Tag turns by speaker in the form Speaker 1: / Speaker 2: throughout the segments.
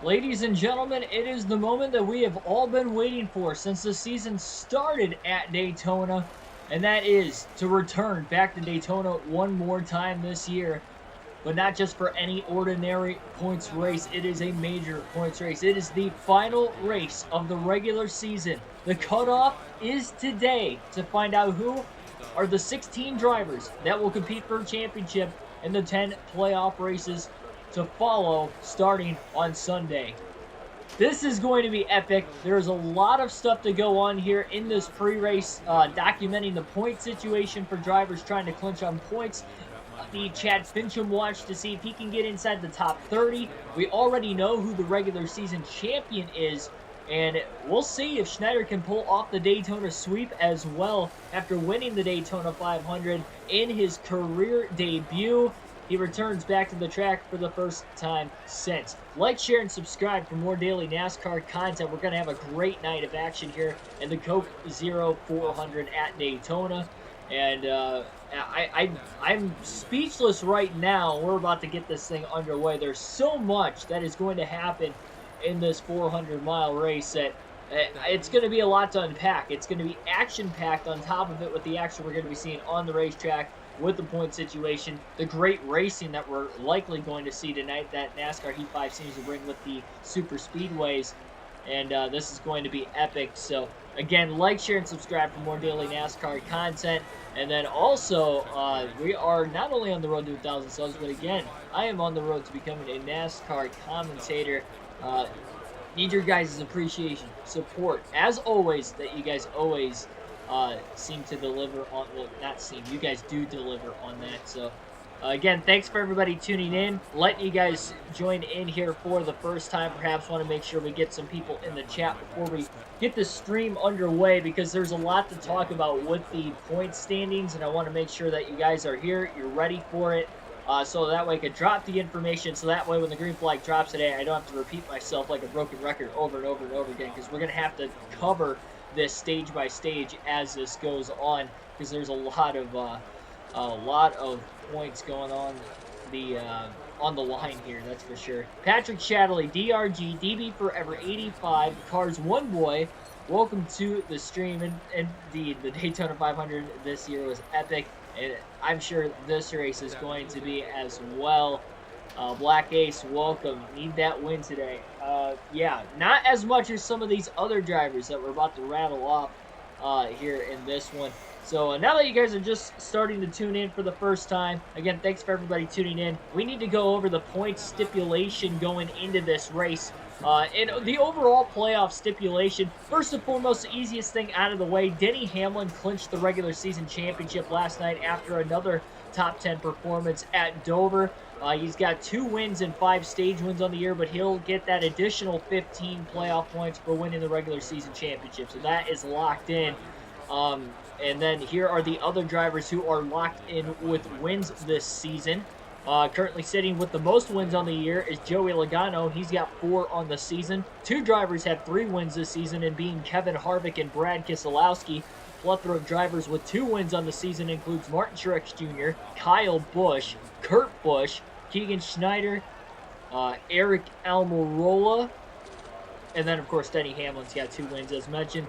Speaker 1: Ladies and gentlemen, it is the moment that we have all been waiting for since the season started at Daytona, and that is to return back to Daytona one more time this year. But not just for any ordinary points race, it is a major points race. It is the final race of the regular season. The cutoff is today to find out who are the 16 drivers that will compete for a championship in the 10 playoff races to follow starting on Sunday. This is going to be epic. There's a lot of stuff to go on here in this pre-race, documenting the point situation for drivers trying to clinch on points. The Chad Fincham watch to see if he can get inside the top 30. We already know who the regular season champion is, and we'll see if Schneider can pull off the Daytona sweep as well after winning the Daytona 500 in his career debut. He returns back to the track for the first time since. Like, share, and subscribe for more daily NASCAR content. We're going to have a great night of action here in the Coke Zero 400 at Daytona. And I'm speechless right now. We're about to get this thing underway. There's so much that is going to happen in this 400-mile race that it's going to be a lot to unpack. It's going to be action-packed on top of it with the action we're going to be seeing on the racetrack with the point situation, the great racing that we're likely going to see tonight that NASCAR Heat 5 seems to bring with the super speedways. And this is going to be epic. So, again, like, share, and subscribe for more daily NASCAR content. And then also, we are not only on the road to 1,000 subs, but again, I am on the road to becoming a NASCAR commentator. Need your guys' appreciation, support, as always, that you guys always seem to deliver on. Well, not seem, you guys do deliver on that. So, again, thanks for everybody tuning in, letting you guys join in here for the first time. Perhaps want to make sure we get some people in the chat before we get the stream underway, because there's a lot to talk about with the point standings, and I want to make sure that you guys are here, you're ready for it, so that way I can drop the information, so that way when the green flag drops today, I don't have to repeat myself like a broken record over and over and over again, because we're going to have to cover this stage by stage as this goes on, because there's a lot of points going on the line here, that's for sure. Patrick Shadley, DRG, DB Forever 85, Cars One Boy, welcome to the stream. And indeed, the Daytona 500 this year was epic, and I'm sure this race is going to be as well. Black Ace, welcome. Need that win today. Yeah, not as much as some of these other drivers that we're about to rattle off here in this one. So now that you guys are just starting to tune in for the first time, again, thanks for everybody tuning in. We need to go over the point stipulation going into this race. And the overall playoff stipulation, first and foremost, the easiest thing out of the way, Denny Hamlin clinched the regular season championship last night after another top 10 performance at Dover. He's got 2 wins and 5 stage wins on the year, but he'll get that additional 15 playoff points for winning the regular season championship. So that is locked in. And then here are the other drivers who are locked in with wins this season. Currently sitting with the most wins on the year is Joey Logano. He's got 4 on the season. 2 drivers have 3 wins this season, and being Kevin Harvick and Brad Keselowski. Plethora of drivers with 2 wins on the season includes Martin Truex Jr., Kyle Busch, Kurt Busch, Keegan Schneider, Eric Almirola, and then, of course, Denny Hamlin's got 2 wins, as mentioned.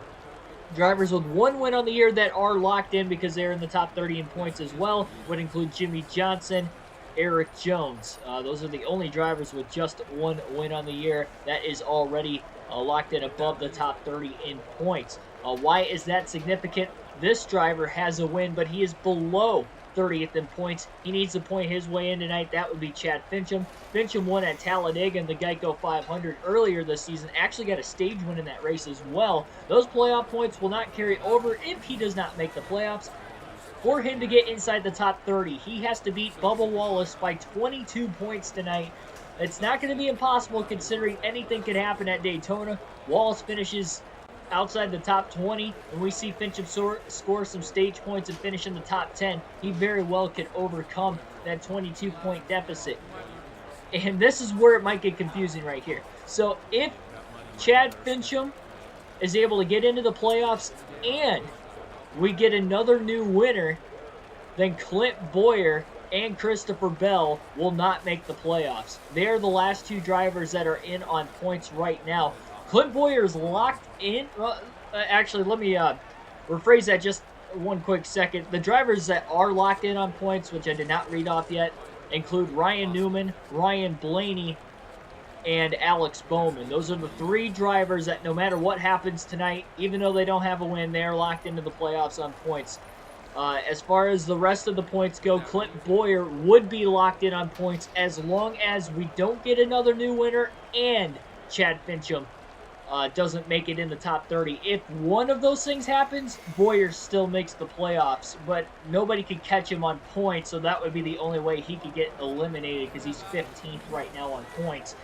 Speaker 1: Drivers with 1 win on the year that are locked in because they're in the top 30 in points as well would include Jimmy Johnson, Eric Jones. Those are the only drivers with just 1 win on the year that is already locked in above the top 30 in points. Why is that significant? This driver has a win, but he is below 30th in points. He needs to point his way in tonight. That would be Chad Fincham. Fincham won at Talladega in the Geico 500 earlier this season. Actually got a stage win in that race as well. Those playoff points will not carry over if he does not make the playoffs. For him to get inside the top 30, he has to beat Bubba Wallace by 22 points tonight. It's not going to be impossible considering anything could happen at Daytona. Wallace finishes outside the top 20, and we see Fincham score some stage points and finish in the top 10. He very well could overcome that 22-point deficit. And this is where it might get confusing right here. So if Chad Fincham is able to get into the playoffs and we get another new winner, then Clint Boyer and Christopher Bell will not make the playoffs. They're the last two drivers that are in on points right now. Clint Bowyer's locked in. Actually, let me rephrase that just one quick second. The drivers that are locked in on points, which I did not read off yet, include Ryan Newman, Ryan Blaney, and Alex Bowman. Those are the three drivers that no matter what happens tonight, even though they don't have a win, they're locked into the playoffs on points. As far as the rest of the points go, Clint Bowyer would be locked in on points as long as we don't get another new winner and Chad Fincham doesn't make it in the top 30. If one of those things happens, Bowyer still makes the playoffs, but nobody could catch him on points, so that would be the only way he could get eliminated because he's 15th right now on points.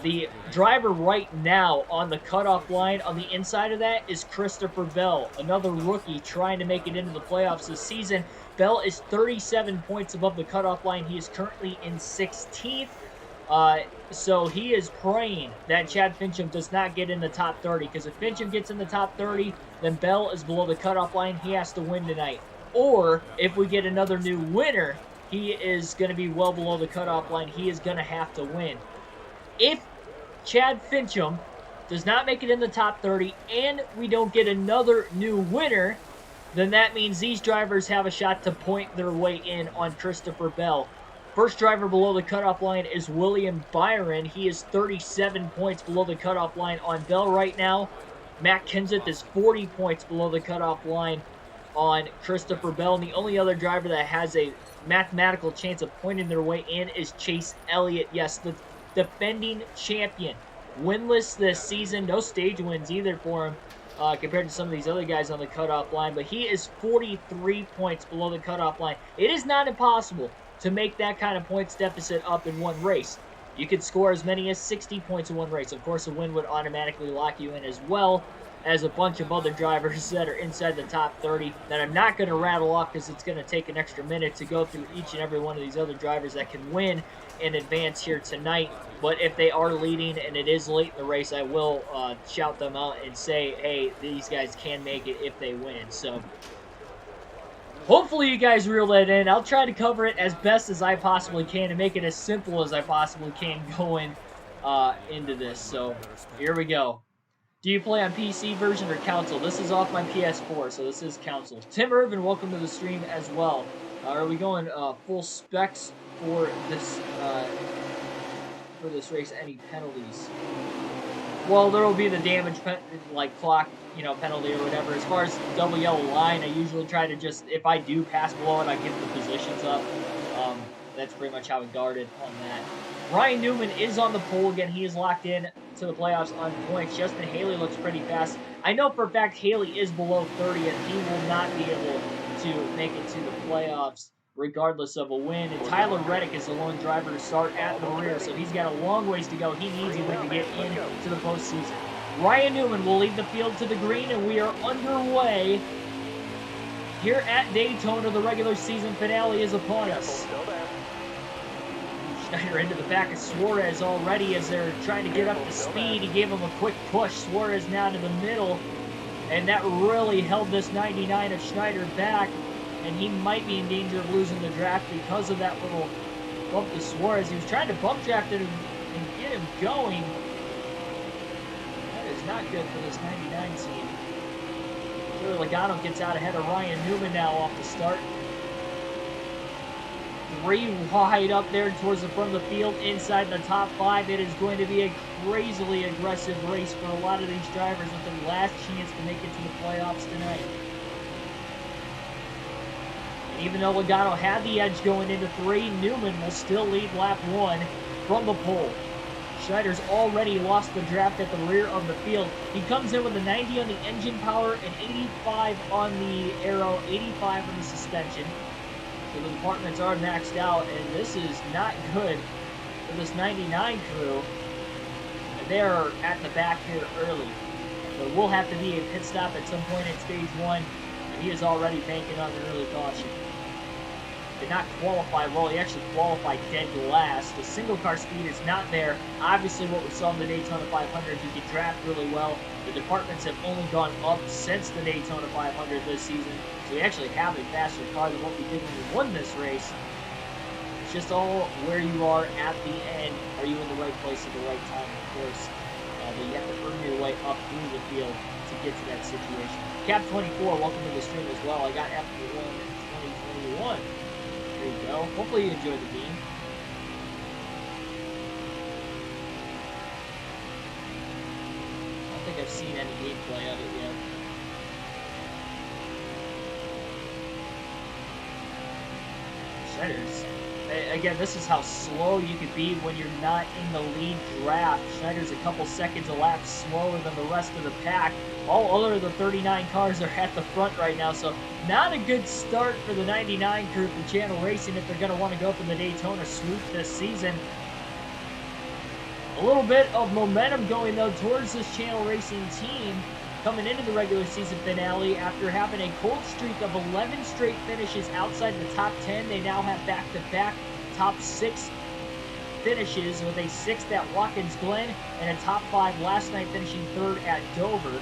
Speaker 1: The driver right now on the cutoff line on the inside of that is Christopher Bell, another rookie trying to make it into the playoffs this season. Bell is 37 points above the cutoff line. He is currently in 16th. So he is praying that Chad Fincham does not get in the top 30, because if Fincham gets in the top 30, then Bell is below the cutoff line. He has to win tonight. Or if we get another new winner, he is going to be well below the cutoff line. He is going to have to win. If Chad Fincham does not make it in the top 30 and we don't get another new winner, then that means these drivers have a shot to point their way in on Christopher Bell. First driver below the cutoff line is William Byron. He is 37 points below the cutoff line on Bell right now. Matt Kenseth is 40 points below the cutoff line on Christopher Bell. And the only other driver that has a mathematical chance of pointing their way in is Chase Elliott. Yes, the defending champion. Winless this season. No stage wins either for him compared to some of these other guys on the cutoff line. But he is 43 points below the cutoff line. It is not impossible to make that kind of points deficit up in one race. You could score as many as 60 points in one race. Of course, a win would automatically lock you in, as well as a bunch of other drivers that are inside the top 30 that I'm not going to rattle off because it's going to take an extra minute to go through each and every one of these other drivers that can win in advance here tonight. But if they are leading and it is late in the race, I will shout them out and say, hey, these guys can make it if they win. So hopefully you guys reel that in. I'll try to cover it as best as I possibly can and make it as simple as I possibly can going into this. So here we go. Do you play on PC version or console? This is off my PS4, so this is console. Tim Irvin, welcome to the stream as well. Are we going full specs for this race? Any penalties? Well, there will be the damage clock, penalty or whatever. As far as double yellow line, I usually try to just, if I do pass below it, I give the positions up. That's pretty much how I guarded on that. Ryan Newman is on the pole again. He is locked in to the playoffs on points. Justin Haley looks pretty fast. I know for a fact Haley is below 30, and he will not be able to make it to the playoffs regardless of a win. And Tyler Reddick is the lone driver to start at the rear, so he's got a long ways to go. He needs a win to get into the postseason. Ryan Newman will lead the field to the green, and we are underway here at Daytona. The regular season finale is upon us. Schneider into the back of Suarez already as they're trying to get up to speed. He gave him a quick push. Suarez now to the middle, and that really held this 99 of Schneider back, and he might be in danger of losing the draft because of that little bump to Suarez. He was trying to bump draft him and get him going. That is not good for this 99 team. Joey Logano gets out ahead of Ryan Newman now off the start. 3 wide up there towards the front of the field, inside the top 5. It is going to be a crazily aggressive race for a lot of these drivers with their last chance to make it to the playoffs tonight. And even though Logano had the edge going into 3, Newman will still lead lap 1 from the pole. Schneider's already lost the draft at the rear of the field. He comes in with a 90 on the engine power, an 85 on the aero, 85 on the suspension. So the departments are maxed out, and this is not good for this 99 crew. And they're at the back here early. So it will have to be a pit stop at some point in stage 1, and he is already banking on the early caution. Did not qualify well. He actually qualified dead last. The single car speed is not there. Obviously what we saw in the Daytona 500, he could draft really well. The departments have only gone up since the Daytona 500 this season. So we actually have a faster car than what we did when we won this race. It's just all where you are at the end. Are you in the right place at the right time, of course. But you have to earn your way up through the field to get to that situation. Cap24, welcome to the stream as well. I got F1 in 2021. There you go. Hopefully you enjoyed the game. I don't think I've seen any gameplay of it yet. Schneider's. Again, this is how slow you could be when you're not in the lead draft. Schneider's a couple seconds a lap slower than the rest of the pack. All other the 39 cars are at the front right now, so not a good start for the 99 crew from Channel Racing if they're going to want to go for the Daytona sweep this season. A little bit of momentum going, though, towards this Channel Racing team coming into the regular season finale after having a cold streak of 11 straight finishes outside the top 10. They now have back-to-back top 6 finishes, with a 6th at Watkins Glen and a top 5 last night, finishing 3rd at Dover.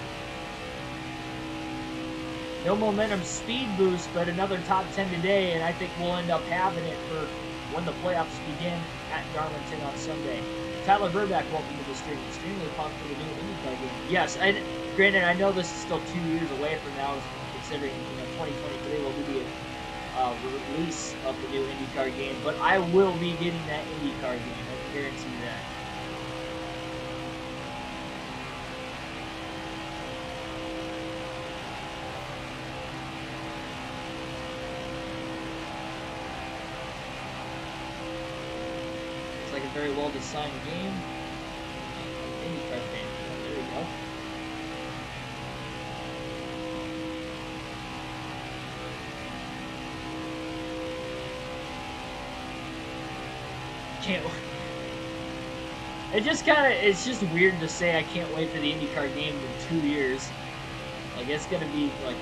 Speaker 1: No momentum speed boost, but another top 10 today, and I think we'll end up having it for when the playoffs begin at Darlington on Sunday. Tyler Verbeck, welcome to the stream. Extremely pumped for the new IndyCar game. Yes, granted, I know this is still 2 years away from now, considering 2023 will be the release of the new IndyCar game, but I will be getting that IndyCar game. I can guarantee that. It's like a very well designed game. IndyCar fan. There we go. Can't wait. It's just weird to say I can't wait for the IndyCar game in 2 years. Like, it's gonna be like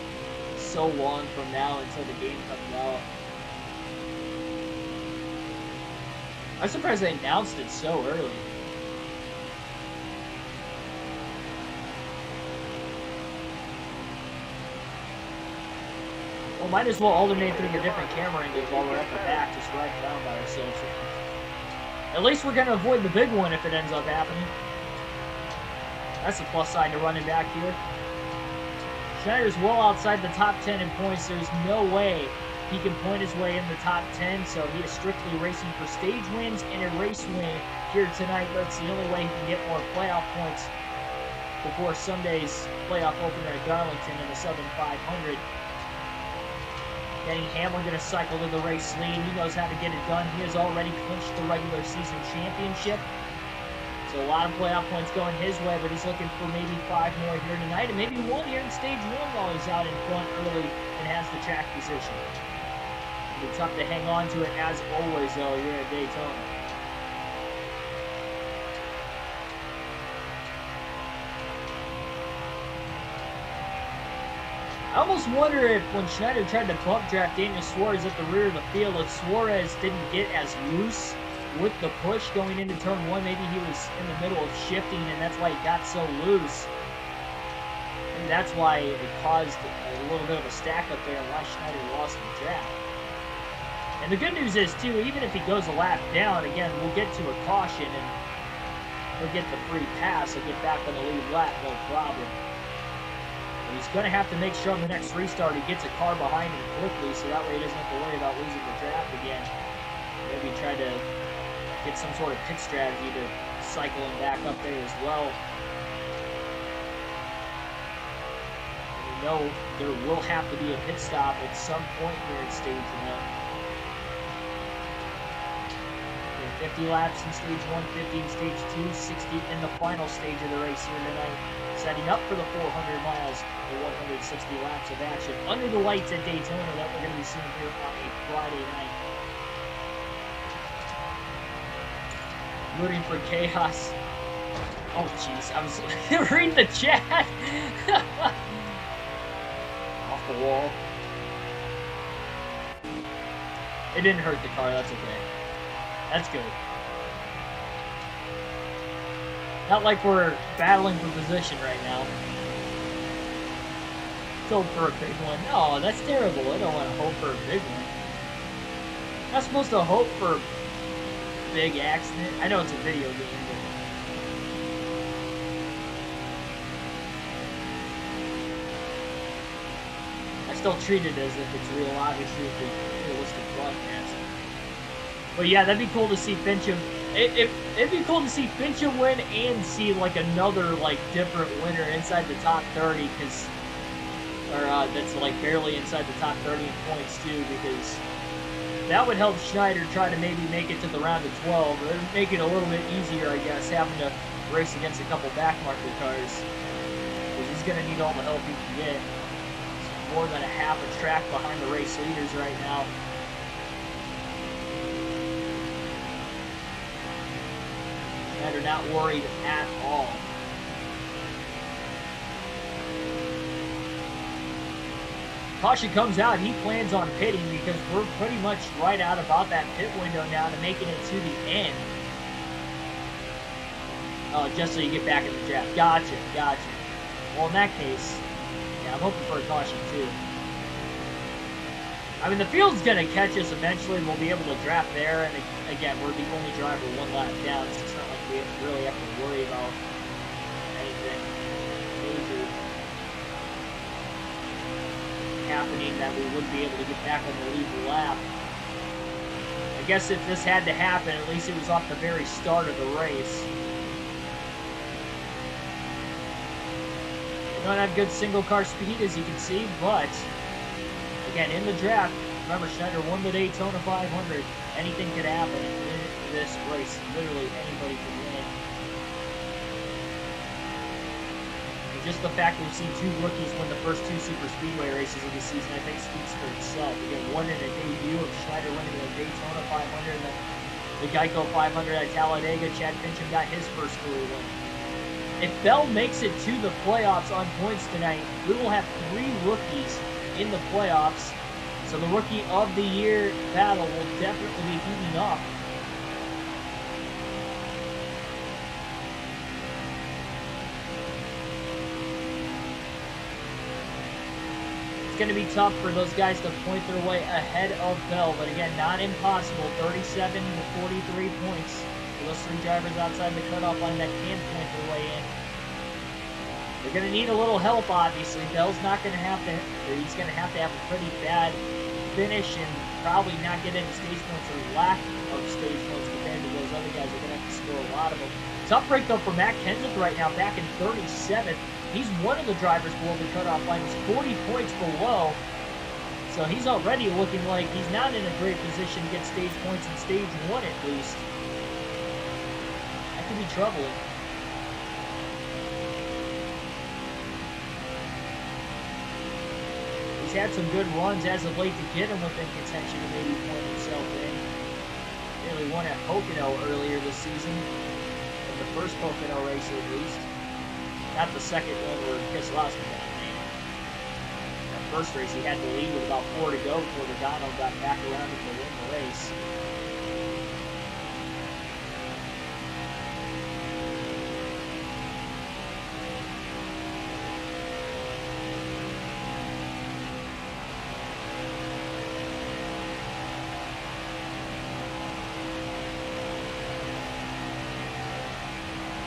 Speaker 1: so long from now until the game comes out. I'm surprised they announced it so early. Well, might as well alternate through the different camera angles while we're at the back, just riding around by ourselves. At least we're going to avoid the big one if it ends up happening. That's the plus side to running back here. Schneider's well outside the top 10 in points. There's no way he can point his way in the top 10, so he is strictly racing for stage wins and a race win here tonight. That's the only way he can get more playoff points before Sunday's playoff opener at Darlington in the Southern 500. Danny Hamlin going to cycle to the race lead. He knows how to get it done. He has already clinched the regular season championship. So a lot of playoff points going his way, but he's looking for maybe 5 more here tonight, and maybe 1 here in stage 1 while he's out in front early and has the track position. It'll be tough to hang on to it, as always, though, here at Daytona. I almost wonder if when Schneider tried to bump draft Daniel Suarez at the rear of the field, if Suarez didn't get as loose with the push going into turn 1, maybe he was in the middle of shifting and that's why he got so loose. And that's why it caused a little bit of a stack up there and why Schneider lost the draft. And the good news is, too, even if he goes a lap down, again, we'll get to a caution and he'll get the free pass. He'll get back on the lead lap, no problem. He's going to have to make sure on the next restart he gets a car behind him quickly, so that way he doesn't have to worry about losing the draft again. Maybe try to get some sort of pit strategy to cycle him back up there as well. And we know there will have to be a pit stop at some point here in stage 1. 50 laps in stage 1, 50 in stage 2, 60 in the final stage of the race here tonight. Setting up for the 400 miles, the 160 laps of action under the lights at Daytona that we're going to be seeing here on a Friday night. Rooting for chaos. Oh, jeez, I was reading the chat. Off the wall. It didn't hurt the car, that's okay. That's good. Not like we're battling for position right now. Let's hope for a big one. No, that's terrible. I don't want to hope for a big one. I'm not supposed to hope for big accident. I know it's a video game, but I still treat it as if it's real, obviously, it's a realistic broadcast. But yeah, that'd be cool to see Fincham. It'd be cool to see Fincham win and see like another like different winner inside the top 30, because that's like barely inside the top 30 in points too, because that would help Schneider try to maybe make it to the round of 12, or make it a little bit easier, I guess, having to race against a couple backmarker cars, because he's going to need all the help he can get. He's more than a half a track behind the race leaders right now. Schneider not worried at all. Caution comes out. He plans on pitting because we're pretty much right out about that pit window now to making it to the end. Oh, just so you get back in the draft. Gotcha. Well, in that case, yeah, I'm hoping for a caution too. I mean, the field's going to catch us eventually. We'll be able to draft there. And again, we're the only driver one lap down, so it's not like we really have to worry about anything major happening that we wouldn't be able to get back on the lead lap. I guess if this had to happen, at least it was off the very start of the race. We don't have good single car speed, as you can see, but again, in the draft, remember, Schneider won the Daytona 500. Anything could happen in this race. Literally anybody could win. Just the fact that we've seen two rookies win the first two super speedway races of the season, I think, speaks for itself. Again, one in a debut of Schneider winning the Daytona 500, and then the Geico 500 at Talladega. Chad Fincham got his first career win. If Bell makes it to the playoffs on points tonight, we will have 3 rookies in the playoffs. So the Rookie of the Year battle will definitely be heating up. It's going to be tough for those guys to point their way ahead of Bell, but again, not impossible. 37 to 43 points for those 3 drivers outside the cutoff line that can point their way in. They're going to need a little help, obviously. Bell's not going to have to, he's going to have a pretty bad finish and probably not get any stage points or lack of stage points compared to those other guys. They're going to have to score a lot of them. Tough break, though, for Matt Kenseth right now, back in 37th. He's one of the drivers below the cutoff line. He's 40 points below. So he's already looking like he's not in a great position to get stage points in stage 1 at least. That could be troubling. He's had some good runs as of late to get him within contention to maybe point himself in. Nearly won at Pocono earlier this season. In the first Pocono race at least. Not the second one where Keselowski got named. That first race he had to lead with about 4 to go before Logano got back around him to win the race.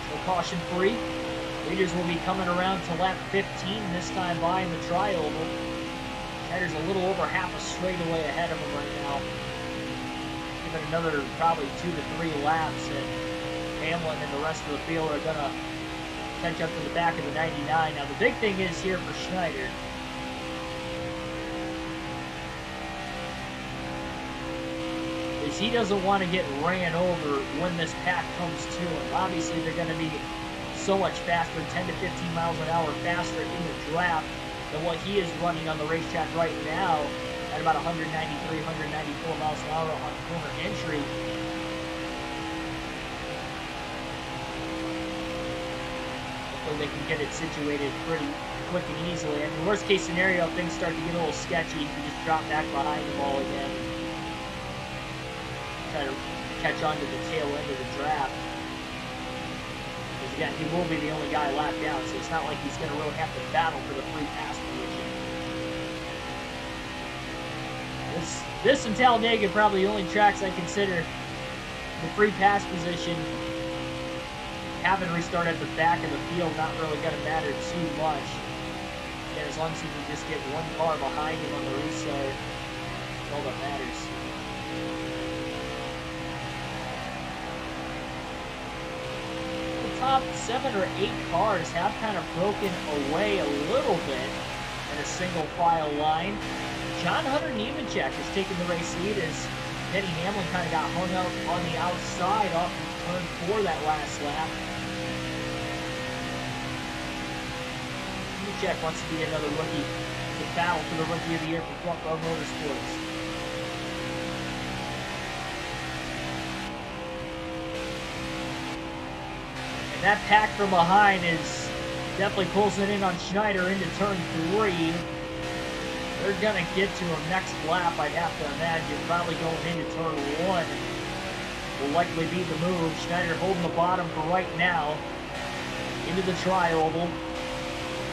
Speaker 1: So caution free. Leaders will be coming around to lap 15 this time by in the tri-oval. Schneider's a little over half a straightaway ahead of him right now. Give it another probably 2 to 3 laps, and Hamlin and the rest of the field are going to catch up to the back of the 99. Now the big thing is here for Schneider, is he doesn't want to get ran over when this pack comes to him. Obviously they're going to be so much faster, 10 to 15 miles an hour faster in the draft than what he is running on the racetrack right now at about 193, 194 miles an hour on corner entry. Hopefully they can get it situated pretty quick and easily. I mean, worst case scenario, if things start to get a little sketchy, you can just drop back behind them all again. Try to catch on to the tail end of the draft. Again, he will be the only guy lapped down, so it's not like he's going to really have to battle for the free pass position. This and Talladega are probably the only tracks I consider the free pass position, having restart at the back of the field, not really going to matter too much. And as long as he can just get one car behind him on the restart, that's all that matters. The top 7 or 8 cars have kind of broken away a little bit in a single file line. John Hunter Nemechek is taking the race lead as Denny Hamlin kind of got hung up on the outside off of turn 4 that last lap. Nemechek wants to be another rookie. The battle for the Rookie of the Year for Front Row Motorsports. And that pack from behind is definitely closing in on Schneider into turn 3. They're going to get to him next lap, I'd have to imagine. Probably going into turn 1 will likely be the move. Schneider holding the bottom for right now. Into the tri-oval.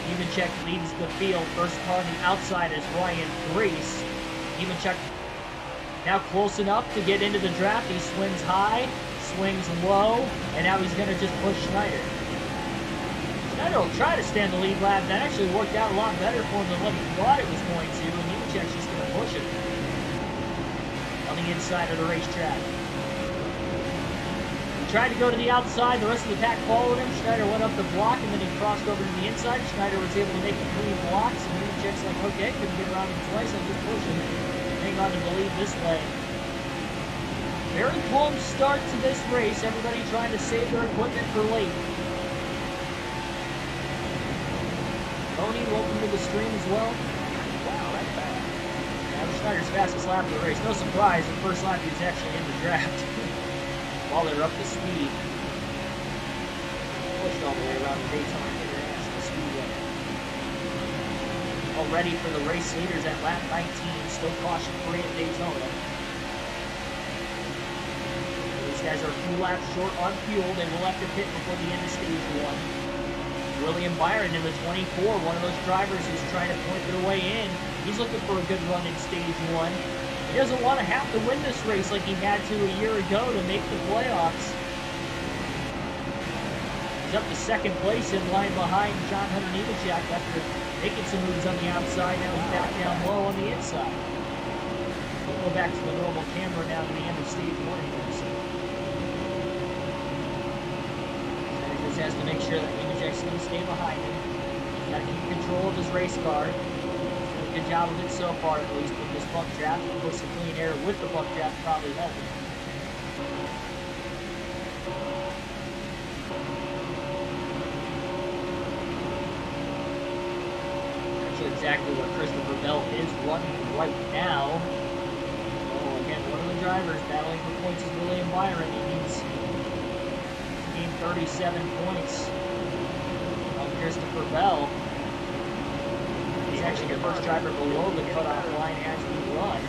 Speaker 1: Nemechek leads the field. First car on the outside is Ryan Preece. Nemechek now close enough to get into the draft. He swings high, swings low, and now he's going to just push Schneider. Schneider will try to stand the lead lap. That actually worked out a lot better for him than what he thought it was going to, and Nemechek's just going to push him on the inside of the racetrack. He tried to go to the outside. The rest of the pack followed him. Schneider went up the block, and then he crossed over to the inside. Schneider was able to make it 3 blocks, and Nemechek's like, okay, couldn't get around him twice. I'll just push him. Hang on to the lead this way. Very calm start to this race. Everybody trying to save their equipment for late. Tony, welcome to the stream as well. Wow, that's fast. That was Schneider's fastest lap of the race. No surprise, the first lap he was actually in the draft. While they're up to speed. Pushed all the way around the Daytona International Speedway. All ready for the race leaders at lap 19. Still caution free at Daytona. These guys are a few laps short on fuel. They will have to pit before the end of stage 1. William Byron in the 24, one of those drivers who's trying to point their way in. He's looking for a good run in stage 1. He doesn't want to have to win this race like he had to a year ago to make the playoffs. He's up to second place in line behind John Hunter Nemechek after making some moves on the outside. Now he's back down low on the inside. We'll go back to the normal camera now to the end of stage 1 here. Has to make sure that Nemechek's going to stay behind him. He's got to keep control of his race car. Doing a good job of it so far, at least with this bump draft. Of course, the clean air with the bump draft probably helping. Not sure exactly what Christopher Bell is running right now. Oh, again, one of the drivers battling for points is William Byron. He needs 37 points on Christopher Bell. He's actually the first driver below the cutoff line as we run.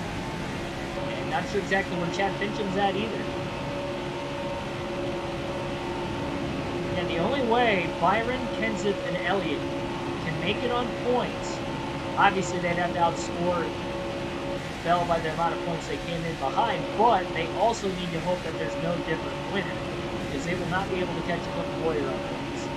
Speaker 1: And not sure exactly where Chad Finchem's at either. And the only way Byron, Kenseth, and Elliott can make it on points, obviously they'd have to outscore Bell by the amount of points they came in behind, but they also need to hope that there's no different winner, because they will not be able to catch Cliff Boyer on points.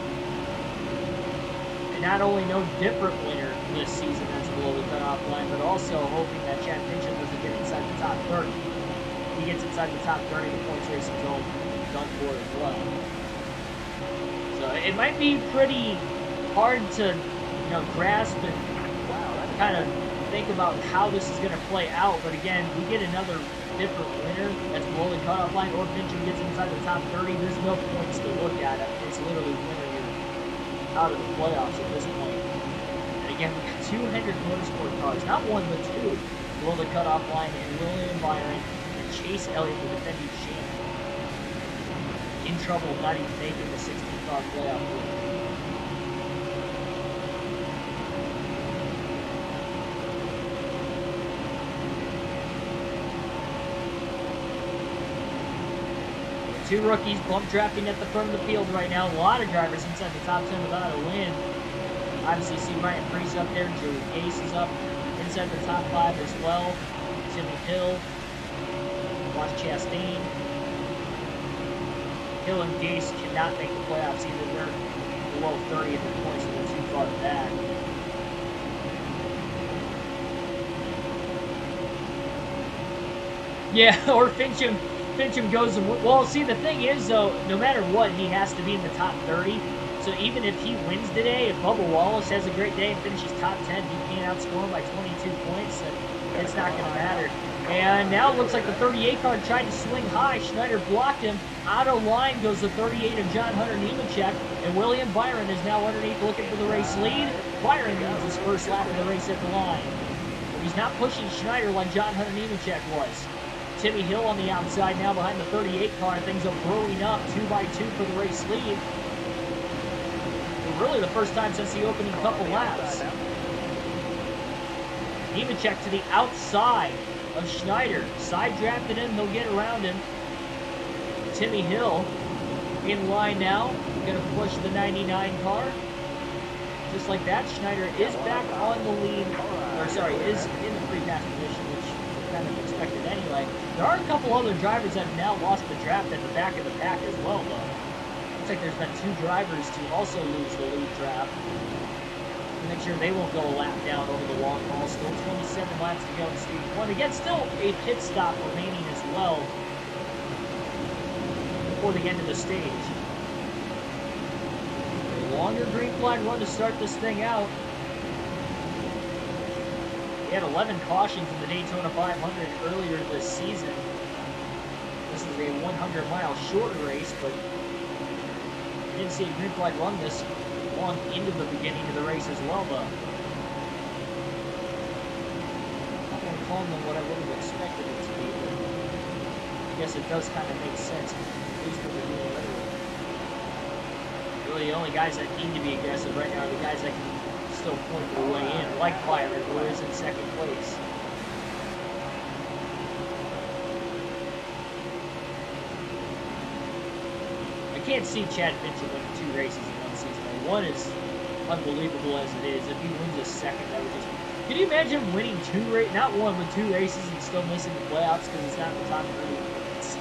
Speaker 1: And not only no different winner this season that's below the cutoff line, but also hoping that Chad Finchem doesn't get inside the top 30. If he gets inside the top 30, the points racing's all done for as well. So it might be pretty hard to, grasp and kind of think about how this is going to play out. But again, we get another different winner that's below the cutoff line, or Finchem gets inside the top 30, there's no points to look at. It's literally winner you're out of the playoffs at this point. And again, we got 200 motorsport cars, not one but two, below the cutoff line, and William Byron and Chase Elliott, the defending champion, in trouble of not even making the 16-car playoff pool. Two rookies bump drafting at the front of the field right now. A lot of drivers inside the top 10 without a win. Obviously, see Ryan Preece up there. Joey Gase is up inside the top 5 as well. Timmy Hill. Watch Chastain. Hill and Gase cannot make the playoffs either. They're below 30 at the points, so they're too far back. Yeah, or Fincham goes, well, see, the thing is, though, no matter what, he has to be in the top 30. So even if he wins today, if Bubba Wallace has a great day and finishes top 10, he can't outscore him by 22 points, then it's not going to matter. And now it looks like the 38 car tried to swing high. Schneider blocked him. Out of line goes the 38 of John Hunter Nemechek, and William Byron is now underneath looking for the race lead. Byron leads his first lap of the race at the line. But he's not pushing Schneider like John Hunter Nemechek was. Timmy Hill on the outside now behind the 38 car. Things are brewing up 2x2 for the race lead. For really the first time since the opening couple laps. Nemechek to the outside of Schneider. Side drafted him. He'll get around him. Timmy Hill in line now. Going to push the 99 car. Just like that, Schneider is back on the lead. Or sorry, is in the free pass position, which kind of expected anyway. There are a couple other drivers that have now lost the draft at the back of the pack as well, though. Looks like there's been 2 drivers to also lose the lead draft. To make sure they won't go a lap down over the long haul. Still 27 laps to go in stage 1. Again, still a pit stop remaining as well before the end of the stage. A longer green flag run to start this thing out. We had 11 cautions in the Daytona 500 earlier this season. This is a 100-mile shorter race, but we didn't see a green flag run this long into the beginning of the race as well, though. Not more calm than what I would have expected it to be, but I guess it does kind of make sense, at least what they're doing lately. Really, the only guys that need to be aggressive right now are the guys that can still point their way in, like Byron, who is in second place. I can't see Chad Fincham winning 2 races in one season. One is unbelievable as it is. If he wins a second, that would just... Can you imagine winning 2 races, not 1, but 2 races and still missing the playoffs because it's not in the top 30 points?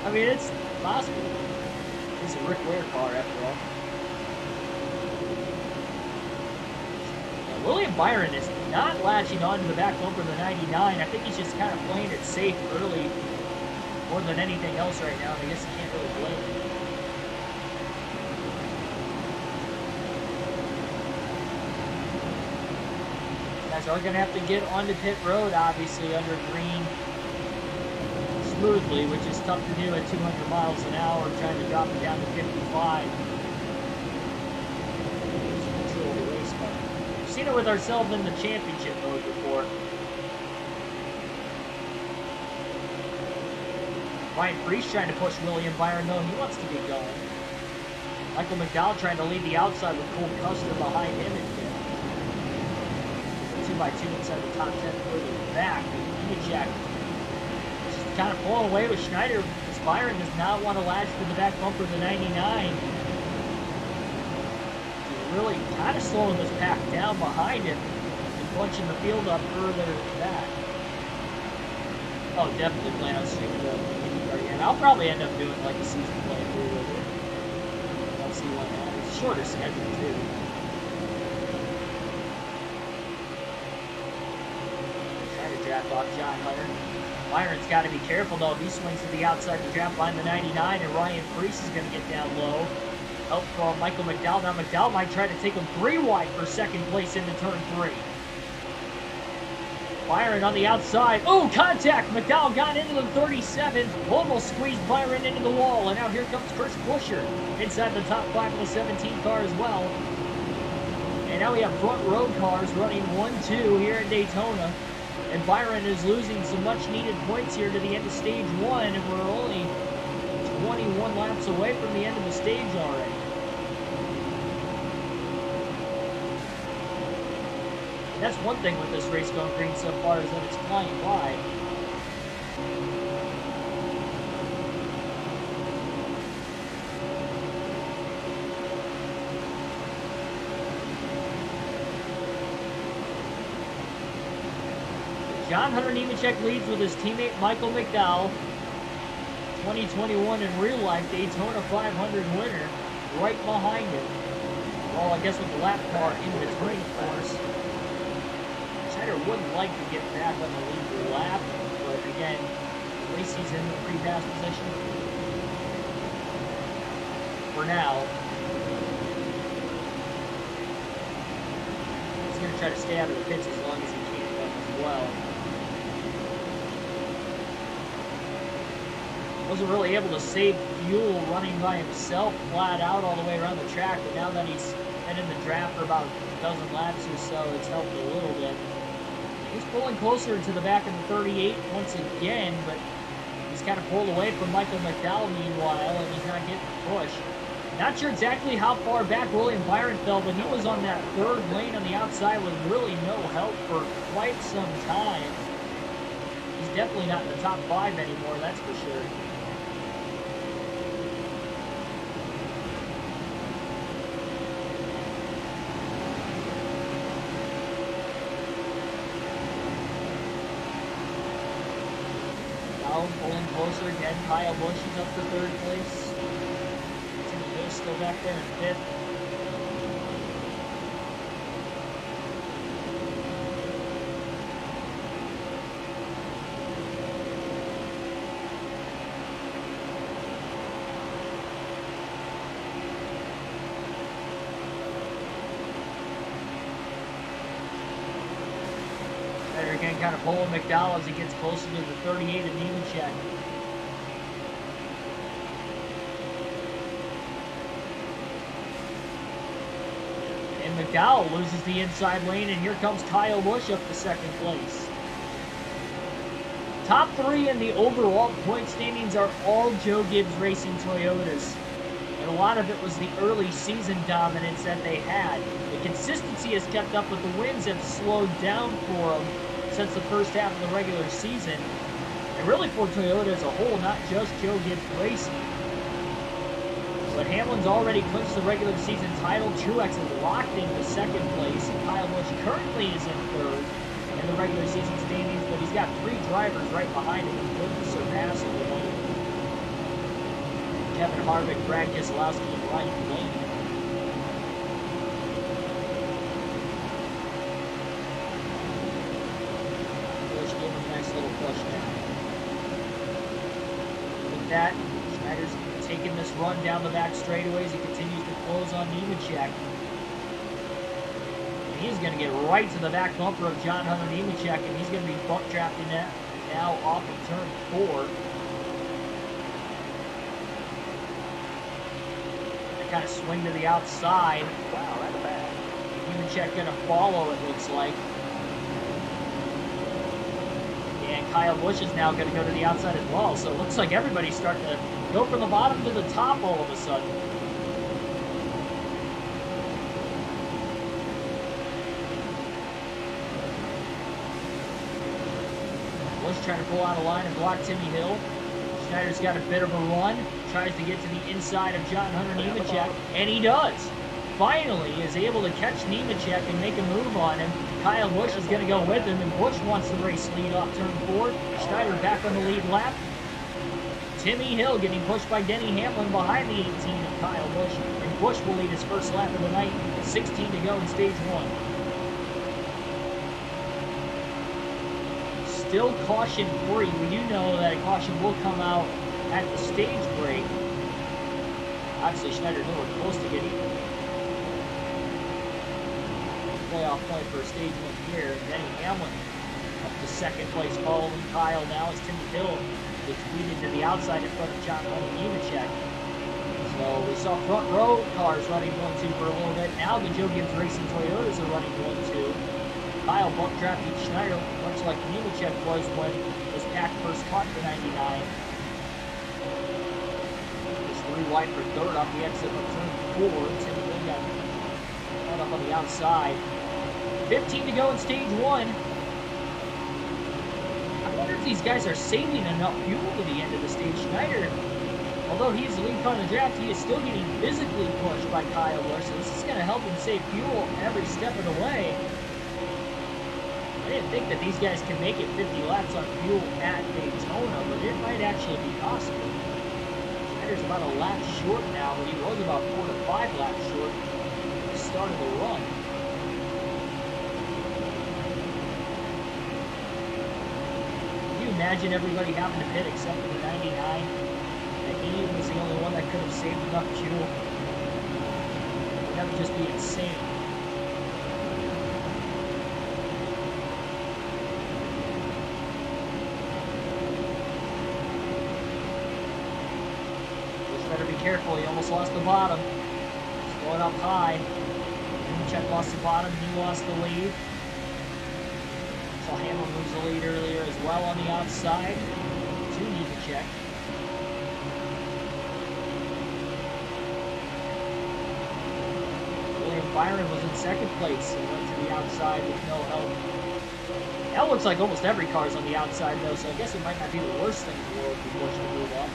Speaker 1: I mean, it's possible. It's a Rick Ware car, after all. William Byron is not latching onto the back bumper of the 99. I think he's just kind of playing it safe early more than anything else right now. I guess you can't really blame him. Guys are going to have to get onto pit road, obviously, under green smoothly, which is tough to do at 200 miles an hour, trying to drop it down to 55. Control the race car. Seen it with ourselves in the championship mode before. Ryan Preece trying to push William Byron, though. He wants to get going. Michael McDowell trying to lead the outside with Cole Custer behind him. And 2x2 inside the top 10 further back. Nemechek just kind of pulling away with Schneider. Because Byron does not want to latch to the back bumper of the 99. Really kind of slowing this pack down behind him and bunching the field up further back. Oh, definitely plan on sticking to IndyCar again. I'll probably end up doing like a season playthrough with it. I'll see what happens. Shorter schedule too. Trying to draft off John Hunter. Byron's got to be careful though. If he swings to the outside to draft line the 99, and Ryan Preece is going to get down low. Help from Michael McDowell. Now McDowell might try to take him 3 wide for second place into turn 3. Byron on the outside. Oh, contact! McDowell got into the 37. Almost squeezed Byron into the wall. And now here comes Chris Buescher inside the top 5 of the 17 car as well. And now we have front row cars running 1-2 here at Daytona. And Byron is losing some much needed points here to the end of stage 1. And we're only 21 laps away from the end of the stage already. And that's one thing with this race going green so far is that it's flying by. John Hunter Nemechek leads with his teammate Michael McDowell. 2021 in real life Daytona 500 winner right behind him. Well, I guess with the lap car in between, of course. Schneider wouldn't like to get back on the lead lap, but again, at least he's in the pre-pass position. For now. He's going to try to stay out of the pits as long as he can as well. Wasn't really able to save fuel running by himself flat out all the way around the track, but now that he's been in the draft for about a dozen laps or so, it's helped a little bit. He's pulling closer to the back of the 38 once again, but he's kind of pulled away from Michael McDowell meanwhile, and he's not getting pushed. Not sure exactly how far back William Byron fell, but he was on that third lane on the outside with really no help for quite some time. He's definitely not in the top 5 anymore, that's for sure. Pulling closer again. Kyle Busch is up to 3rd place. Timmy Hill's still back there in 5th. Again, kind of pulling McDowell as he gets closer to the 38 and Nemechek. And McDowell loses the inside lane, and here comes Kyle Busch up to 2nd place. Top 3 in the overall point standings are all Joe Gibbs Racing Toyotas. And a lot of it was the early season dominance that they had. The consistency has kept up, but the wins have slowed down for them since the first half of the regular season, and really for Toyota as a whole, not just Joe Gibbs Racing. But Hamlin's already clinched the regular season title. Truex is locked into 2nd place, and Kyle Busch currently is in 3rd in the regular season standings, but he's got 3 drivers right behind him who couldn't surpass him. Kevin Harvick, Brad Keselowski, and Ryan Blaney. With that, Schneider's taking this run down the back straightaways. He continues to close on Nemechek. And he's going to get right to the back bumper of John Hunter Nemechek, and he's going to be bump trapped in that now off of turn 4. They kind of swing to the outside. Wow, that's bad. Nemechek going to follow, it looks like. And Kyle Busch is now going to go to the outside as well. So it looks like everybody's starting to go from the bottom to the top all of a sudden. Busch trying to pull out a line and block Timmy Hill. Schneider's got a bit of a run. Tries to get to the inside of John Hunter Nemechek. And he does. Finally is able to catch Nemechek and make a move on him. Kyle Busch is going to go with him, and Busch wants the race lead off turn 4. Schneider back on the lead lap. Timmy Hill getting pushed by Denny Hamlin behind the 18 of Kyle Busch, and Busch will lead his first lap of the night. 16 to go in stage 1. Still caution free. We do know that a caution will come out at the stage break. Obviously, Schneider nowhere close to getting playoff point for stage 1 here. Denny Hamlin up to 2nd place, following Kyle now as Timmy Hill gets weeded to the outside in front of John Hunter Nemechek. So we saw front row cars running 1-2 for a little bit. Now the Joe Gibbs Racing Toyotas are running 1-2. Kyle bump drafted Schneider, much like Nemechek was when was packed first caught for 99. It's 3 wide for 3rd off the exit of turn 4. Timmy Hill got caught up on the outside. 15 to go in stage 1. I wonder if these guys are saving enough fuel to the end of the stage. Schneider, although he's the lead car in the draft, he is still getting physically pushed by Kyle Busch, so this is going to help him save fuel every step of the way. I didn't think that these guys can make it 50 laps on fuel at Daytona, but it might actually be possible. Schneider's about a lap short now, but he was about 4 to 5 laps short at the start of the run. Can you imagine everybody having to pit except for the 99? And he was the only one that could have saved enough fuel. That would just be insane. Better be careful, he almost lost the bottom. He's going up high. Nemechek lost the bottom, he lost the lead. Saw Hamlin lose the lead earlier as well on the outside. To Nemechek. William Byron was in second place and went to the outside with no help. That looks like almost every car's on the outside though, so I guess it might not be the worst thing in the world for Busch to move up.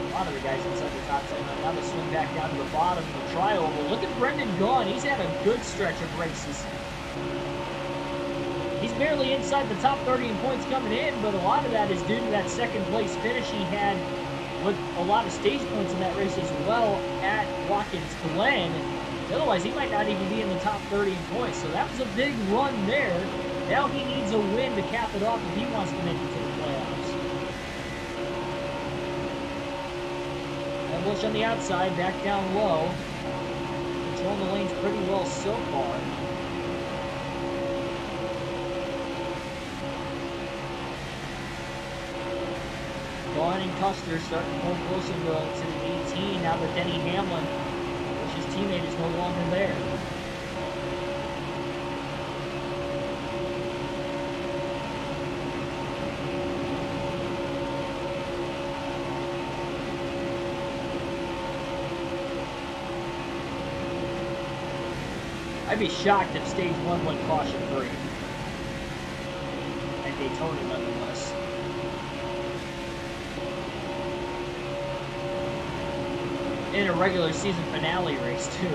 Speaker 1: A lot of the guys inside the top 10 right now. They swing back down to the bottom of the tri-oval. Look at Brendan Gaughan. He's had a good stretch of races. He's barely inside the top 30 in points coming in, but a lot of that is due to that second place finish he had with a lot of stage points in that race as well at Watkins Glen. Otherwise, he might not even be in the top 30 in points. So that was a big run there. Now he needs a win to cap it off if he wants to make it to the playoffs. Busch on the outside, back down low. Controlling the lanes pretty well so far. Gaughan and Custer starting to pull closer to the 18 now that Denny Hamlin, Busch's teammate, is no longer there. I'd be shocked if stage 1 went caution free. At Daytona, nonetheless. In a regular season finale race, too.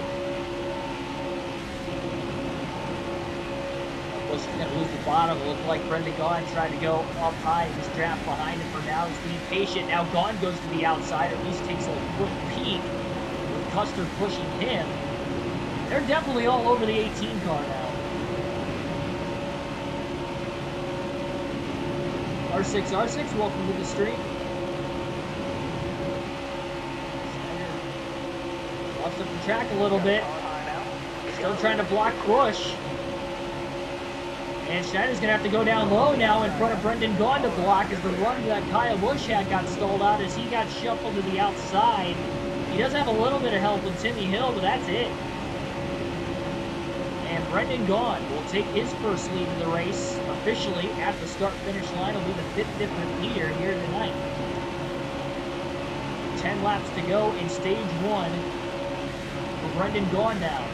Speaker 1: Busch is going to lose the bottom. It looked like Brendan Gaughan tried to go up high and just draft behind him for now. He's being patient. Now Gaughan goes to the outside, or at least takes a quick peek with Custer pushing him. They're definitely all over the 18 car now. R6, welcome to the stream. Schneider walks up the track a little bit. Still trying to block Busch. And Schneider's going to have to go down low now in front of Brendan Gaughan to block as the run that Kyle Busch had got stalled out as he got shuffled to the outside. He does have a little bit of help with Timmy Hill, but that's it. And Brendan Gaughan will take his first lead in the race officially at the start-finish line. It'll be the 5th different leader here tonight. 10 laps to go in stage 1 for Brendan Gaughan now.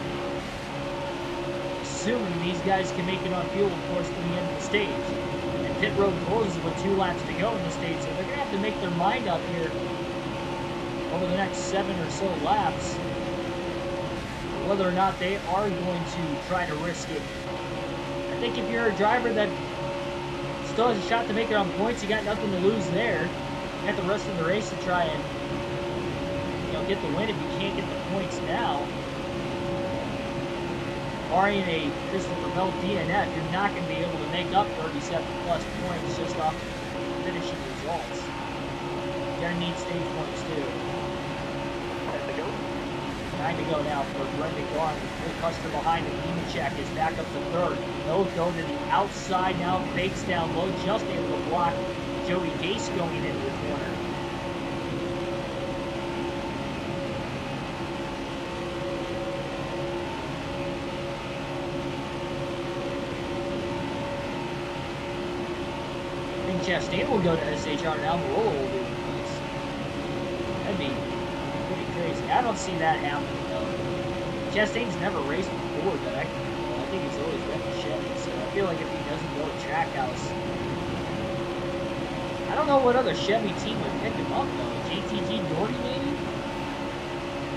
Speaker 1: Assuming these guys can make it on fuel, of course, to the end of the stage. And pit road closes with 2 laps to go in the stage, so they're going to have to make their mind up here over the next 7 or so laps whether or not they are going to try to risk it. I think if you're a driver that still has a shot to make it on points, you got nothing to lose there. You got the rest of the race to try and, get the win if you can't get the points now. Barring a Christopher Bell DNF, you're not going to be able to make up 37 plus points just off finishing results. You're going to need stage points too. 9 to go now for Brendan Gaughan with Custer behind him. Nemechek is back up to 3rd. Both go to the outside now, fakes down low, just able to block Joey Gase going into the corner. I think Chastain will go to SHR now. Barolo will do it. That'd be pretty crazy. I don't see that happening though. Chastain's never raced before that I think he's always been a Chevy, so I feel like if he doesn't go to Trackhouse, I don't know what other Chevy team would pick him up though. JTG Doherty maybe?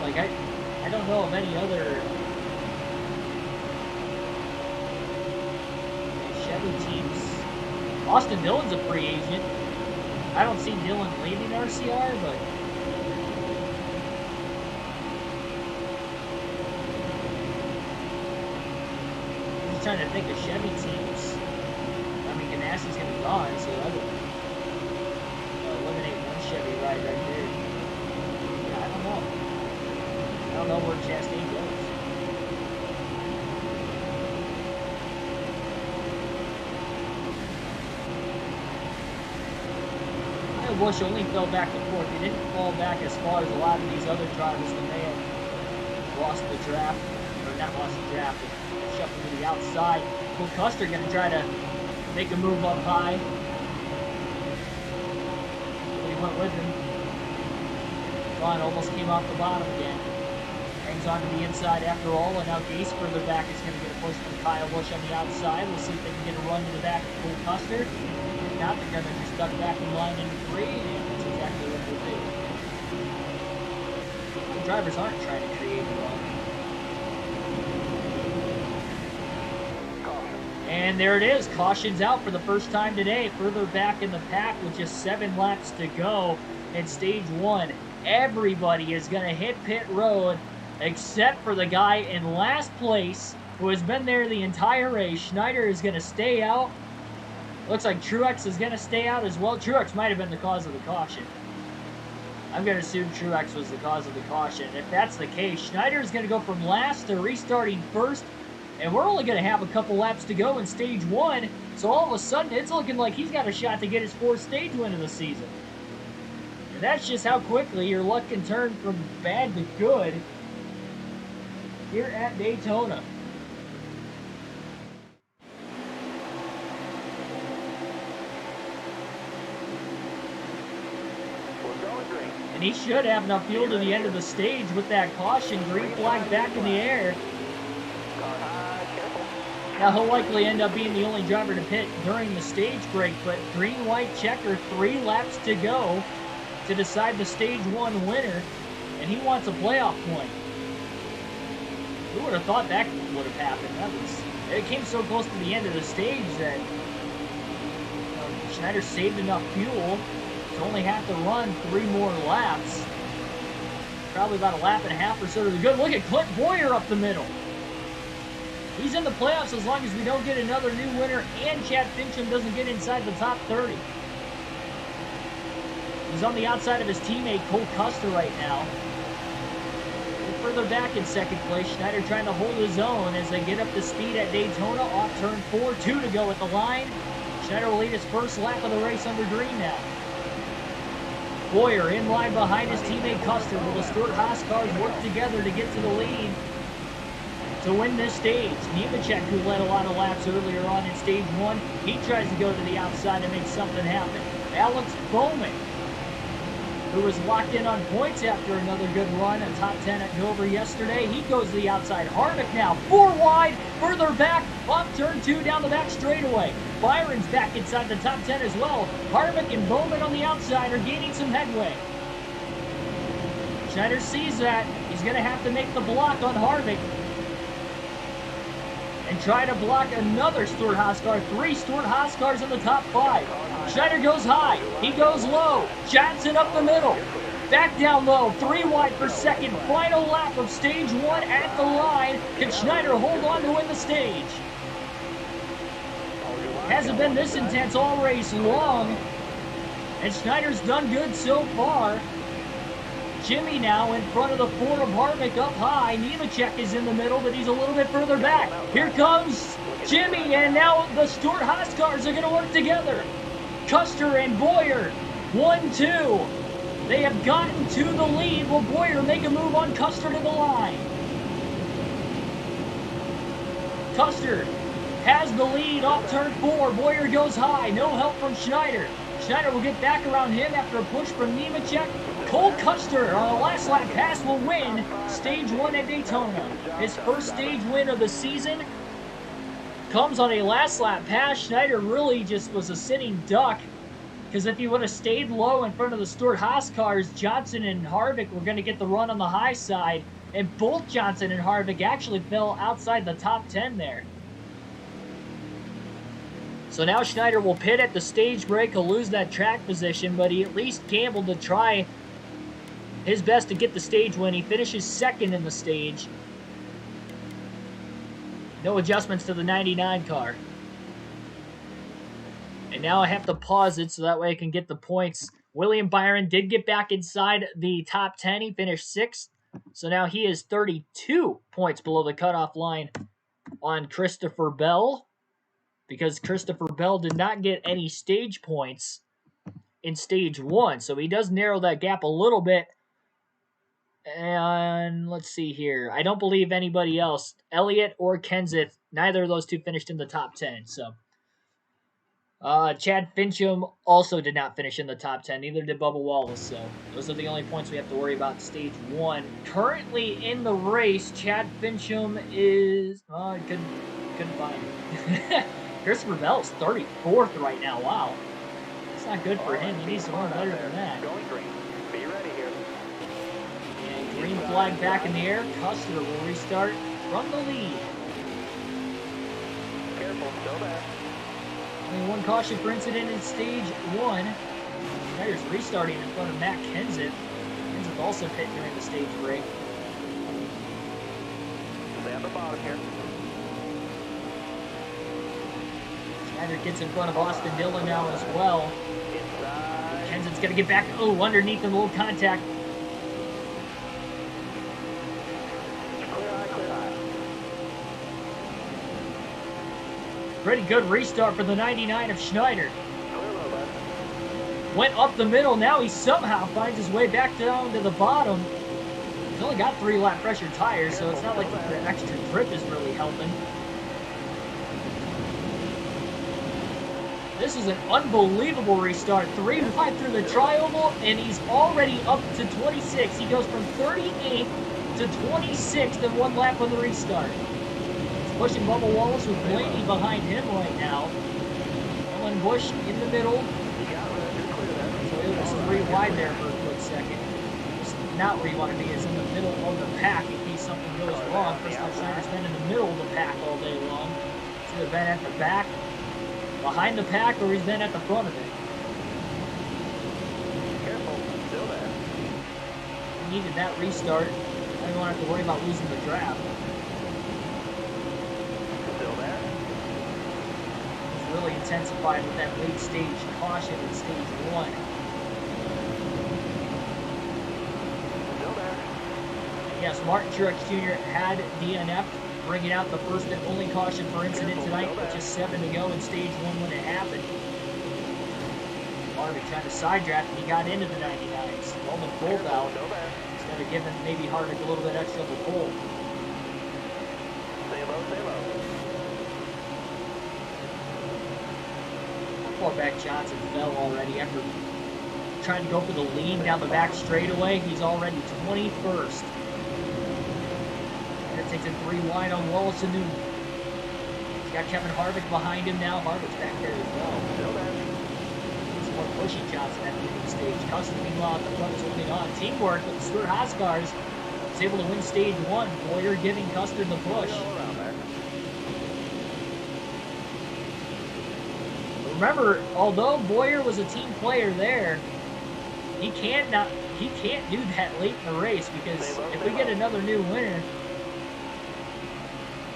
Speaker 1: Like I don't know of any other Chevy teams. Austin Dillon's a free agent. I don't see Dillon leaving RCR, but trying to think of Chevy teams. I mean, Ganassi's going to be gone, so that would eliminate one Chevy ride right there. Yeah, I don't know. I don't know where Chastain goes. Bush only fell back to fourth. He didn't fall back as far as a lot of these other drivers that may have lost the draft, or not lost the draft, but shuffled to the outside. Cole Custer going to try to make a move up high. He went with him. Vaughn almost came off the bottom again. Hangs on to the inside after all, and now Gase further back is going to get a push from Kyle Busch on the outside. We'll see if they can get a run to the back of Cole Custer. Now they're going to just duck back in line in 3, and that's exactly what they do. The drivers aren't trying to create a run. And there it is. Caution's out for the first time today. Further back in the pack with just 7 laps to go in stage 1. Everybody is going to hit pit road except for the guy in last place who has been there the entire race. Schneider is going to stay out. Looks like Truex is going to stay out as well. Truex might have been the cause of the caution. I'm going to assume Truex was the cause of the caution. If that's the case, Schneider is going to go from last to restarting first. And we're only going to have a couple laps to go in stage 1. So all of a sudden, it's looking like he's got a shot to get his 4th stage win of the season. And that's just how quickly your luck can turn from bad to good here at Daytona. And he should have enough fuel to the end of the stage with that caution. Green flag back in the air. Now he'll likely end up being the only driver to pit during the stage break, but green-white checker, 3 laps to go to decide the stage 1 winner, and he wants a playoff point. Who would have thought that would have happened? It came so close to the end of the stage that Schneider saved enough fuel to only have to run 3 more laps. Probably about a lap and a half or so to the good. Look at Clint Boyer up the middle. He's in the playoffs as long as we don't get another new winner and Chad Fincham doesn't get inside the top 30. He's on the outside of his teammate Cole Custer right now. Further back in second place, Schneider trying to hold his own as they get up to speed at Daytona. Off turn 4, 2 to go at the line. Schneider will lead his first lap of the race under green now. Boyer in line behind his teammate Custer. Will the Stewart-Haas cars work together to get to the lead to win this stage? Nemechek, who led a lot of laps earlier on in stage 1, he tries to go to the outside and make something happen. Alex Bowman, who was locked in on points after another good run, a top 10 at Dover yesterday. He goes to the outside. Harvick now 4 wide, further back, off turn 2 down the back straightaway. Byron's back inside the top 10 as well. Harvick and Bowman on the outside are gaining some headway. Schneider sees that. He's going to have to make the block on Harvick and try to block another Stewart-Haas car. 3 Stewart-Haas cars in the top 5. Schneider goes high. He goes low. Johnson up the middle. Back down low. 3 wide for second. Final lap of stage 1 at the line. Can Schneider hold on to win the stage? Hasn't been this intense all race long. And Schneider's done good so far. Jimmy now in front of the 4 of Harvick up high. Nemechek is in the middle, but he's a little bit further back. Here comes Jimmy, and now the Stewart-Haas cars are going to work together. Custer and Boyer, 1-2. They have gotten to the lead. Will Boyer make a move on Custer to the line? Custer has the lead off turn 4. Boyer goes high. No help from Schneider. Schneider will get back around him after a push from Nemechek. Cole Custer on a last lap pass will win stage 1 at Daytona. His first stage win of the season comes on a last lap pass. Schneider really just was a sitting duck, because if he would have stayed low in front of the Stewart-Haas cars, Johnson and Harvick were going to get the run on the high side, and both Johnson and Harvick actually fell outside the top 10 there. So now Schneider will pit at the stage break. He'll lose that track position, but he at least gambled to try his best to get the stage win. He finishes second in the stage. No adjustments to the 99 car. And now I have to pause it so that way I can get the points. William Byron did get back inside the top 10. He finished 6th. So now he is 32 points below the cutoff line on Christopher Bell, because Christopher Bell did not get any stage points in stage 1. So he does narrow that gap a little bit. And let's see here. I don't believe anybody else, Elliott or Kenseth, neither of those two finished in the top 10. So Chad Fincham also did not finish in the top 10. Neither did Bubba Wallace. So those are the only points we have to worry about in stage 1. Currently in the race, Chad Fincham is... I couldn't find him. Christopher Bell is 34th right now. Wow. That's not good for him. He needs to run better than that.
Speaker 2: Going green. Be ready here.
Speaker 1: And green flag back in the air. Custer will restart from the lead.
Speaker 2: Careful, still there.
Speaker 1: Only one caution for incident in stage 1. Schneider's restarting in front of Matt Kenseth. Kenseth also pit during the stage break.
Speaker 2: Stay at the bottom here.
Speaker 1: Schneider gets in front of Austin Dillon now as well.
Speaker 2: Inside.
Speaker 1: Kenseth's going to get back. Oh, underneath him, a little contact.
Speaker 2: Clear eye, clear eye.
Speaker 1: Pretty good restart for the 99 of Schneider.
Speaker 2: Clear low left.
Speaker 1: Went up the middle. Now he somehow finds his way back down to the bottom. He's only got 3 lap pressure tires, so it's not like the extra grip is really helping. This is an unbelievable restart. 3 wide through the tri-oval, and he's already up to 26. He goes from 38th to 26th in 1 lap on the restart. He's pushing Bubba Wallace with Blaney behind him right now. Ellen Busch in the middle.
Speaker 2: You got red. You're clear there.
Speaker 1: So it was 3 wide there for a quick second. It's not where you want to be. It's in the middle of the pack in case something goes wrong. Christopher Schneider's been in the middle of the pack all day long. He's either been at the back, behind the pack, or he's been at the front of it.
Speaker 2: Careful, still there.
Speaker 1: He needed that restart. I don't have to worry about losing the draft.
Speaker 2: Still there.
Speaker 1: It's really intensified with that late stage caution in stage 1.
Speaker 2: Still there.
Speaker 1: Yes, Martin Truex Jr. had DNF'd, bringing out the first and only caution for incident tonight, with just 7 to go in stage 1 when it happened. Harvick trying to side draft, and he got into the 99s. Roman pulled out.
Speaker 2: Still there.
Speaker 1: Instead of giving maybe Harvick a little bit extra of a pull.
Speaker 2: Stay low, stay low.
Speaker 1: How far back Johnson fell already after trying to go for the lean down the back straightaway. He's already 21st. Takes it 3 wide on Wallace and Newman. He's got Kevin Harvick behind him now. Harvick's back there as well.
Speaker 2: Still there.
Speaker 1: He's more pushing Johnson at the end of the stage. Custer, meanwhile, at the front is holding on. Teamwork with the Stewart Haas cars. Is able to win stage 1. Boyer giving Custer the push.
Speaker 2: All around there.
Speaker 1: Remember, although Boyer was a team player there, he can't do that late in the race, because if we get another new winner,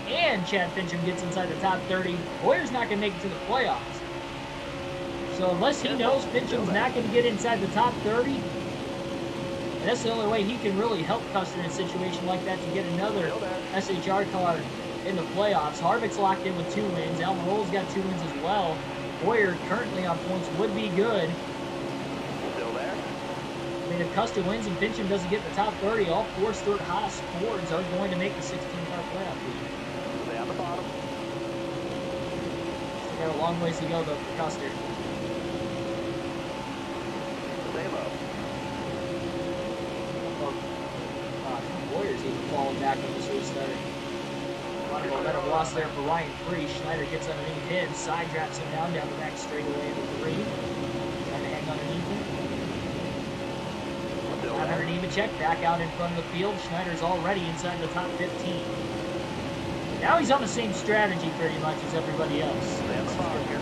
Speaker 1: and Chad Fincham gets inside the top 30, Boyer's not going to make it to the playoffs. So unless he knows Fincham's not going to get inside the top 30, and that's the only way he can really help Custer in a situation like that to get another SHR car in the playoffs. Harvick's locked in with 2 wins. Almirola's got 2 wins as well. Boyer currently on points would be good.
Speaker 2: Still there.
Speaker 1: I mean, if Custer wins and Fincham doesn't get the top 30, all 4 Stewart Haas Fords are going to make the 16-car playoff lead.
Speaker 2: Stay on the bottom.
Speaker 1: Still got a long ways to go, though, for Custer.
Speaker 2: Stay low.
Speaker 1: Boyer's even falling back on this restart. A lot of momentum lost there for Ryan Free. Schneider gets underneath him, side drafts him down the back straightaway into 3. Trying to hang underneath him. Hunter Nemechek back out in front of the field. Schneider's already inside the top 15. Now he's on the same strategy pretty much as everybody else.
Speaker 2: Stay on the bottom here.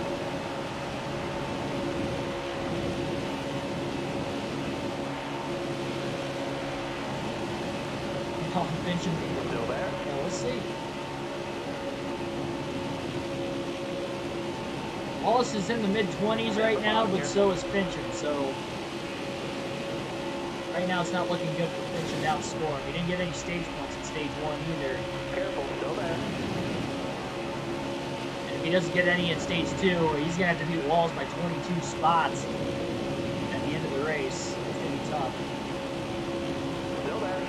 Speaker 1: Fincham.
Speaker 2: Still there.
Speaker 1: Well, let's see. Wallace is in the mid-20s right now, but so is Fincham. So right now it's not looking good for Fincham outscoring. He didn't get any stage points in stage 1 either.
Speaker 2: Careful, still there.
Speaker 1: And if he doesn't get any in stage 2, he's going to have to beat Wallace by 22 spots at the end of the race. It's going to be tough.
Speaker 2: Still there.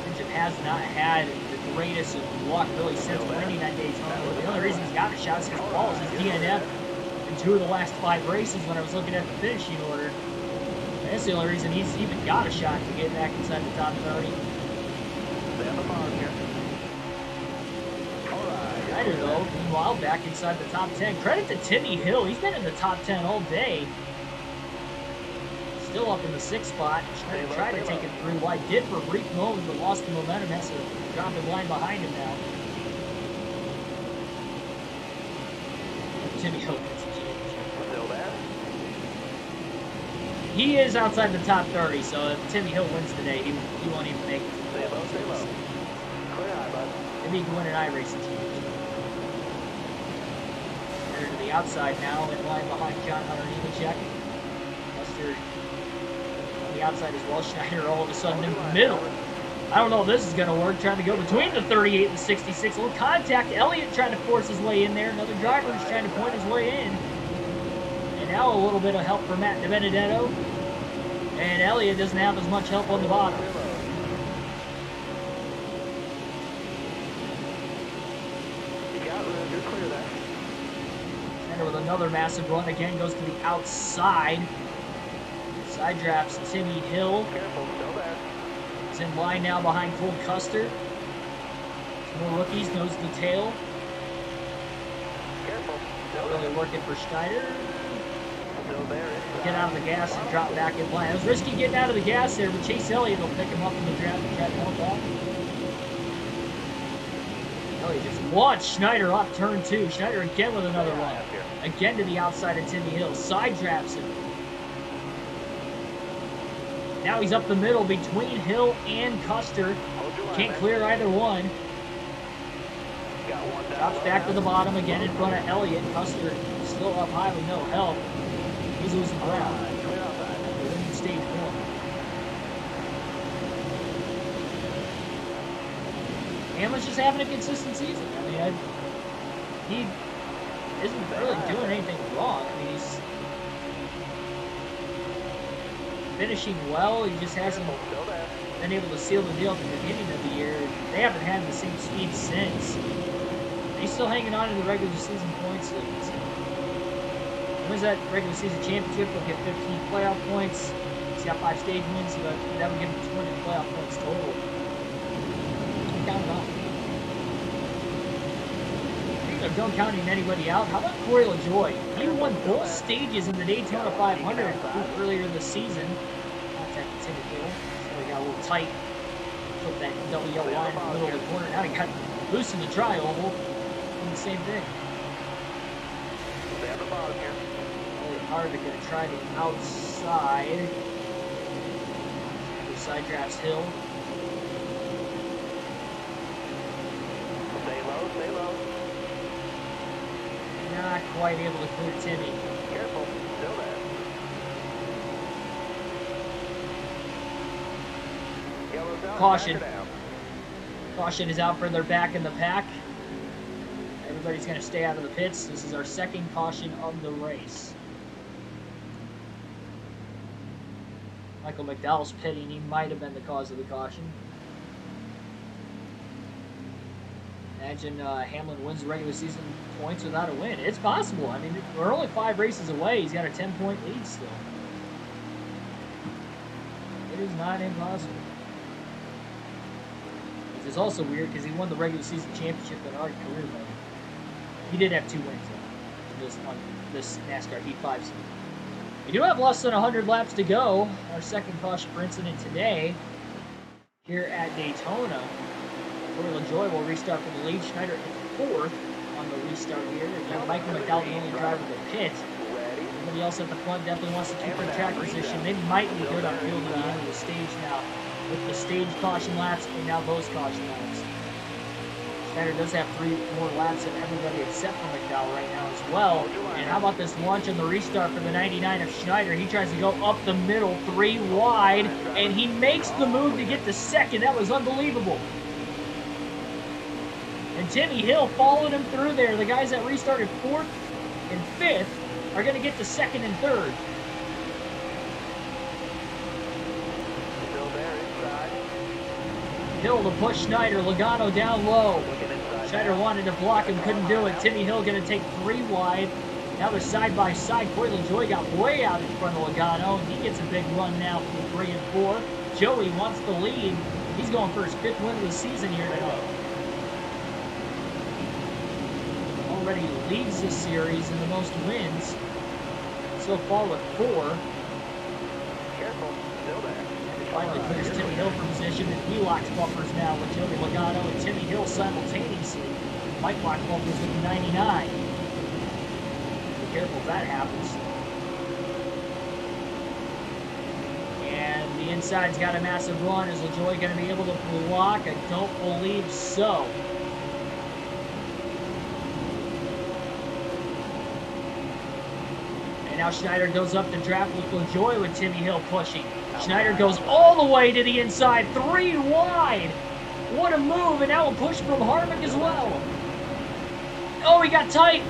Speaker 1: Fincham has not had the greatest of luck really since winning that Daytona. The only reason he's got a shot is because Wallace is DNF in 2 of the last 5 races when I was looking at the finishing order. And that's the only reason he's even got a shot to get back inside the top 30.
Speaker 2: Stay on the bottom here. Alright.
Speaker 1: Schneider, though, meanwhile, back inside the top 10. Credit to Timmy Hill. He's been in the top 10 all day. Still up in the 6th spot. Schneider tried to take it through wide. Did for a brief moment, but lost the momentum. Has to drop in line behind him now. Timmy Hill wins the championship.
Speaker 2: Still there.
Speaker 1: He is outside the top 30, so if Timmy Hill wins today, he won't even make it.
Speaker 2: Stay low, stay low. Clear high, bud.
Speaker 1: Maybe he can win an iRacing championship. Schneider to the outside now, in line behind John Hunter Nemechek. Lester on the outside as well. Schneider all of a sudden in the middle. I don't know if this is going to work. Trying to go between the 38 and the 66. A little contact. Elliott trying to force his way in there. Another driver is trying to point his way in. And now a little bit of help from Matt DiBenedetto. And Elliott doesn't have as much help on the bottom.
Speaker 2: You got room, you're clear there.
Speaker 1: Schneider with another massive run. Again goes to the outside. Side drafts Timmy Hill.
Speaker 2: Careful, still there.
Speaker 1: He's in line now behind Cole Custer. Some more rookies, nose to tail.
Speaker 2: Careful, still
Speaker 1: Not
Speaker 2: there.
Speaker 1: really working for Schneider.
Speaker 2: Still there.
Speaker 1: Get out of the gas and drop back in line. It was risky getting out of the gas there, but Chase Elliott will pick him up in the draft and try to help out. Elliott just launched Schneider off turn 2. Schneider again with another run. Again to the outside of Timmy Hill. Side drafts him. Now he's up the middle between Hill and Custer.
Speaker 2: Hold your line
Speaker 1: Can't
Speaker 2: there.
Speaker 1: clear either one.
Speaker 2: Got one down
Speaker 1: Drops
Speaker 2: low
Speaker 1: back
Speaker 2: now.
Speaker 1: to the bottom again in front of Elliott. Custer still up high with no help. He's losing ground.
Speaker 2: Alright, clear outside.
Speaker 1: We're in stage 1. Hamlin's just having a consistent season. I mean, he isn't really doing anything wrong. I mean, he's finishing well. He just hasn't
Speaker 2: Careful, still there.
Speaker 1: been able to seal the deal at the beginning of the year. They haven't had the same speed since. He's still hanging on in the regular season points lead. So he wins that regular season championship, he'll get 15 playoff points. He's got 5 stage wins, but that would give him 20 playoff points total. Count it off. Speaking of don't counting anybody out, how about Corey LaJoy? He won both stages in the Daytona 500 earlier this season. Contacted Timmy Hill, so he got a little tight. Took that double yellow line in the middle of the corner. Now he got loose in the tri-oval. Doing the same thing.
Speaker 2: Stay on the bottom here.
Speaker 1: Really hard to gonna try the outside. The side drafts Hill.
Speaker 2: Stay low, stay low.
Speaker 1: Not quite able to clear Timmy.
Speaker 2: Careful, still there. Yellow's out.
Speaker 1: Caution.
Speaker 2: Back her down.
Speaker 1: Caution is out further back in the pack. Everybody's going to stay out of the pits. This is our second caution of the race. Michael McDowell's pitting. He might have been the cause of the caution. Imagine Hamlin wins the regular season points without a win. It's possible. I mean, we're only 5 races away. He's got a 10-point lead still. It is not impossible. Which is also weird because he won the regular season championship in our career mode. He did have 2 wins though, on this NASCAR Heat 5 season. We do have less than 100 laps to go. Our second caution for incident today here at Daytona. Corey LaJoy will restart for the lead. Schneider in 4th on the restart here. Again, Michael McDowell, the only driver to pit.
Speaker 2: Ready?
Speaker 1: Everybody else at the front definitely wants to keep their track position. They might be good on field at the end of the stage now. with the stage caution laps and now those caution laps. Schneider does have 3 more laps than everybody except for McDowell right now as well. And how about this launch and the restart for the 99 of Schneider? He tries to go up the middle, 3 wide, and he makes the move to get to second. That was unbelievable. And Timmy Hill followed him through there. The guys that restarted 4th and 5th are going to get to 2nd and 3rd.
Speaker 2: Still there inside.
Speaker 1: Hill to push Schneider. Logano down low. Schneider wanted to block him, couldn't do it. Timmy Hill going to take 3 wide. Now they're side by side. Corey LaJoie got way out in front of Logano. He gets a big run now from 3 and 4. Joey wants the lead. He's going for his 5th win of the season here tonight. Already leads the series in the most wins so far with 4.
Speaker 2: Careful. Still there.
Speaker 1: Finally clears Timmy Hill from position, and he locks bumpers now with Joey Logano and Timmy Hill simultaneously. Mike locks bumpers with the 99. Be careful if that happens. And the inside's got a massive run. Is LaJoie going to be able to block? I don't believe so. And now Schneider goes up the draft with LaJoie with Timmy Hill pushing. Schneider goes all the way to the inside, 3 wide. What a move, and now a push from Harvick as well. Oh, he got tight.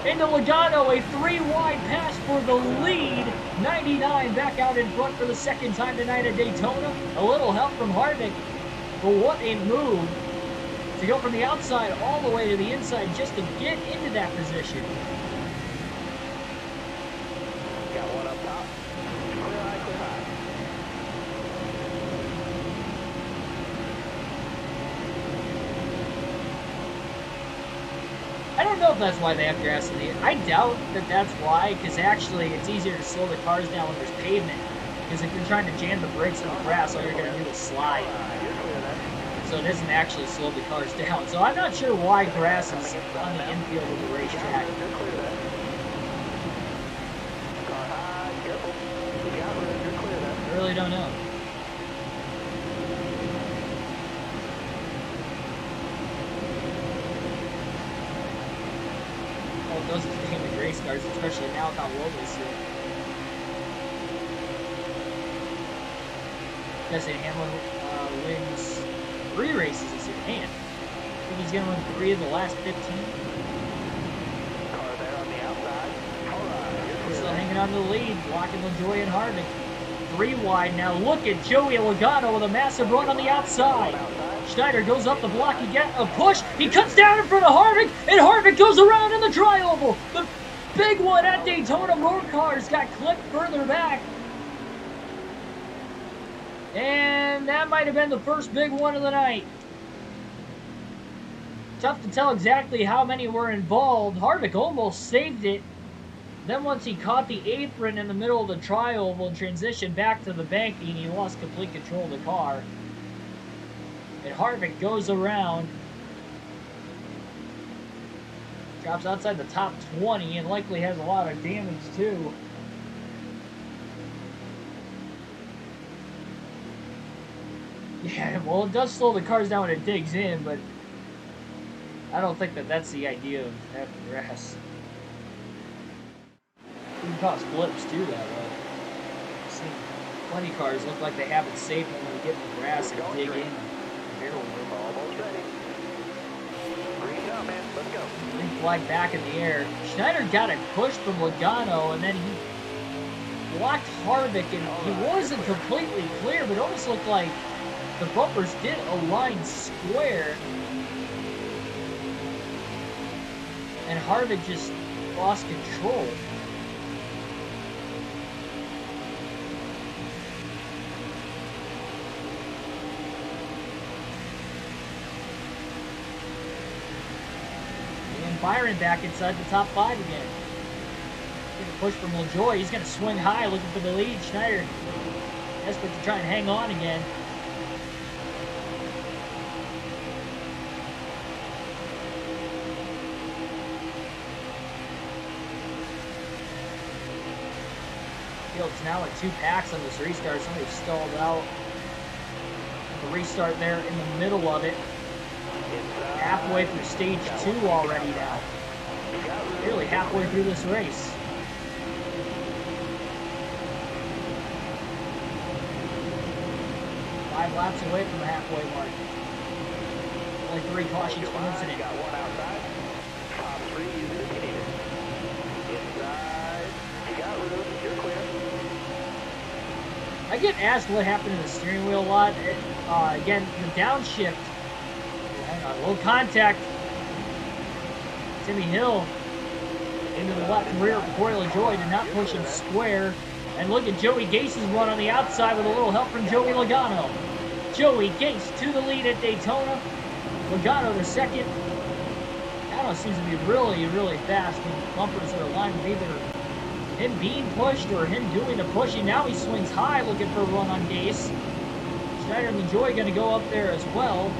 Speaker 1: Into Logano, a 3 wide pass for the lead. 99 back out in front for the 2nd time tonight at Daytona. A little help from Harvick, but what a move to go from the outside all the way to the inside just to get into that position.
Speaker 2: Got one up top. Clear high, clear high.
Speaker 1: I don't know if that's why they have grass in the air. I doubt that that's why, because actually it's easier to slow the cars down when there's pavement. Because if you're trying to jam the brakes in the grass, all you're going to do is slide.
Speaker 2: You're clear there.
Speaker 1: So it doesn't actually slow the cars down. So I'm not sure why grass is on the infield of the racetrack.
Speaker 2: You're clear there. Car high. Careful. You got room. You're clear there.
Speaker 1: I really don't know. All it does is damage race cars, especially now with how low they sit. Jesse Hamlin wins 3 races this year. Man, I think he's going to win 3 of the last 15.
Speaker 2: Car there on the outside. All right. You're clear
Speaker 1: Still
Speaker 2: there.
Speaker 1: hanging on to the lead, blocking LaJoie and Harvick. 3 wide now. Look at Joey Logano with a massive run on the outside. Schneider goes up the block. He gets a push. He cuts down in front of Harvick, and Harvick goes around in the tri-oval. The big one at Daytona. More cars got clipped further back. And that might have been the first big one of the night. Tough to tell exactly how many were involved. Harvick almost saved it. Then once he caught the apron in the middle of the tri-oval and transitioned back to the banking, he lost complete control of the car. And Harvick goes around. Drops outside the top 20 and likely has a lot of damage too. Yeah, well, it does slow the cars down when it digs in, but I don't think that that's the idea of having grass. It can cause flips too that way. I've seen plenty of cars look like they have it safe when they get in the grass and dig in and barrel work.
Speaker 2: Almost ready. Green up, man. Let's go.
Speaker 1: Green flag back in the air. Schneider got a push from Logano, and then he blocked Harvick, and he wasn't completely clear, but it almost looked like the bumpers did align square. And Harvick just lost control. And Byron back inside the top 5 again. Get a push from LaJoie. He's going to swing high looking for the lead. Schneider desperate to try and hang on again. Field's now at 2 packs on this restart. Somebody stalled out. The restart there in the middle of it. Halfway through stage 2 already now. Nearly halfway through this race. Five laps away from the halfway mark. Only 3 cautions per incident.
Speaker 2: Got one outside. Top 3, use it if you need it. Inside. You got room. You're clear.
Speaker 1: I get asked what happened to the steering wheel a lot. Again, the downshift. Hang on, a little contact. Timmy Hill into the left rear of Corey LaJoie, did not push him square. And look at Joey Gase's run on the outside with a little help from Joey Logano. Joey Gase to the lead at Daytona. Logano the second. Logano seems to be really, really fast when bumpers are aligned with either him being pushed or him doing the pushing. Now he swings high looking for a run on Gase. Schneider and LaJoie going to go up there as well.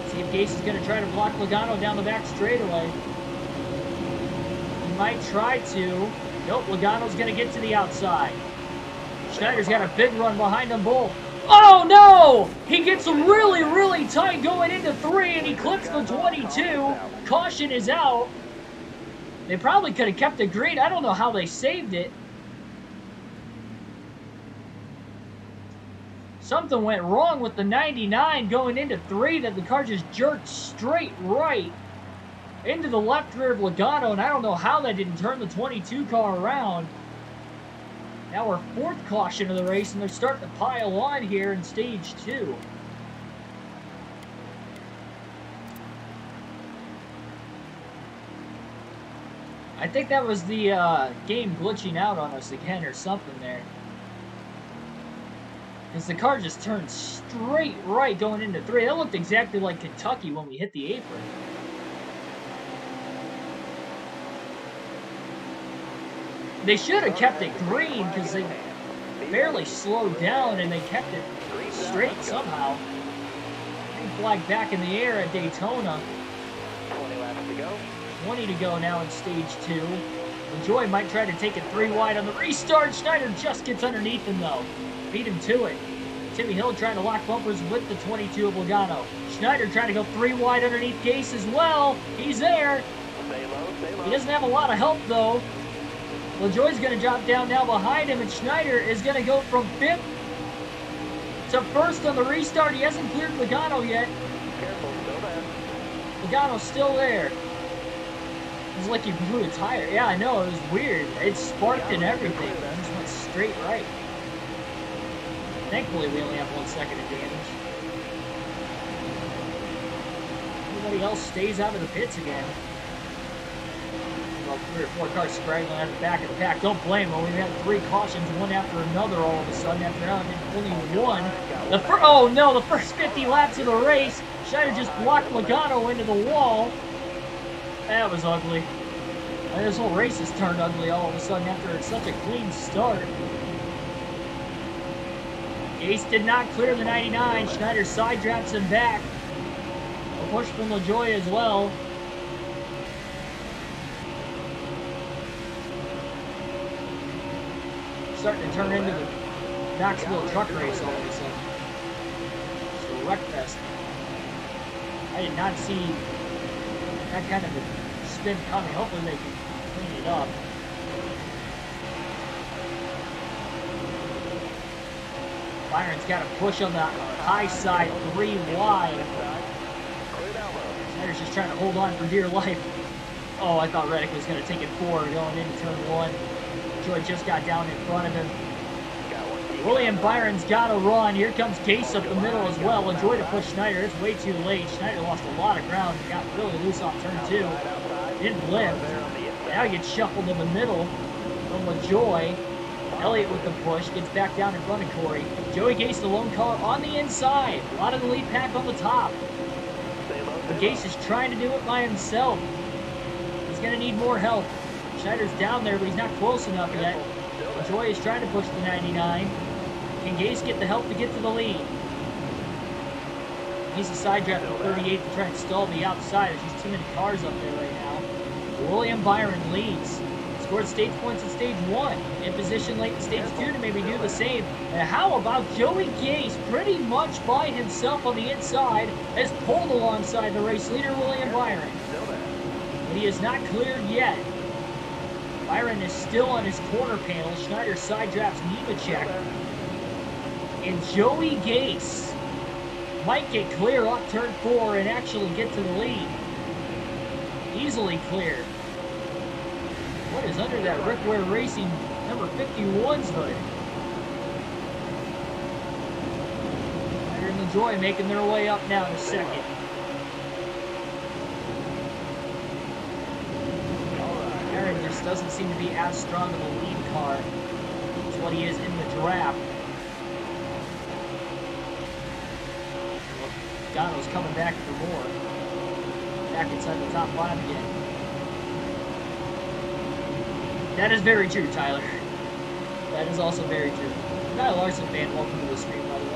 Speaker 1: See if Gase is going to try to block Logano down the back straightaway. He might try to. Nope, Logano's going to get to the outside. Schneider's got a big run behind them both. Oh no! He gets really, really tight going into 3 and he clips the 22. Caution is out. They probably could have kept it green. I don't know how they saved it. Something went wrong with the 99 going into 3 that the car just jerked straight right into the left rear of Logano, and I don't know how that didn't turn the 22 car around. Now we're 4th caution of the race, and they're starting to pile on here in stage 2. I think that was the game glitching out on us again or something there. Because the car just turned straight right going into 3. That looked exactly like Kentucky when we hit the apron. They should have kept it green because they barely slowed down and they kept it straight somehow. Green flag back in the air at Daytona.
Speaker 2: 20 laps to go.
Speaker 1: 20 to go now in stage 2. LaJoie might try to take it 3 wide on the restart. Schneider just gets underneath him though. Beat him to it. Timmy Hill trying to lock bumpers with the 22 of Logano. Schneider trying to go 3 wide underneath Gase as well. He's there.
Speaker 2: Stay low, stay low.
Speaker 1: He doesn't have a lot of help though. LaJoie's going to drop down now behind him, and Schneider is going to go from 5th to 1st on the restart. He hasn't cleared Logano yet.
Speaker 2: Careful, still there.
Speaker 1: Logano's still there. It's like he blew a tire. Yeah, I know. It was weird. It sparked and everything. It just went straight right. Thankfully, we only have 1 second advantage. Everybody else stays out of the pits again. Well, 3 or 4 cars scraggling at the back of the pack. Don't blame them. We had 3 cautions, one after another all of a sudden. After now, only 1. Oh no, the first 50 laps of the race. Schneider just blocked Logano into the wall. That was ugly. And this whole race has turned ugly all of a sudden after such a clean start. Gase did not clear the 99. Schneider side drafts him back. A push from LaJoie as well. Starting to turn into the Knoxville truck race all of a sudden. It's a wreck fest. I did not see that kind of a spin coming. Hopefully they can clean it up. Byron's got a push on the high side, 3 wide. Schneider's just trying to hold on for dear life. Oh, I thought Reddick was going to take it 4 going into turn 1. Joy just got down in front of him. William Byron's got a run. Here comes Gase up the middle as well. LaJoie to push Schneider. It's way too late. Schneider lost a lot of ground. He got really loose off turn 2. Didn't lift. Now he gets shuffled in the middle from LaJoie. Elliott with the push. Gets back down in front of Corey. Joey Gase, the lone car on the inside. A lot of the lead pack on the top. But Gase is trying to do it by himself. He's going to need more help. Schneider's down there, but he's not close enough yet. LaJoie is trying to push the 99. Can Gase get the help to get to the lead? He's a side draft at 38 to try and stall the outside. There's just too many cars up there right now. William Byron leads. He's scored stage points in stage 1. In position late in stage 2 to maybe do the same. And how about Joey Gase pretty much by himself on the inside as pulled alongside the race leader, William Byron. But he is not cleared yet. Byron is still on his corner panel. Schneider side drafts Nemechek. And Joey Gase might get clear off turn 4 and actually get to the lead. Easily clear. What is under that Rick Ware Racing number 51's hood? Ryder and LaJoie making their way up now to second. Aaron just doesn't seem to be as strong of a lead car as what he is in the draft. Gano's coming back for more. Back inside the top 5 again. That is very true, Tyler. That is also very true. Kyle Larson fan, welcome to the stream, by the way.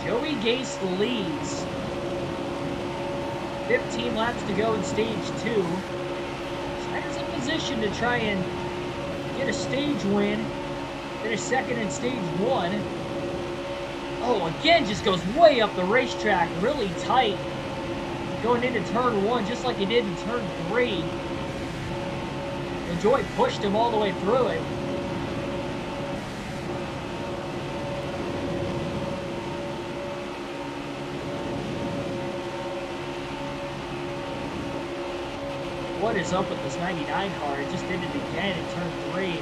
Speaker 1: Joey Gase leads. 15 laps to go in stage 2. Schneider's in position to try and get a stage win. Finish second in stage 1. Oh, again, just goes way up the racetrack, really tight. Going into turn 1, just like he did in turn 3. LaJoie pushed him all the way through it. What is up with this 99 car? It just did it again in turn 3.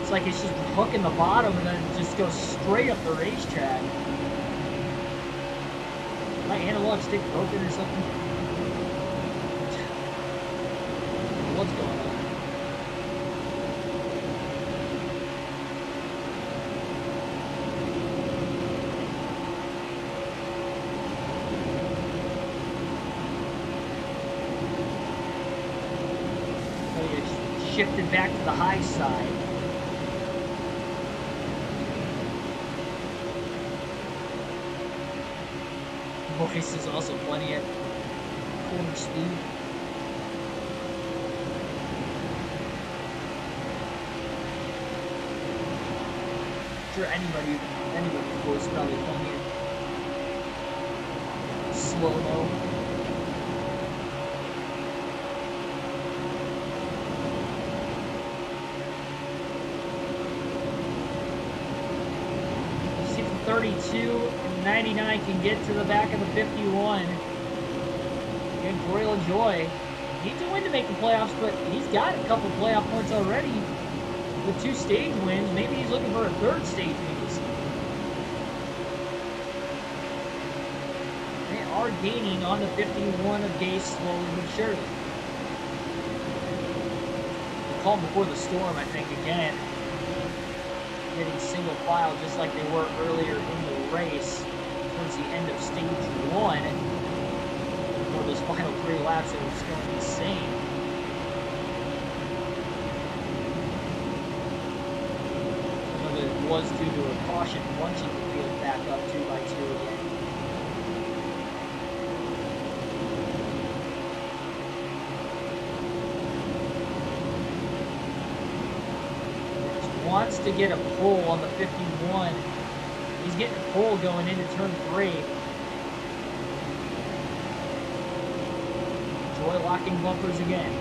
Speaker 1: It's like it's just hooking the bottom and then it just goes straight up the racetrack. My analog stick broken or something? What's going on? Oh, it's shifted back to the high side. Voice is also plenty at corner speed. I'm sure anybody's voice probably plenty at slow-mo. See if the 32 99 can get to the back of the 51. And Corey LaJoie needs to win to make the playoffs, but he's got a couple playoff points already with 2 stage wins. Maybe he's looking for a 3rd stage win this season. They are gaining on the 51 of Gase slowly but surely. The calm before the storm, I think, again. Getting single file just like they were earlier in the race. Towards the end of stage 1, for those final 3 laps, it was going insane. But it was due to a caution bunching the field back up 2 by 2 again. Just wants to get a pull on the 51. He's getting a pole going into turn 3. Joy locking bumpers again.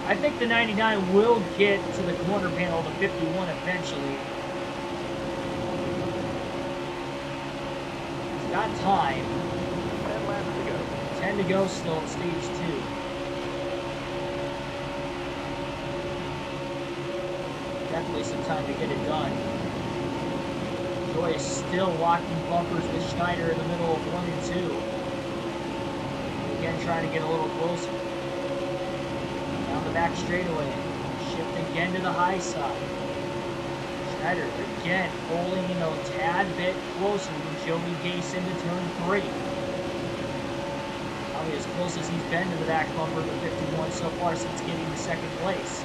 Speaker 1: I think the 99 will get to the corner panel of the 51 eventually. got time.
Speaker 2: 10 laps to go.
Speaker 1: 10 to go still in stage 2. Definitely some time to get it done. Joy is still locking bumpers with Schneider in the middle of 1 and 2. Again, trying to get a little closer. Down the back straightaway. Shift again to the high side. Schneider again pulling in a tad bit closer than Joey Gase into turn 3. Probably as close as he's been to the back bumper of the 51 so far since getting to second place.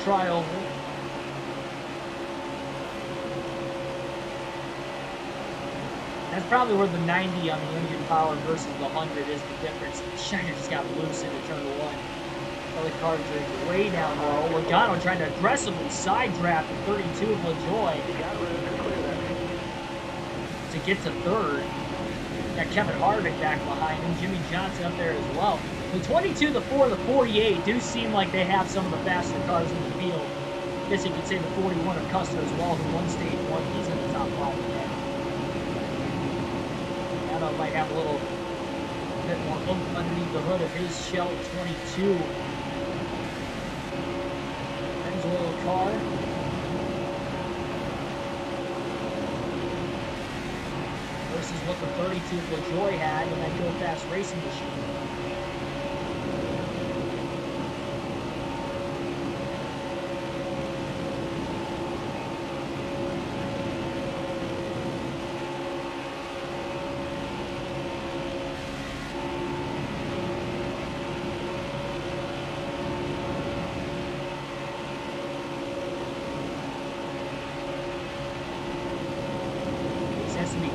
Speaker 1: Try over. That's probably where the 90 on the engine power versus the 100 is the difference. Schneider just got loose into turn 1. Other cars are way down low. Logano trying to aggressively side draft the 32 of LaJoy to get to third. Got Kevin Harvick back behind him. Jimmy Johnson up there as well. The 22, the 4, the 48 do seem like they have some of the faster cars in the field. I guess you could say the 41 of Custer as well, who won stage 1. He's in the top 5 again. Now might have a little bit more oomph underneath the hood of his Shell 22. There's a little car. Versus what the 32 of LaJoy had in that Go Fast racing machine.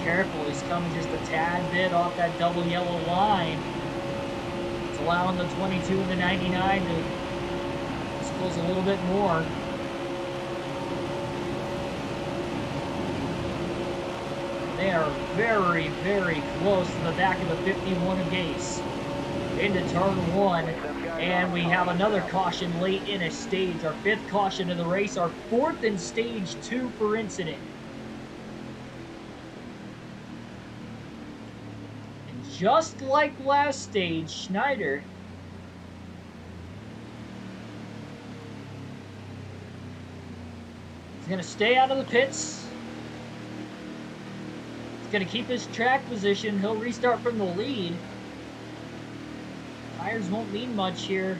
Speaker 1: Careful, he's coming just a tad bit off that double yellow line. It's allowing the 22 and the 99 to disclose a little bit more. They are very, very close to the back of the 51 of Gase. Into turn 1, and we have another caution late in a stage. Our 5th caution of the race, our 4th in stage 2 for incident. Just like last stage, Schneider is going to stay out of the pits. He's going to keep his track position. He'll restart from the lead. Tires won't mean much here.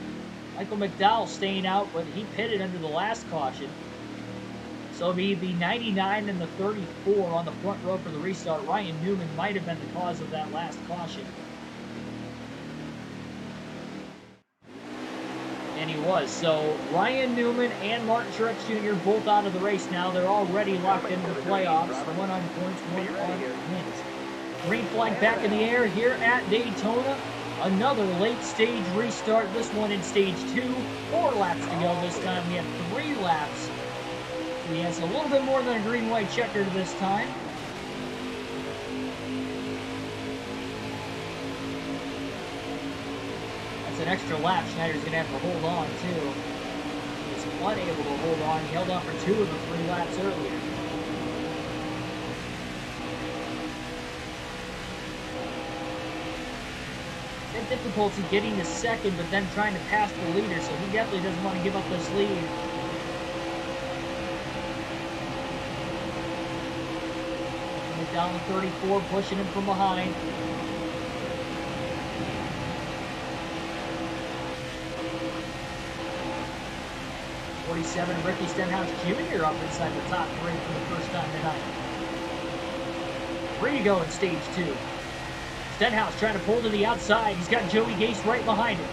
Speaker 1: Michael McDowell staying out, but he pitted under the last caution. So it'll be the 99 and the 34 on the front row for the restart. Ryan Newman might have been the cause of that last caution. And he was. So Ryan Newman and Martin Truex Jr. both out of the race now. They're already locked into the playoffs. One on points, one on wins. Green flag back in the air here at Daytona. Another late stage restart. This one in stage 2. 4 laps to go this time. We have 3 laps. He has a little bit more than a green-white checker this time. That's an extra lap Schneider's going to have to hold on to. He was unable to hold on. He held on for 2 of the 3 laps earlier. He had difficulty getting to second, but then trying to pass the leader, so he definitely doesn't want to give up this lead. Down to 34, pushing him from behind. '47, Ricky Stenhouse Jr. up inside the top 3 for the first time tonight. 3 to go in stage 2. Stenhouse trying to pull to the outside. He's got Joey Gase right behind him.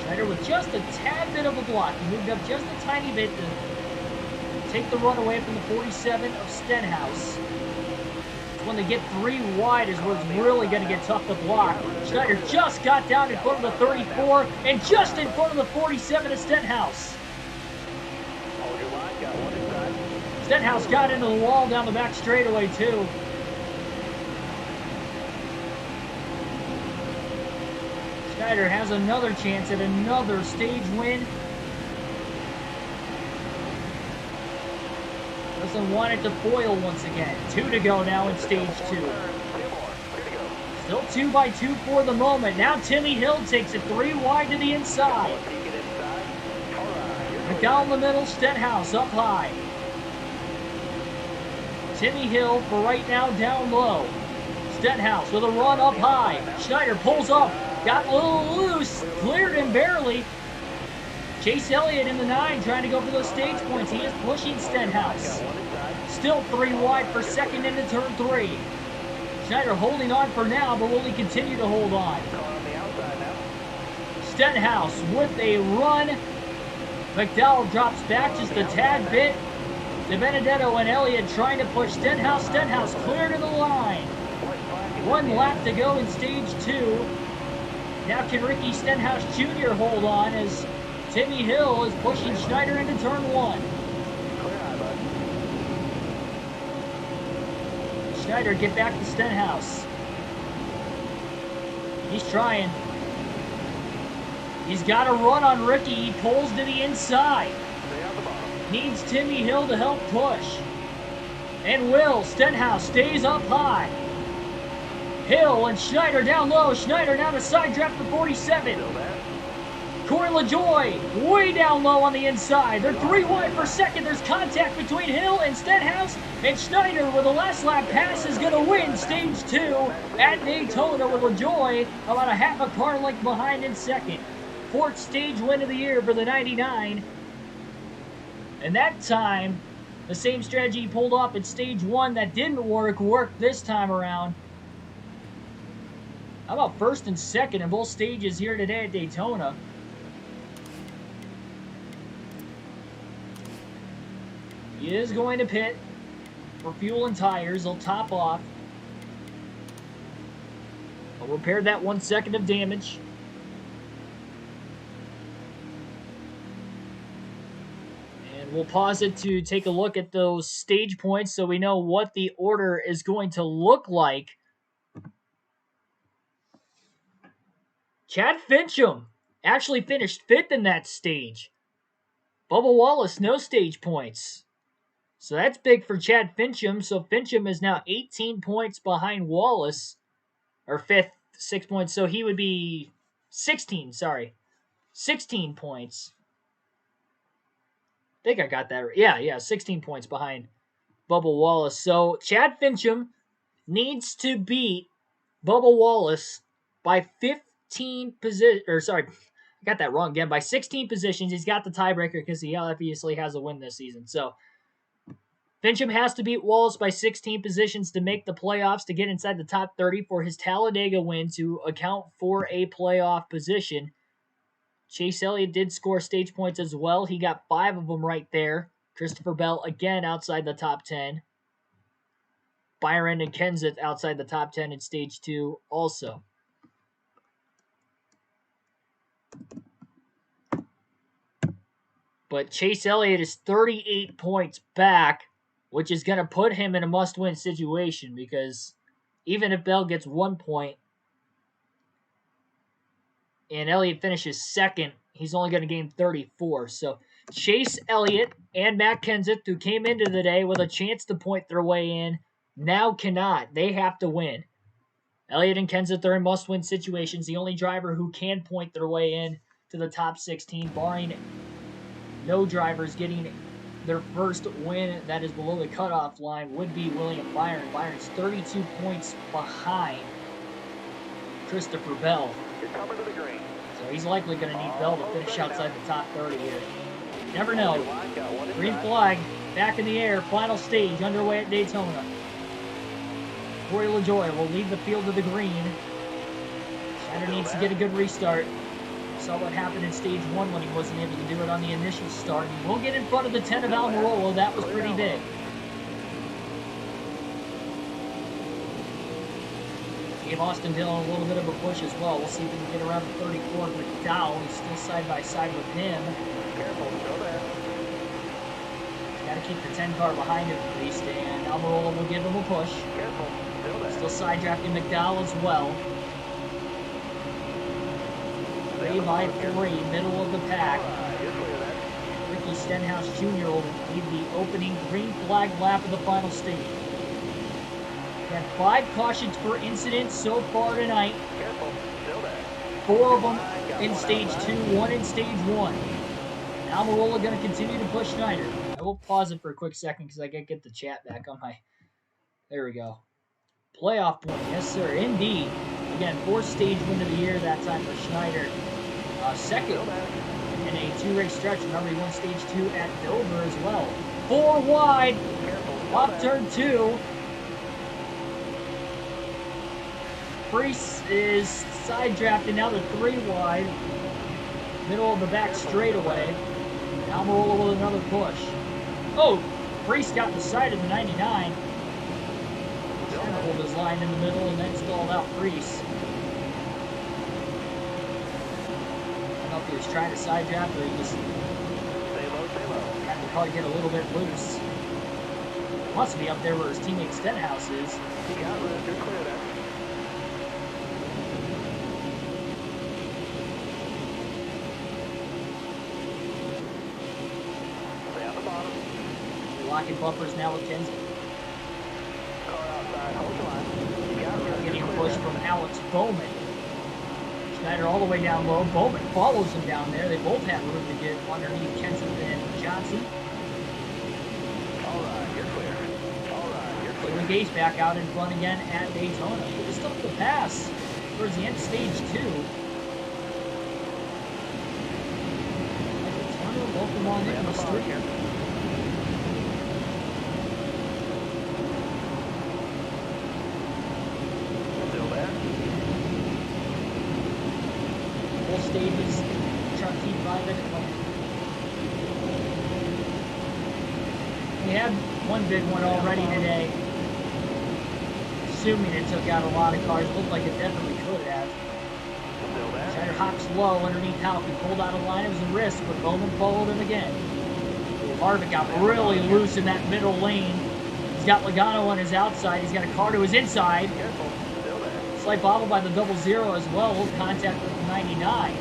Speaker 1: Schneider with just a tad bit of a block. He moved up just a tiny bit to take the run away from the 47 of Stenhouse. When they get 3 wide is where it's really going to get tough to block. Schneider just got down in front of the 34 and just in front of the 47 of Stenhouse. Stenhouse got into the wall down the back straightaway too. Schneider has another chance at another stage win. Doesn't want it to foil once again. 2 to go now in stage 2. Still 2 by 2 for the moment. Now Timmy Hill takes it 3 wide to the inside. McDowell in the middle, Stenhouse up high. Timmy Hill for right now down low. Stenhouse with a run up high. Schneider pulls up. Got a little loose. Cleared him barely. Chase Elliott in the 9 trying to go for those stage points. He is pushing Stenhouse. Still 3 wide for second into turn 3. Schneider holding on for now, but will he continue to hold on? Stenhouse with a run. McDowell drops back just a tad bit. DiBenedetto and Elliott trying to push Stenhouse. Stenhouse clear to the line. 1 lap to go in stage 2. Now can Ricky Stenhouse Jr. hold on as Timmy Hill is pushing Schneider into turn 1. Schneider get back to Stenhouse. He's trying. He's got a run on Ricky. He pulls to the inside. Needs Timmy Hill to help push. And will. Stenhouse stays up high. Hill and Schneider down low. Schneider now to side draft for 47. Corey LaJoy way down low on the inside. They're 3 wide for second. There's contact between Hill and Stenhouse. And Schneider with a last lap pass is going to win stage 2 at Daytona with LaJoy about a half a car length behind in second. 4th stage win of the year for the 99. And that time, the same strategy he pulled off in stage 1 that didn't worked this time around. How about 1st and 2nd in both stages here today at Daytona? He is going to pit for fuel and tires. He'll top off. I'll repair that 1 second of damage. And we'll pause it to take a look at those stage points so we know what the order is going to look like. Chad Fincham actually finished 5th in that stage. Bubba Wallace, no stage points. So that's big for Chad Fincham. So Fincham is now 18 points behind Wallace. Or 5th, 6 points. So he would be 16 points. I think I got that right. Yeah, 16 points behind Bubba Wallace. So Chad Fincham needs to beat Bubba Wallace by 15 positions. Or sorry, I got that wrong again. By 16 positions. He's got the tiebreaker because he obviously has a win this season. So Fincham has to beat Wallace by 16 positions to make the playoffs to get inside the top 30 for his Talladega win to account for a playoff position. Chase Elliott did score stage points as well. He got 5 of them right there. Christopher Bell again outside the top 10. Byron and Kenseth outside the top 10 in stage 2 also. But Chase Elliott is 38 points back, which is going to put him in a must-win situation because even if Bell gets 1 point and Elliott finishes 2nd, he's only going to gain 34. So Chase Elliott and Matt Kenseth, who came into the day with a chance to point their way in, now cannot. They have to win. Elliott and Kenseth are in must-win situations. The only driver who can point their way in to the top 16, barring no drivers getting their first win that is below the cutoff line, would be William Byron. Byron's 32 points behind Christopher Bell.
Speaker 2: You're coming to the green.
Speaker 1: So he's likely going to need Bell to finish outside the top 30 here. Never know. Green flag back in the air. Final stage underway at Daytona. Corey LaJoy will lead the field to the green. Schneider needs to get a good restart. Saw what happened in stage 1 when he wasn't able to do it on the initial start. He will get in front of the 10 of Almirola. That was pretty big. Gave Austin Dillon a little bit of a push as well. We'll see if we can get around the 34 with McDowell. He's still side by side with him.
Speaker 2: Careful, go there.
Speaker 1: Got to keep the 10 car behind him at least, and Almirola will give him a push.
Speaker 2: Careful, go there.
Speaker 1: Still side drafting McDowell as well. 3 by 3, middle of the pack. Ricky Stenhouse Jr. will lead the opening green flag lap of the final stage. We had 5 cautions per incident so far tonight.
Speaker 2: Careful, still there.
Speaker 1: 4 of them in stage 2, 1 in stage 1. Almirola going to continue to push Schneider. I will pause it for a quick second because I got to get the chat back on my... There we go. Playoff point, yes sir, indeed. Again, 4th stage win of the year that time for Schneider. Second in a 2-race stretch. Remember, he won stage 2 at Dover as well. 4 wide, off turn 2. Priest is side drafting now to 3 wide. Middle of the back straightaway. Almirola with another push. Oh, Priest got the side of the 99. Trying to hold his line in the middle and then stalled out Priest. I don't know if he was trying to side draft or he just had the car get a little bit loose. Wants to be up there where his teammate Stenhouse is.
Speaker 2: You got room, you're clear there. Stay on the bottom.
Speaker 1: Locking bumpers now with Kenzie.
Speaker 2: Car outside, hold your line. You got room,
Speaker 1: Getting
Speaker 2: you're
Speaker 1: a
Speaker 2: clear
Speaker 1: push
Speaker 2: there.
Speaker 1: from Alex Bowman. Schneider all the way down low. Bowman follows him down there. They both have room to get underneath Kenzie and Johnson.
Speaker 2: All right, you're clear. All right, you're clear.
Speaker 1: Quickly Gage back out in front again at Daytona. He just took the pass towards the end of stage 2. Daytona, welcome on in the street here.
Speaker 2: Still there?
Speaker 1: Both stages, truck keep driving it. We had one big one already today. Assuming it took out a lot of cars. Looked like it definitely could have.
Speaker 2: Still there?
Speaker 1: Schneider hops low underneath Halp. He pulled out of line. It was a risk, but Bowman followed him again. Harvick got really loose in that middle lane. He's got Logano on his outside. He's got a car to his inside.
Speaker 2: Careful, still there.
Speaker 1: Slight bobble by the 00 as well. Little contact with the 99.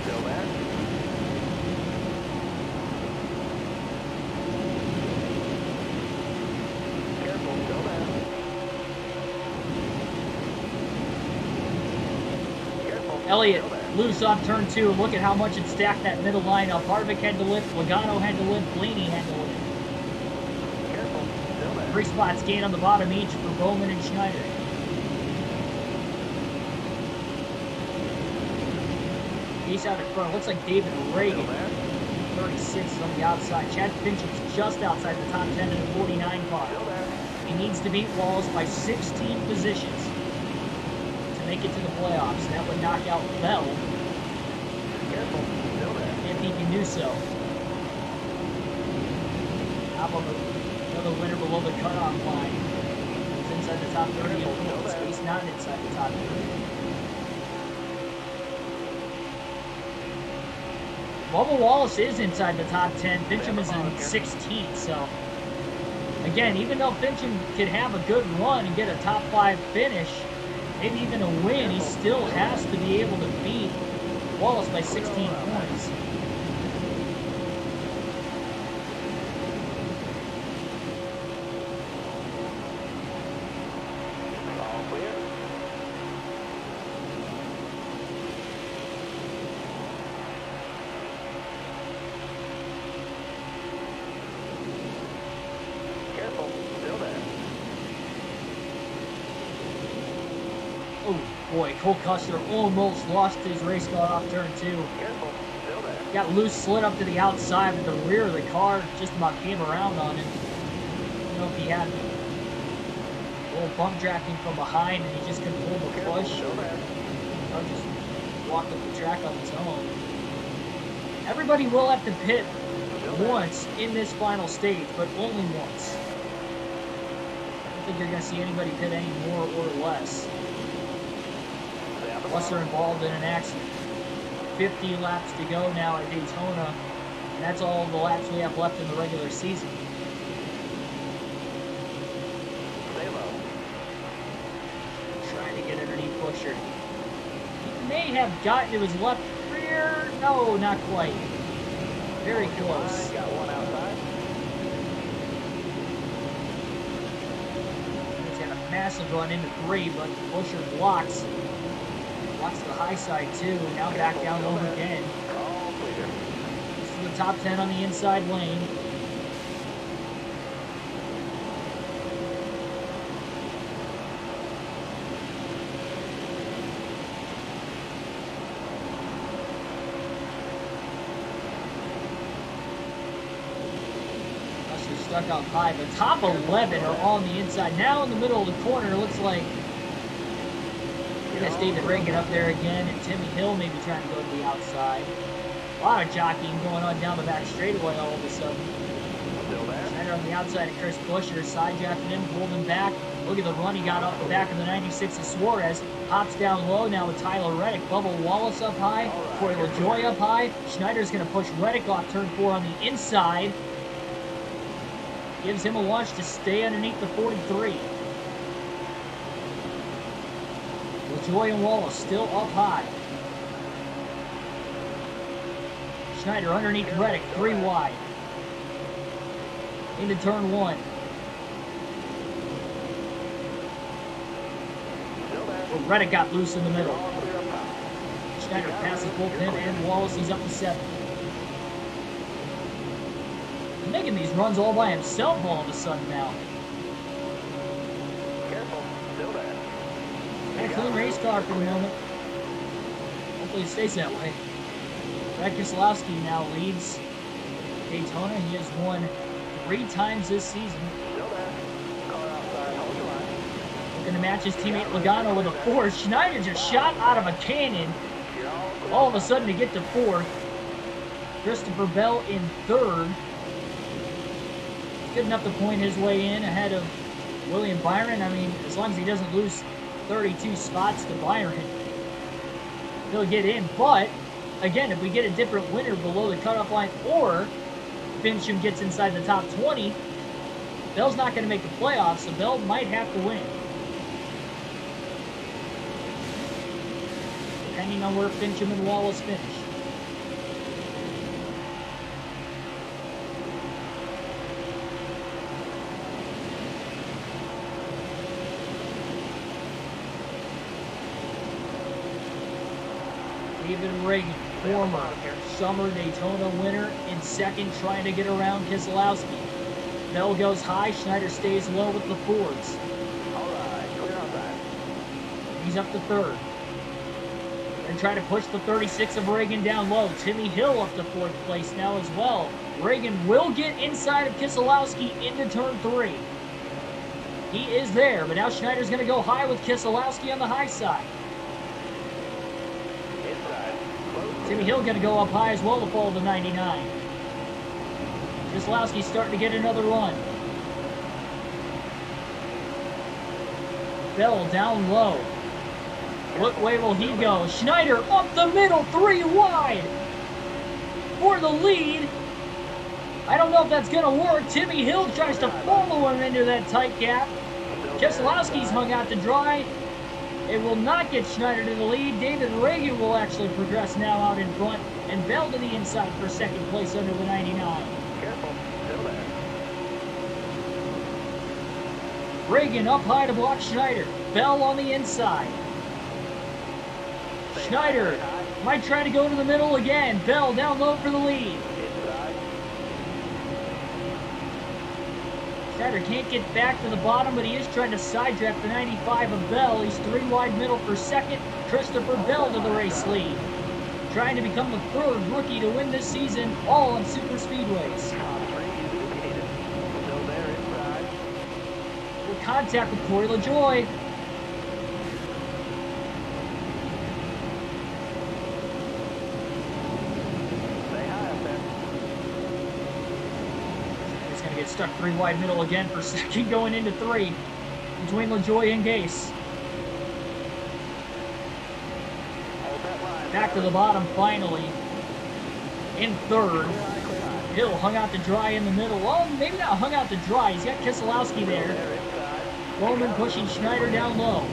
Speaker 2: Still there? Careful, still there. Careful,
Speaker 1: Elliott
Speaker 2: still there.
Speaker 1: loose off turn 2. Look at how much it stacked that middle line up. Harvick had to lift. Logano had to lift. Blaney had to lift.
Speaker 2: Careful, still there.
Speaker 1: 3 spots gain on the bottom each for Bowman and Schneider. Ace out in front. Looks like David Reagan.
Speaker 2: Still there.
Speaker 1: 36 is on the outside. Chad Pincham's just outside the top 10 in the 49 car.
Speaker 2: Still there.
Speaker 1: He needs to beat Wallace by 16 positions to make it to the playoffs. That would knock out Bell
Speaker 2: Careful, still there.
Speaker 1: if he can do so. Top of another winner below the cutoff line. He's inside the top 30 in points. He's not inside the top 30. Bubba Wallace is inside the top 10. Fincham is in 16th, so again, even though Fincham could have a good run and get a top 5 finish, maybe even a win, he still has to be able to beat Wallace by 16 points.
Speaker 2: All clear. Careful, still there.
Speaker 1: Oh boy, Cole Custer almost lost his race car off turn 2.
Speaker 2: Careful, still there.
Speaker 1: Got loose, slid up to the outside, but the rear of the car just about came around on him. I don't know if he had a little bump drafting from behind and he just couldn't pull the
Speaker 2: Careful,
Speaker 1: push.
Speaker 2: still there.
Speaker 1: Or just walked up the track on its own. Everybody will have to pit once in this final stage, but only once. I don't think you're going to see anybody pit any more or less.
Speaker 2: Stay on the
Speaker 1: Unless they're
Speaker 2: bottom.
Speaker 1: involved in an accident. 50 laps to go now at Daytona, and that's all the laps we have left in the regular season.
Speaker 2: Stay low.
Speaker 1: Trying to get underneath Busher. may have gotten to his left rear. No, not quite. Very close.
Speaker 2: Got one outside.
Speaker 1: He's got a massive run into 3, but Busher blocks. Blocks the high side too. Now back down low again.
Speaker 2: All clear.
Speaker 1: This is the top 10 on the inside lane. Stuck out high. The top 11 are on the inside. Now in the middle of the corner, it looks like that's David Reagan up there again, and Timmy Hill maybe trying to go to the outside. A lot of jockeying going on down the back straightaway all of a sudden.
Speaker 2: Still there.
Speaker 1: Schneider on the outside of Chris Busher, side drafting him, pulled him back. Look at the run he got off the back of the 96 of Suarez. Hops down low now with Tyler Reddick. Bubba Wallace up high. Corey LaJoy up high. Schneider's going to push Reddick off turn 4 on the inside. Gives him a launch to stay underneath the 43. LaJoy and Wallace still up high. Schneider underneath Reddick, 3 wide. Into turn 1. Well, Reddick got loose in the middle. Schneider passes both him and Wallace. He's up to 7. Making these runs all by himself all of a sudden now.
Speaker 2: Careful. Still there.
Speaker 1: Got a clean race car for the moment. Hopefully it stays that way. Brad Keselowski now leads Daytona. He has won 3 times this season.
Speaker 2: Still there. Car outside. Hold your line.
Speaker 1: Looking to match his teammate Logano with a 4. Schneider just shot out of a cannon. All of a sudden to get to 4th. Christopher Bell in 3rd. Good enough to point his way in ahead of William Byron. I mean, as long as he doesn't lose 32 spots to Byron, he'll get in. But, again, if we get a different winner below the cutoff line, or Fincham gets inside the top 20, Bell's not going to make the playoffs, so Bell might have to win. Depending on where Fincham and Wallace finish. David Reagan, former summer Daytona winner, in 2nd, trying to get around Keselowski. Bell goes high, Schneider stays low with the Fords.
Speaker 2: All right. Clear outside.
Speaker 1: He's up to 3rd. And try to push the 36 of Reagan down low. Timmy Hill up to 4th place now as well. Reagan will get inside of Keselowski into turn 3. He is there, but now Schneider's going to go high with Keselowski on the high side. Timmy Hill going to go up high as well to follow the 99. Keselowski's starting to get another run. Bell down low. What way will he go? Schneider up the middle, 3 wide for the lead. I don't know if that's going to work. Timmy Hill tries to follow him into that tight gap. Keselowski's hung out to dry. It will not get Schneider to the lead. David Reagan will actually progress now out in front, and Bell to the inside for 2nd place under the 99.
Speaker 2: Careful. Still there.
Speaker 1: Reagan up high to block Schneider. Bell on the inside. Schneider might try to go to the middle again. Bell down low for the lead.
Speaker 2: Inside.
Speaker 1: Schneider can't get back to the bottom, but he is trying to side draft the 95 of Bell. He's 3 wide middle for 2nd. Christopher Bell to the race lead. Trying to become the 3rd rookie to win this season, all on super speedways.
Speaker 2: Top 3 is indicated. Still there inside.
Speaker 1: With contact with Corey LaJoy.
Speaker 2: Stay high up there.
Speaker 1: He's going to get stuck 3 wide middle again for 2nd, going into 3 between LaJoy and Gase.
Speaker 2: Hold that line.
Speaker 1: Back to the bottom finally. In 3rd.
Speaker 2: Clear high.
Speaker 1: Hill hung out to dry in the middle. Well, maybe not hung out to dry. He's got Keselowski there.
Speaker 2: There inside.
Speaker 1: Bowman pushing Schneider down low.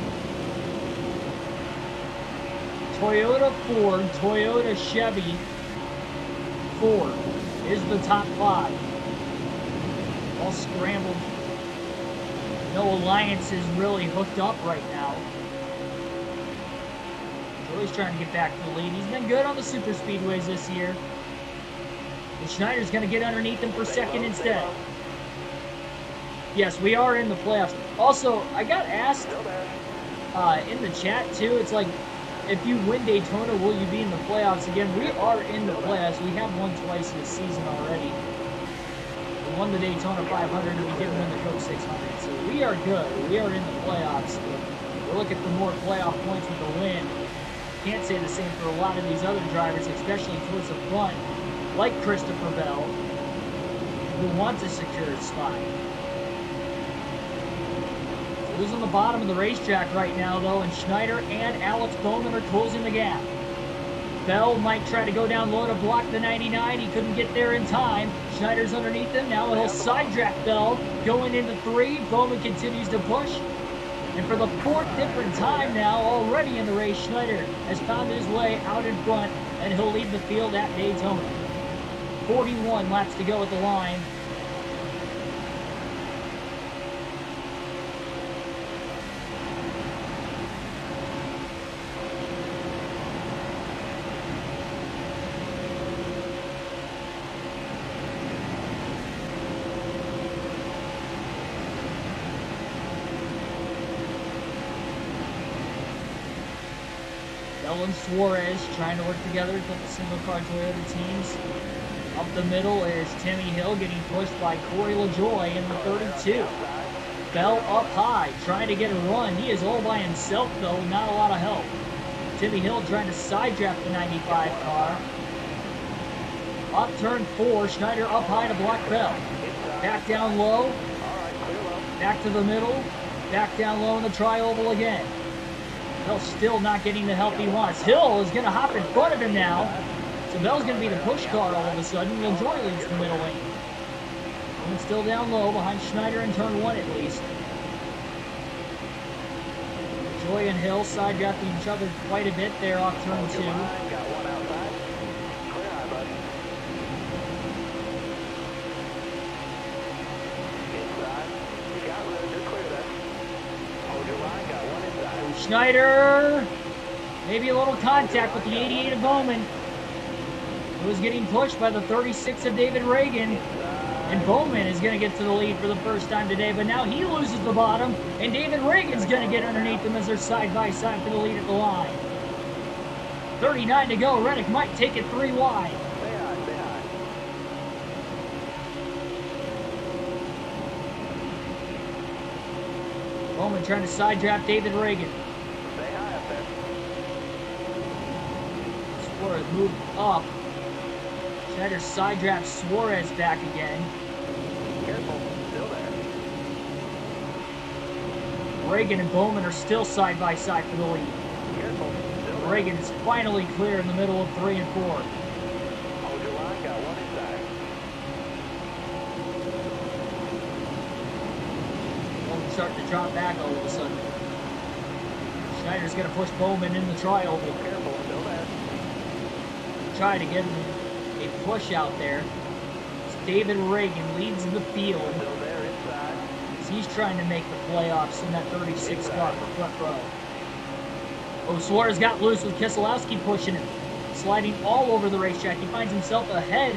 Speaker 1: Toyota, Ford, Toyota, Chevy, Ford is the top 5. All scrambled. No alliances really hooked up right now. Joey's trying to get back to the lead. He's been good on the super speedways this year. And Schneider's going to get underneath him for second instead. Yes, we are in the playoffs. Also, I got asked in the chat too, it's like, if you win Daytona, will you be in the playoffs again? We are in the playoffs. We have won twice this season already. We won the Daytona 500 and we didn't win the Coke 600. So we are good. We are in the playoffs. We're looking for more playoff points with a win. Can't say the same for a lot of these other drivers, especially towards the front, like Christopher Bell, who wants to secure a spot. Who's on the bottom of the racetrack right now, though, and Schneider and Alex Bowman are closing the gap. Bell might try to go down low to block the 99. He couldn't get there in time. Schneider's underneath him. Now he'll side draft Bell going into 3. Bowman continues to push. And for the 4th different time now, already in the race, Schneider has found his way out in front, and he'll lead the field at Daytona. 41 laps to go at the line. And Suarez trying to work together to put the single car Toyota teams. Up the middle is Timmy Hill getting pushed by Corey LaJoy in the 32. Bell up high, trying to get a run. He is all by himself though, not a lot of help. Timmy Hill trying to side draft the 95 car. Up turn 4, Schneider up high to block Bell. Back down low, back to the middle, back down low in the tri-oval again. Bell's still not getting the help he wants. Hill is going to hop in front of him now. So Bell's going to be the push car all of a sudden. LaJoy leads the middle lane. And still down low behind Schneider in turn 1 at least. LaJoy and Hill side drafting each other quite a bit there off turn 2. Schneider, maybe a little contact with the 88 of Bowman, who was getting pushed by the 36 of David Reagan. And Bowman is going to get to the lead for the first time today, but now he loses the bottom, and David Reagan's going to get underneath him as they're side by side for the lead at the line. 39 to go. Reddick might take it 3 wide. Bowman trying to side draft David Reagan. Suarez moved up. Schneider side drafts Suarez back again.
Speaker 2: Careful, still there.
Speaker 1: Reagan and Bowman are still side by side for the lead.
Speaker 2: Careful, still there.
Speaker 1: Reagan is finally clear in the middle of 3 and 4.
Speaker 2: Hold your line, got one inside.
Speaker 1: Bowman's starting to drop back all of a sudden. Schneider's going to push Bowman in the tri-oval.
Speaker 2: Careful, still there.
Speaker 1: Try to get him a push out there. David Reagan leads the field.
Speaker 2: Still there inside.
Speaker 1: As he's trying to make the playoffs in that 36 car for front row. Oh, Suarez got loose with Keselowski pushing him. Sliding all over the racetrack. He finds himself ahead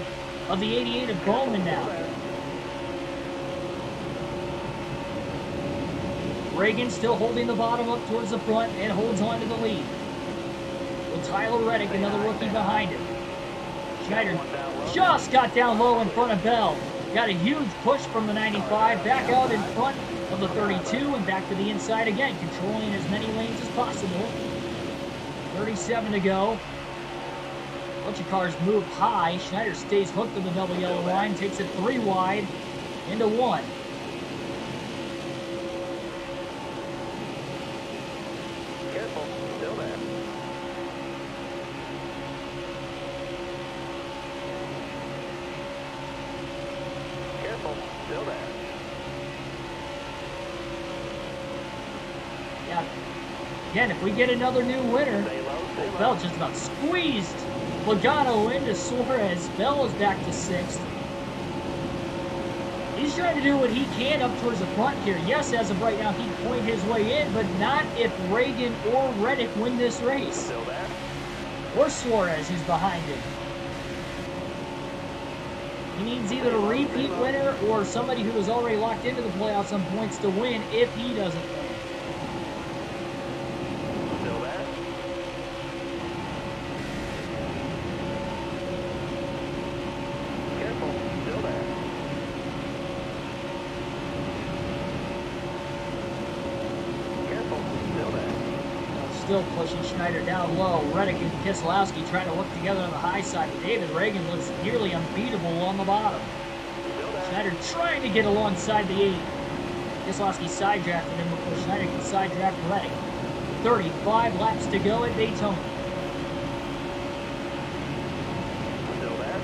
Speaker 1: of the 88 of Bowman now. Reagan still holding the bottom up towards the front and holds on to the lead. With Tyler Reddick, another rookie behind him. Schneider just got down low in front of Bell. Got a huge push from the 95, back out in front of the 32 and back to the inside again, controlling as many lanes as possible. 37 to go. A bunch of cars move high. Schneider stays hooked on the double yellow line, takes it 3 wide into 1.
Speaker 2: Careful, still there. Careful, still there.
Speaker 1: Yeah. Again, if we get another new winner,
Speaker 2: Stay low,
Speaker 1: Bell just about squeezed Logano into Suarez. Bell is back to 6th. He's trying to do what he can up towards the front here. Yes, as of right now, he'd point his way in, but not if Reagan or Reddick win this race. Or Suarez, who's behind him. He needs either a repeat winner or somebody who is already locked into the playoffs on points to win if he doesn't win.
Speaker 2: Still there? Careful, still there. Careful, still there.
Speaker 1: Still pushing Schneider down low. Reddick and Keselowski trying to work together on the high side. David Reagan looks nearly unbeatable on the bottom. Schneider trying to get alongside the 8. Keselowski side drafted him before Schneider can side draft Reddick. 35 laps to go at Daytona.
Speaker 2: Still there?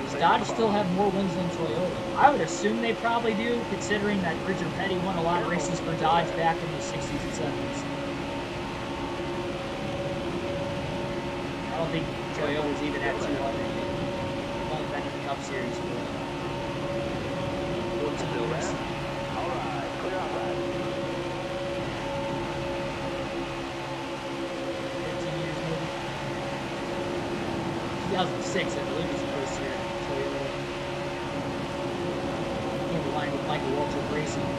Speaker 1: Does Dodge still have more wins than Toyota? I would assume they probably do, considering that Richard Petty won a lot of races for Dodge back in the 60s and 70s. I don't think Toyota's even at 200 yet. Only been in the Cup Series for 14
Speaker 2: Still
Speaker 1: years.
Speaker 2: there? All right, clear outside.
Speaker 1: 15 years maybe. 2006, I believe, was the first year Toyota came aligned with Michael Waltrip Racing.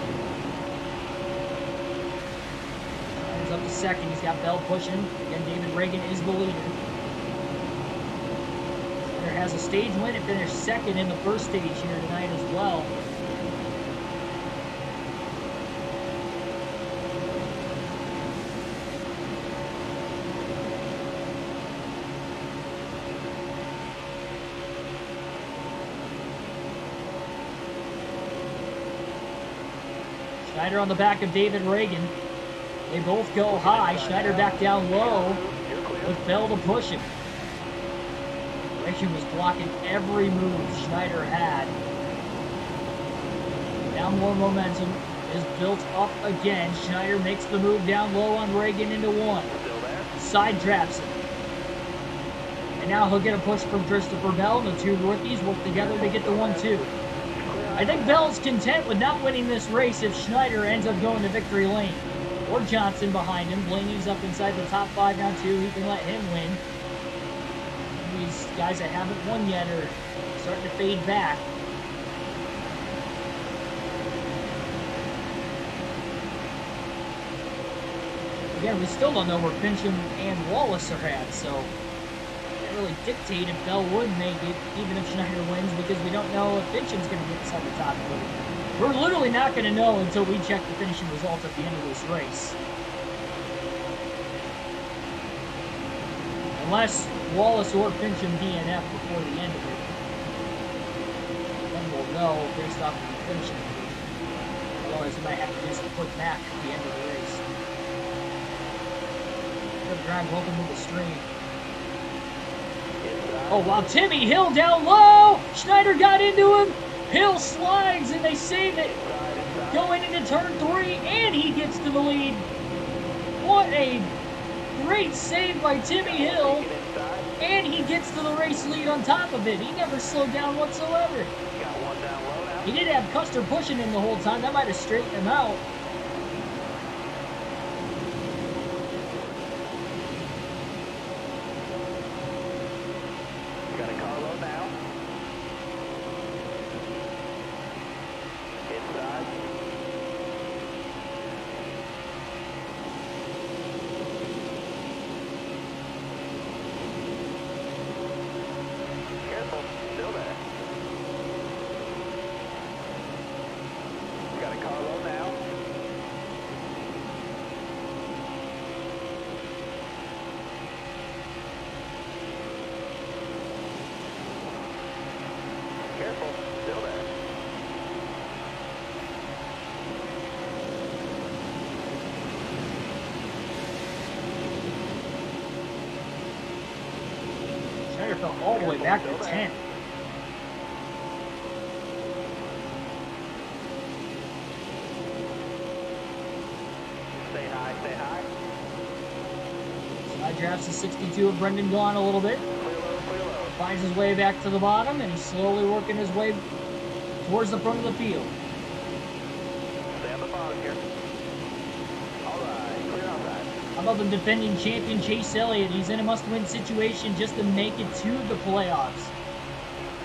Speaker 1: He's up to 2nd. He's got Bell pushing. Again, David Reagan is the leader. Schneider has a stage win and finished 2nd in the first stage here tonight as well. Schneider on the back of David Reagan. They both go high. Schneider back down low with Bell to push him. Reagan was blocking every move Schneider had. Now more momentum is built up again. Schneider makes the move down low on Reagan into 1. Side drafts him. And now he'll get a push from Christopher Bell, and the 2 rookies work together to get the 1-2. I think Bell's content with not winning this race if Schneider ends up going to victory lane. Or Johnson behind him. Blaney's up inside the top 5 now too. He can let him win. These guys that haven't won yet are starting to fade back. Again, we still don't know where Fincham and Wallace are at, so can't really dictate if Bell would make it, even if Schneider wins, because we don't know if Fincham's going to get us on the top 3. We're literally not going to know until we check the finishing results at the end of this race. Unless Wallace or Fincham DNF before the end of it. Then we'll know based off of the finishing position. Otherwise, we might have to do some quick math at the end of the race. Good drive, welcome to the stream. Oh, wow, Timmy Hill down low! Schneider got into him! Hill slides and they save it! Going into turn 3, and he gets to the lead! What a great save by Timmy Hill! And he gets to the race lead on top of it. He never slowed down whatsoever. He did have Custer pushing him the whole time. That might have straightened him out.
Speaker 2: Got a carload now. Inside. Careful, still there. Got a carload now. Careful, still there.
Speaker 1: Schneider fell all the way back to 10.
Speaker 2: Stay high, stay high.
Speaker 1: Side drafts the 62 of Brendan Gaughan a little bit.
Speaker 2: Clear low, clear low.
Speaker 1: Finds his way back to the bottom, and he's slowly working his way towards the front of the field.
Speaker 2: Stay on the bottom here. All right, clear outside.
Speaker 1: How about the defending champion Chase Elliott? He's in a must-win situation just to make it to the playoffs.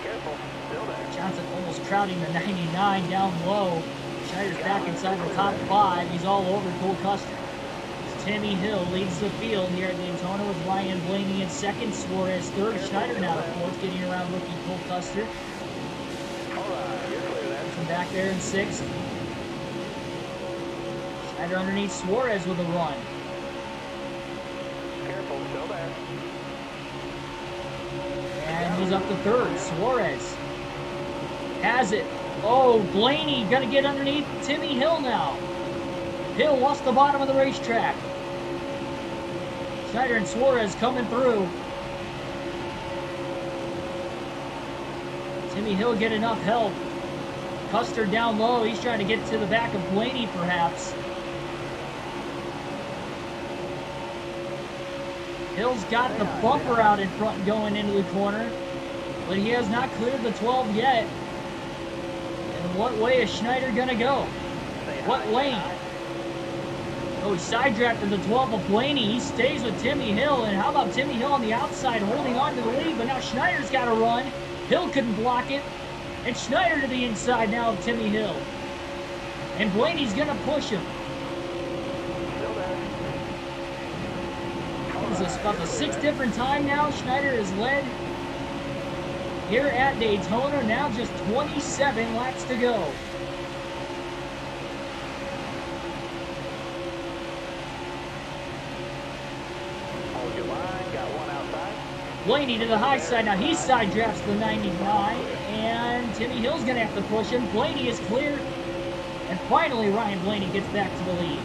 Speaker 2: Careful, still there.
Speaker 1: Johnson almost crowding the 99 down low. Schneider's back inside the top 5. He's all over Cole Custer. Timmy Hill leads the field here at Daytona with Ryan Blaney in second. Suarez third. Schneider now to fourth, getting around rookie Cole Custer.
Speaker 2: All right, you're clear there.
Speaker 1: From back there in sixth. Schneider underneath Suarez with a run.
Speaker 2: Careful, still there.
Speaker 1: And he's up to third. Suarez has it. Oh, Blaney gonna get underneath Timmy Hill now. Hill lost the bottom of the racetrack. Schneider and Suarez coming through. Timmy Hill get enough help. Custer down low. He's trying to get to the back of Blaney, perhaps. Hill's got the bumper out in front going into the corner, but he has not cleared the 12 yet. And what way is Schneider gonna go? What lane? Oh, he side drafted the 12 of Blaney. He stays with Timmy Hill. And how about Timmy Hill on the outside holding on to the lead? But now Schneider's got to run. Hill couldn't block it. And Schneider to the inside now of Timmy Hill. And Blaney's going to push him. What is this, about the 6th different time now Schneider has led here at Daytona. Now just 27 laps to go. Blaney to the high side. Now he side drafts the 99, and Timmy Hill's going to have to push him. Blaney is clear, and finally Ryan Blaney gets back to the lead.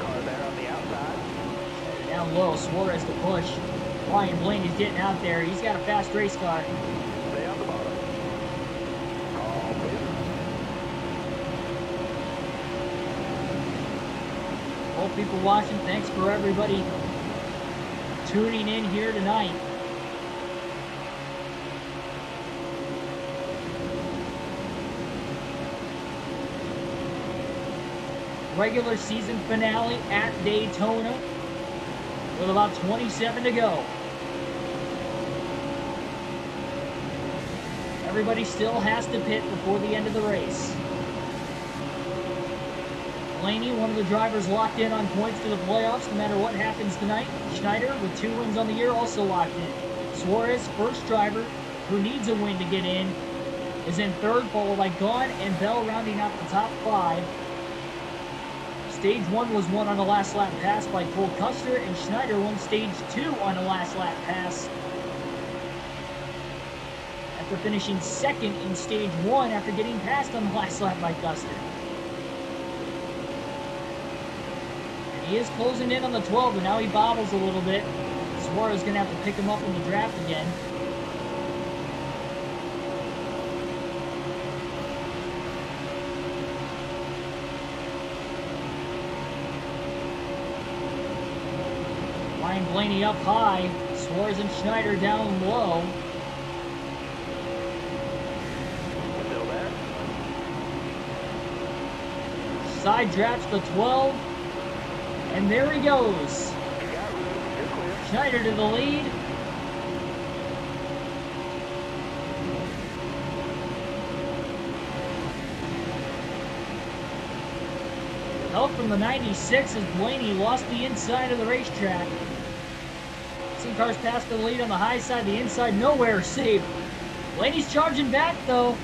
Speaker 2: Car there on the outside.
Speaker 1: Down low, Suarez to push. Ryan Blaney's getting out there. He's got a fast race car.
Speaker 2: Stay on the bottom. All clear.
Speaker 1: All people watching, thanks for everybody tuning in here tonight. Regular season finale at Daytona with about 27 to go. Everybody still has to pit before the end of the race. Blaney, one of the drivers locked in on points to the playoffs no matter what happens tonight. Schneider, with 2 wins on the year, also locked in. Suarez, first driver who needs a win to get in, is in third, followed by Gaughan and Bell rounding out the top 5. Stage 1 was won on a last lap pass by Cole Custer, and Schneider won stage 2 on a last lap pass after finishing second in stage 1 after getting passed on the last lap by Custer. He is closing in on the 12, but now he bobbles a little bit. Suarez is going to have to pick him up in the draft again. Ryan Blaney up high. Suarez and Schneider down low.
Speaker 2: Still there.
Speaker 1: Side drafts the 12. And there he goes.
Speaker 2: You got room. You're clear.
Speaker 1: Schneider to the lead. Help from the 96 as Blaney lost the inside of the racetrack. Some cars passed the lead on the high side, the inside nowhere safe. Blaney's charging back though.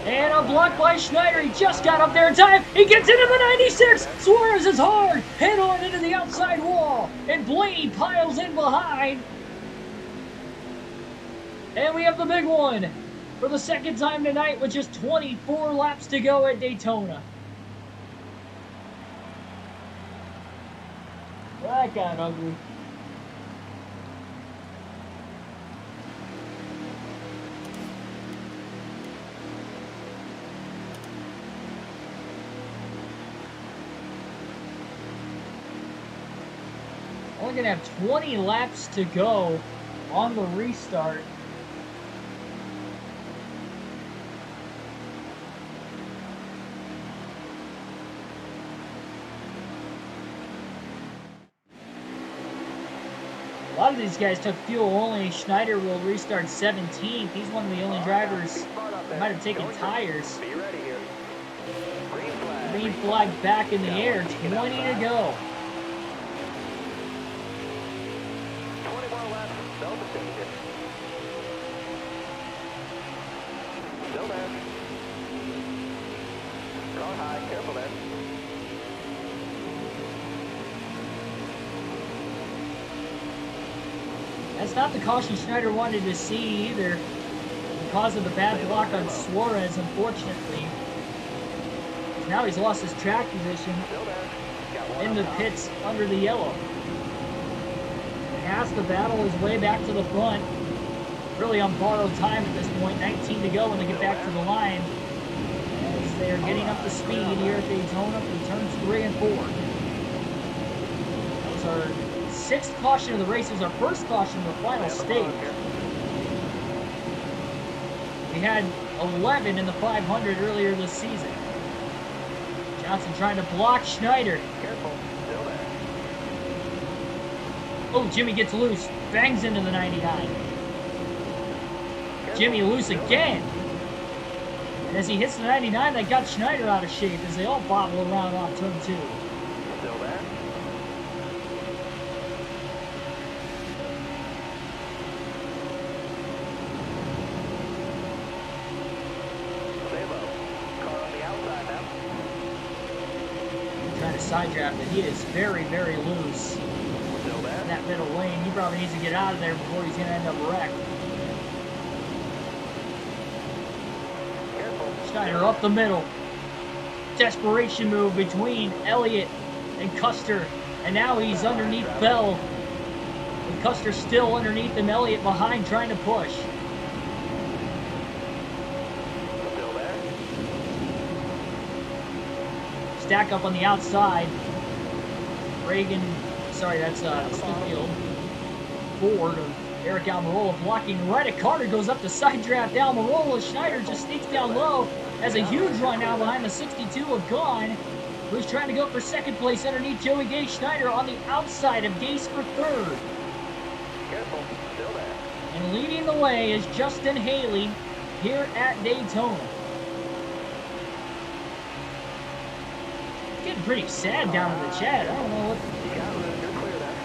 Speaker 1: And a block by Schneider. He just got up there in time. He gets into the 96. Suarez is hard. Head on into the outside wall. And Blaney piles in behind. And we have the big one for the second time tonight with just 24 laps to go at Daytona. That got ugly. going to have 20 laps to go on the restart. A lot of these guys took fuel only. Schneider will restart 17th. He's one of the only drivers that might have taken tires. Green flag back in the air. 20 to go.
Speaker 2: 20 more laps. Don't change it. Still there. Car high. Careful there.
Speaker 1: That's not the caution Schneider wanted to see either, because of the bad block on Suarez, unfortunately. Now he's lost his track position in the pits under the yellow. Has to battle his way back to the front. Really on borrowed time at this point. 19 to go when they get back to the line. As they are getting up to speed here at Daytona for turns 3 and 4. That was our 6th caution of the race. It was our first caution of the final stage. We had 11 in the 500 earlier this season. Johnson trying to block Schneider.
Speaker 2: Careful. Still there.
Speaker 1: Oh, Jimmy gets loose. Bangs into the 99. Jimmy loose again. And as he hits the 99, that got Schneider out of shape as they all bobble around off turn 2.
Speaker 2: Still there.
Speaker 1: Side draft, but he is very, very loose in that middle lane. He probably needs to get out of there before he's going to end up wrecked. Schneider up the middle. Desperation move between Elliott and Custer, and now he's underneath Bell. And Custer still underneath him. Elliott behind trying to push. Stack up on the outside. Reagan, sorry, that's Smithfield. Ford of Eric Almirola blocking right at Carter, goes up to side draft Almirola. Schneider just sneaks down low, has a huge run now behind the 62 of Gahn, who's trying to go for second place underneath Joey Gase. Schneider on the outside of Gase for third.
Speaker 2: Careful, still there.
Speaker 1: And leading the way is Justin Haley here at Daytona. Getting pretty sad down in the chat. I don't know what.
Speaker 2: You got room. You're clear there.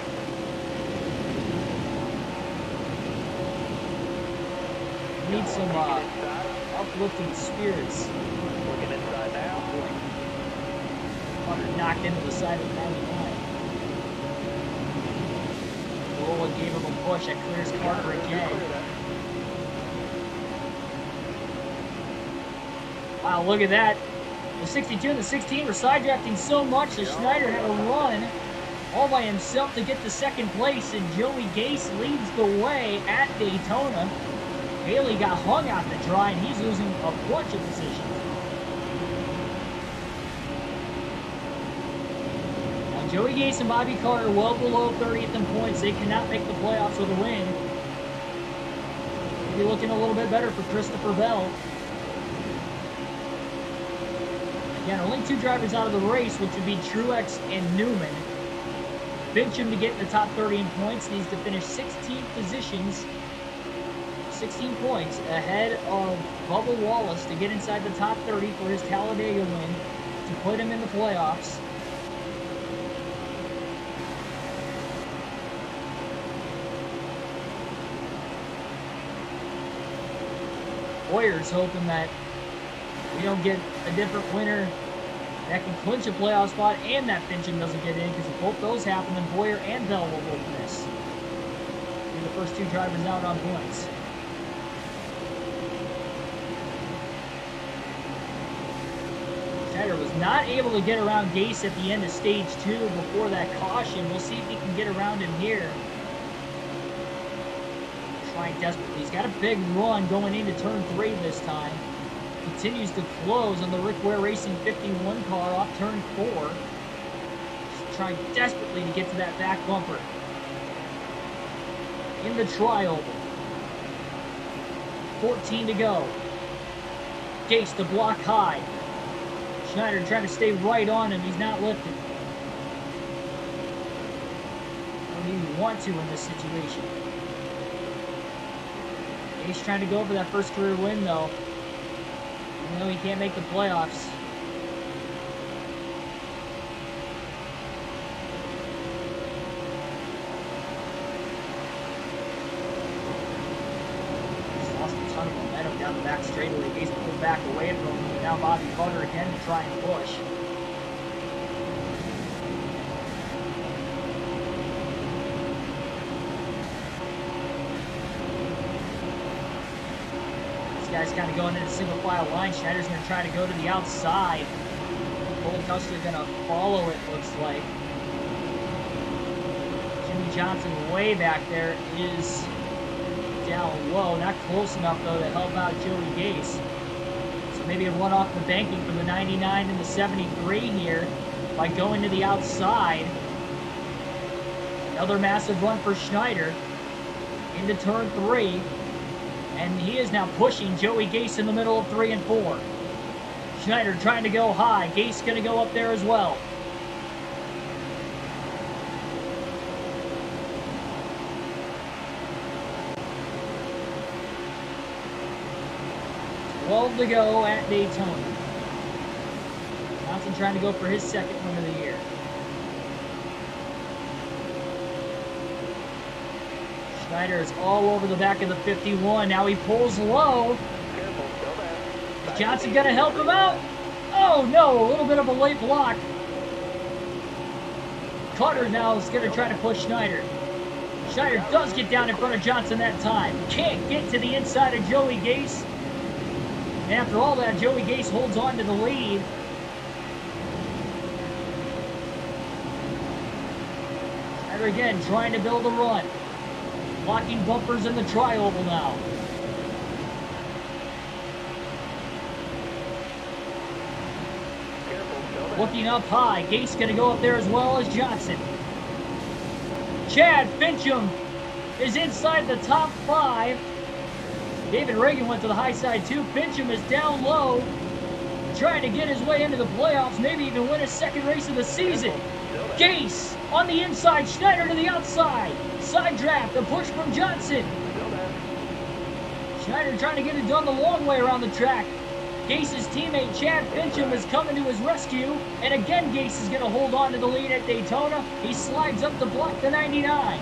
Speaker 1: Need some uplifting spirits.
Speaker 2: Looking inside now.
Speaker 1: Carter knocked into the side of the 99. Roland gave him a push. That clears Carter again. Wow, look at that. The 62 and the 16 were side drafting so much that Schneider had to run all by himself to get to second place, and Joey Gase leads the way at Daytona. Haley got hung out to dry, and he's losing a bunch of positions. Now, Joey Gase and Bobby Carter well below 30th in points. They cannot make the playoffs with a win. Maybe looking a little bit better for Christopher Bell. Again, only 2 drivers out of the race, which would be Truex and Newman. Bincham, to get in the top 30 in points, needs to finish 16 positions, 16 points ahead of Bubba Wallace to get inside the top 30 for his Talladega win, to put him in the playoffs. Boyer's hoping that we don't get a different winner that can clinch a playoff spot and that Fincham doesn't get in, because if both those happen, then Boyer and Bell will both miss. They're the first 2 drivers out on points. Schneider was not able to get around Gase at the end of stage 2 before that caution. We'll see if he can get around him here. Trying desperately. He's got a big run going into turn 3 this time. Continues to close on the Rick Ware Racing 51 car off turn 4. Just trying desperately to get to that back bumper. in the tri-oval. 14 to go. Gase to block high. Schneider trying to stay right on him. He's not lifting. Don't even want to in this situation. Gase trying to go for that first career win, though. Even though he can't make the playoffs. Down the back straightaway. Gase pulled back away from him. Now Bobby Butter again to try and push. This guy's kind of going into single file line. Schneider's going to try to go to the outside. Cole Custer going to follow it, looks like. Jimmy Johnson way back there is down low, not close enough though to help out Joey Gase. So maybe a run off the banking for the 99 and the 73 here by going to the outside. Another massive run for Schneider into turn 3, and he is now pushing Joey Gase in the middle of 3 and 4. Schneider trying to go high. Gase going to go up there as well. To go at Daytona. Johnson trying to go for his second win of the year. Schneider is all over the back of the 51. Now he pulls low. Is Johnson going to help him out? Oh no, a little bit of a late block. Carter now is going to try to push Schneider. Schneider does get down in front of Johnson that time. Can't get to the inside of Joey Gase. After all that, Joey Gase holds on to the lead. Schneider again trying to build a run. Blocking bumpers in the tri-oval now. Looking up high. Gase going to go up there as well as Johnson. Chad Fincham is inside the top 5. David Reagan went to the high side too. Fincham is down low, trying to get his way into the playoffs, maybe even win his second race of the season. Gase on the inside, Schneider to the outside. Side draft, a push from Johnson. Schneider trying to get it done the long way around the track. Gase's teammate Chad Fincham is coming to his rescue, and again Gase is going to hold on to the lead at Daytona. He slides up to block the 99.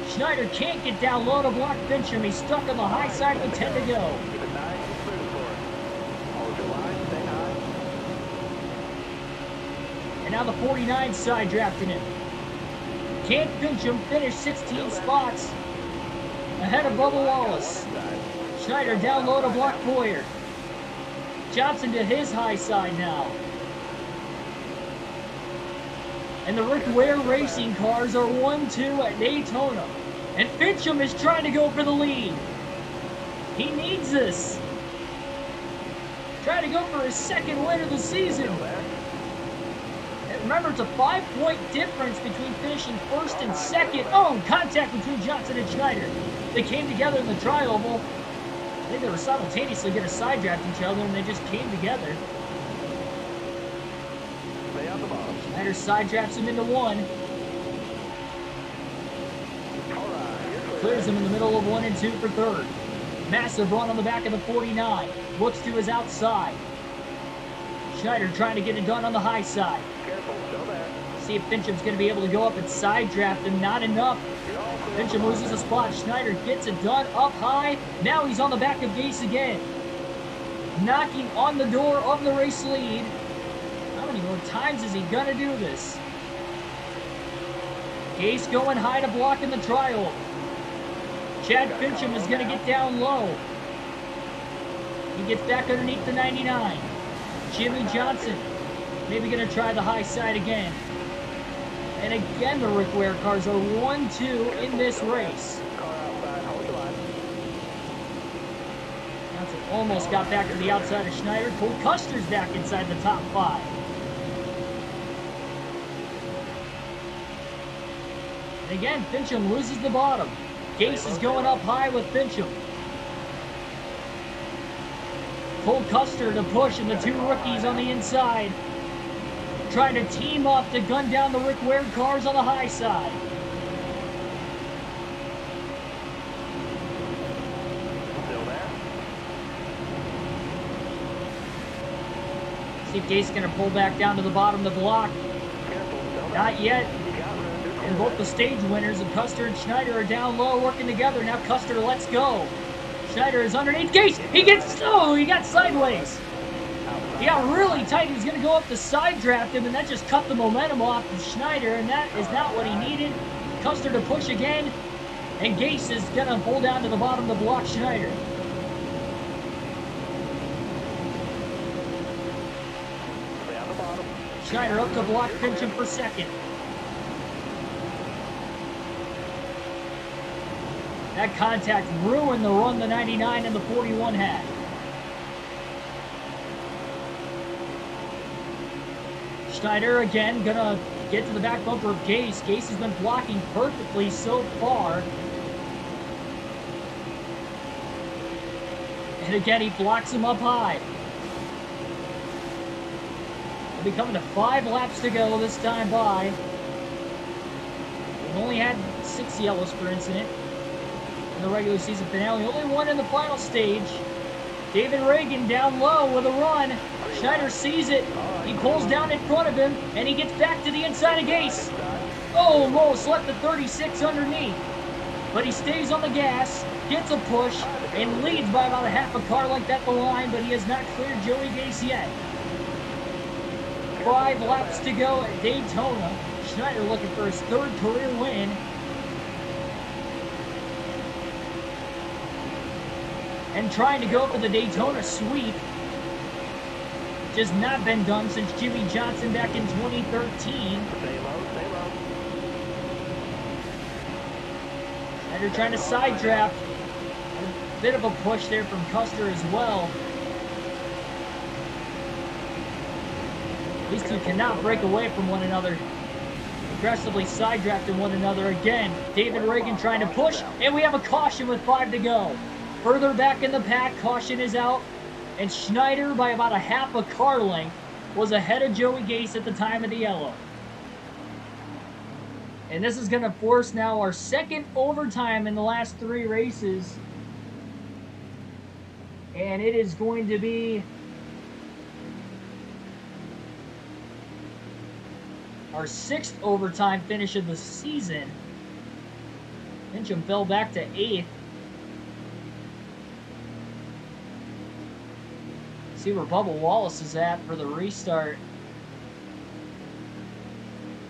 Speaker 1: Schneider can't get down low to block Fincham. He's stuck on the high side with 10 to go. And now the 49 side drafting him. Can't Fincham finish 16 spots ahead of Bubba Wallace. Schneider down low to block Boyer. Johnson to his high side now. And the Rick Ware racing cars are 1-2 at Daytona. And Fincham is trying to go for the lead. He needs this. Trying to go for his second win of the season. And remember, it's a 5-point difference between finishing first and second. Oh, contact between Johnson and Schneider. They came together in the tri-oval. I think they were simultaneously going to side draft each other, and they just came together. Schneider side drafts him into 1. Clears him in the middle of 1 and 2 for third. Massive run on the back of the 49. Looks to his outside. Schneider trying to get it done on the high side. See if Fincham's going to be able to go up and side draft him. Not enough. Fincham loses a spot. Schneider gets it done up high. Now he's on the back of Gase again. Knocking on the door of the race lead. How many more times is he going to do this? Gase going high to block in the tri-oval. Chad Fincham is going to get down low. He gets back underneath the 99. Jimmy Johnson maybe going to try the high side again. And again, the Rick Ware cars are 1-2 in this race. Johnson almost got back to the outside of Schneider. Cole Custer's back inside the top 5. And again, Fincham loses the bottom. Gase is going up high with Fincham. Cole Custer to push, and the two rookies on the inside trying to team up to gun down the Rick Ware cars on the high side.
Speaker 2: Still there.
Speaker 1: See if Gase is going to pull back down to the bottom of the block.
Speaker 2: Careful. Still there.
Speaker 1: Not yet.
Speaker 2: You got room.
Speaker 1: And both the stage winners of Custer and Schneider are down low working together. Now Custer lets go. Schneider is underneath Gase. He got sideways. He got really tight. He was going to go up to side draft him, and that just cut the momentum off of Schneider, and that is not what he needed. Custer to push again, and Gase is going to pull down to the bottom to block Schneider.
Speaker 2: Stay on the bottom.
Speaker 1: Schneider up to block Fincham for second. That contact ruined the run the 99 and the 41 had. Schneider again gonna get to the back bumper of Gase. Gase has been blocking perfectly so far. And again, he blocks him up high. We'll be coming to 5 laps to go this time by. We've only had 6 yellows per incident in the regular season finale. Only one in the final stage. David Reagan down low with a run. Schneider sees it. He pulls down in front of him, and he gets back to the inside of Gase. Almost left the 36 underneath. But he stays on the gas, gets a push, and leads by about a half a car length at the line, but he has not cleared Joey Gase yet. 5 laps to go at Daytona. Schneider looking for his 3rd career win. And trying to go for the Daytona sweep. Just not been done since Jimmy Johnson back in 2013.
Speaker 2: Stay low. Stay low.
Speaker 1: And they're trying to side draft. A bit of a push there from Custer as well. These two cannot break away from one another. Aggressively side drafting one another again. David Reagan trying to push, and we have a caution with 5 to go. Further back in the pack, caution is out, and Schneider, by about a half a car length, was ahead of Joey Gase at the time of the yellow. And this is going to force now our 2nd overtime in the last 3 races. And it is going to be our 6th overtime finish of the season. Fincham fell back to 8th. See where Bubba Wallace is at for the restart.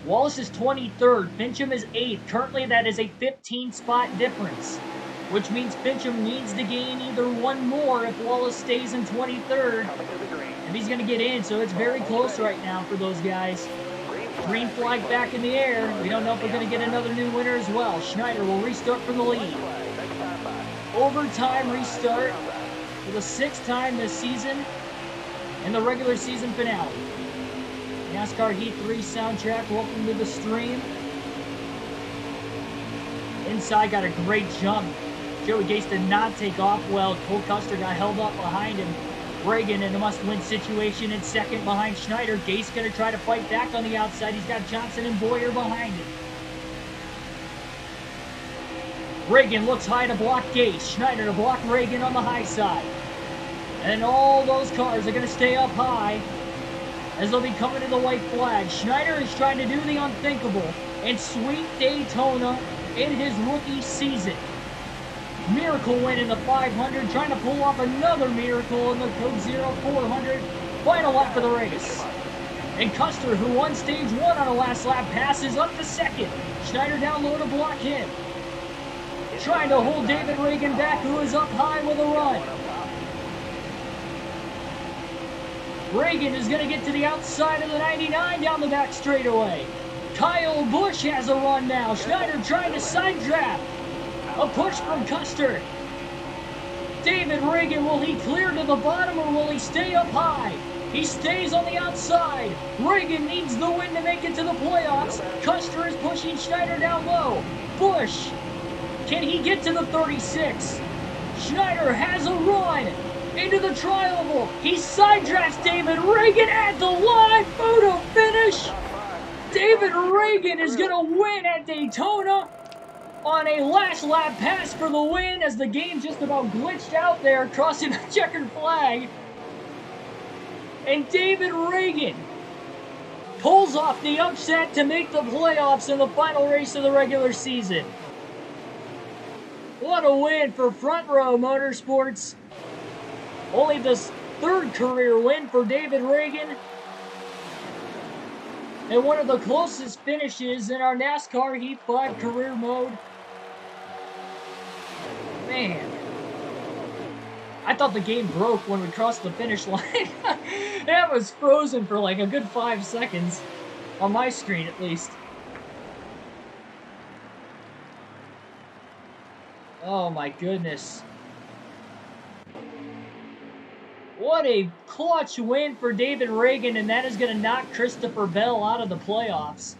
Speaker 1: Wallace is 23rd. Fincham is 8th. Currently, that is a 15-spot difference, which means Fincham needs to gain either one more if Wallace stays in 23rd. And he's going to get in, so it's very close right now for those guys. Green flag back in the air. We don't know if we're going to get another new winner as well. Schneider will restart from the lead. Overtime restart for the 6th time this season in the regular season finale. NASCAR Heat 3 soundtrack, welcome to the stream. Inside got a great jump. Joey Gase did not take off well. Cole Custer got held up behind him. Reagan in a must-win situation in 2nd behind Schneider. Gase going to try to fight back on the outside. He's got Johnson and Boyer behind him. Reagan looks high to block Gase. Schneider to block Reagan on the high side. And all those cars are going to stay up high as they'll be coming to the white flag. Schneider is trying to do the unthinkable and sweep Daytona in his rookie season. Miracle win in the 500, trying to pull off another miracle in the Code Zero 400. Final lap of the race. And Custer, who won stage 1 on a last lap, passes up to 2nd. Schneider down low to block him. Trying to hold David Reagan back, who is up high with a run. Reagan is going to get to the outside of the 99 down the back straightaway. Kyle Busch has a run now. Schneider trying to side draft. A push from Custer. David Reagan, will he clear to the bottom or will he stay up high? He stays on the outside. Reagan needs the win to make it to the playoffs. Custer is pushing Schneider down low. Busch Can he get to the 36? Schneider has a run into the tri-oval. He side drafts David Reagan at the line. Photo finish. David Reagan is going to win at Daytona on a last lap pass for the win as the game just about glitched out there, crossing the checkered flag. And David Reagan pulls off the upset to make the playoffs in the final race of the regular season. What a win for Front Row Motorsports. Only the third career win for David Reagan. And one of the closest finishes in our NASCAR Heat 5 career mode. Man. I thought the game broke when we crossed the finish line. That was frozen for like a good 5 seconds. On my screen, at least. Oh my goodness. What a clutch win for David Reagan, and that is going to knock Christopher Bell out of the playoffs.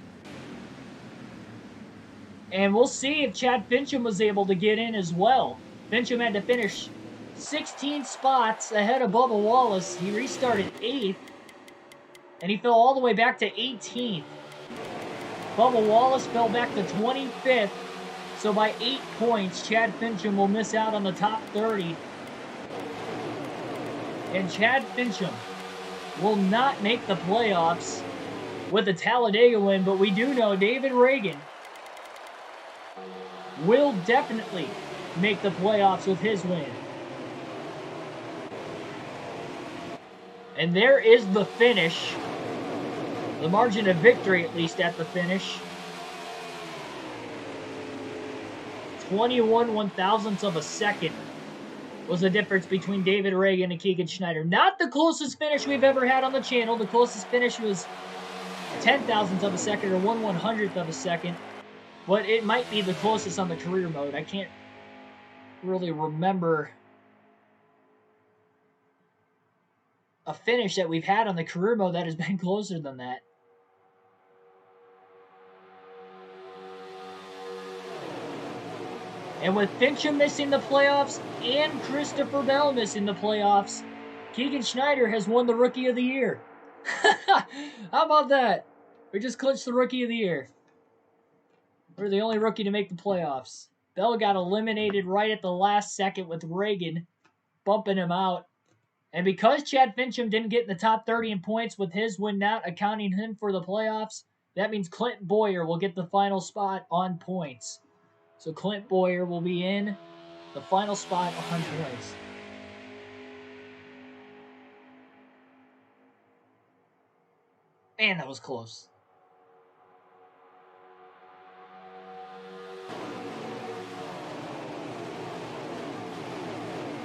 Speaker 1: And we'll see if Chad Fincham was able to get in as well. Fincham had to finish 16 spots ahead of Bubba Wallace. He restarted 8th, and he fell all the way back to 18th. Bubba Wallace fell back to 25th. So by 8 points, Chad Fincham will miss out on the top 30. And Chad Fincham will not make the playoffs with the Talladega win, but we do know David Reagan will definitely make the playoffs with his win. And there is the finish. The margin of victory, at least at the finish. 21 one-thousandths of a second was the difference between David Reagan and Keegan Schneider. Not the closest finish we've ever had on the channel. The closest finish was 10 thousandths of a second or 1/100th of a second. But it might be the closest on the career mode. I can't really remember a finish that we've had on the career mode that has been closer than that. And with Fincham missing the playoffs and Christopher Bell missing the playoffs, Keegan Schneider has won the Rookie of the Year. How about that? We just clinched the Rookie of the Year. We're the only rookie to make the playoffs. Bell got eliminated right at the last second with Reagan bumping him out. And because Chad Fincham didn't get in the top 30 in points with his win not accounting him for the playoffs, that means Clint Boyer will get the final spot on points. So Clint Boyer will be in the final spot on points. Man, that was close.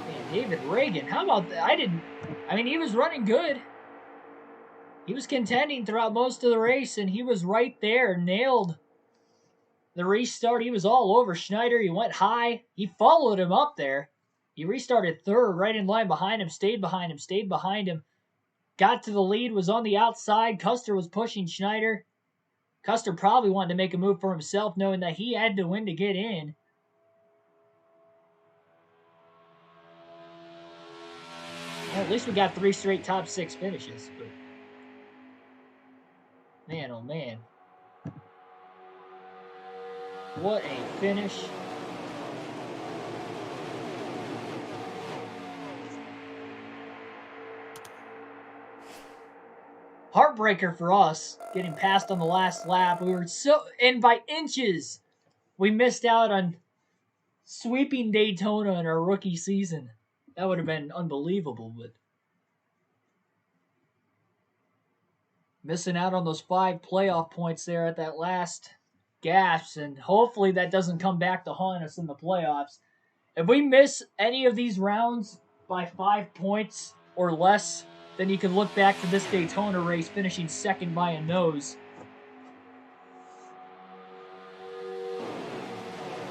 Speaker 1: Man, David Reagan, how about that? I mean, he was running good. He was contending throughout most of the race, and he was right there, nailed the restart. He was all over Schneider. He went high. He followed him up there. He restarted third, right in line behind him, stayed behind him, stayed behind him. Got to the lead, was on the outside. Custer was pushing Schneider. Custer probably wanted to make a move for himself, knowing that he had to win to get in. Well, at least we got 3 straight top 6 finishes. But man, oh man. What a finish. Heartbreaker for us, getting passed on the last lap. We were and by inches, we missed out on sweeping Daytona in our rookie season. That would have been unbelievable, but missing out on those 5 playoff points there at that last gasp, and hopefully that doesn't come back to haunt us in the playoffs. If we miss any of these rounds by 5 points or less, then you can look back to this Daytona race finishing second by a nose.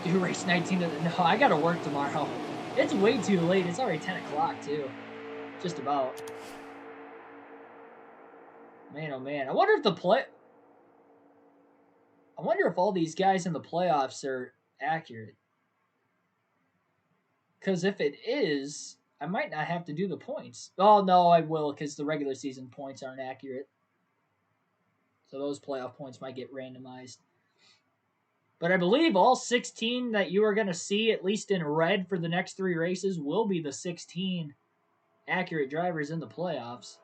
Speaker 1: Do race 19 no, I gotta work tomorrow. It's way too late. It's already 10 o'clock too. Just about. Man, oh man. I wonder if all these guys in the playoffs are accurate. Because if it is, I might not have to do the points. Oh, no, I will, because the regular season points aren't accurate. So those playoff points might get randomized. But I believe all 16 that you are going to see, at least in red for the next 3 races, will be the 16 accurate drivers in the playoffs.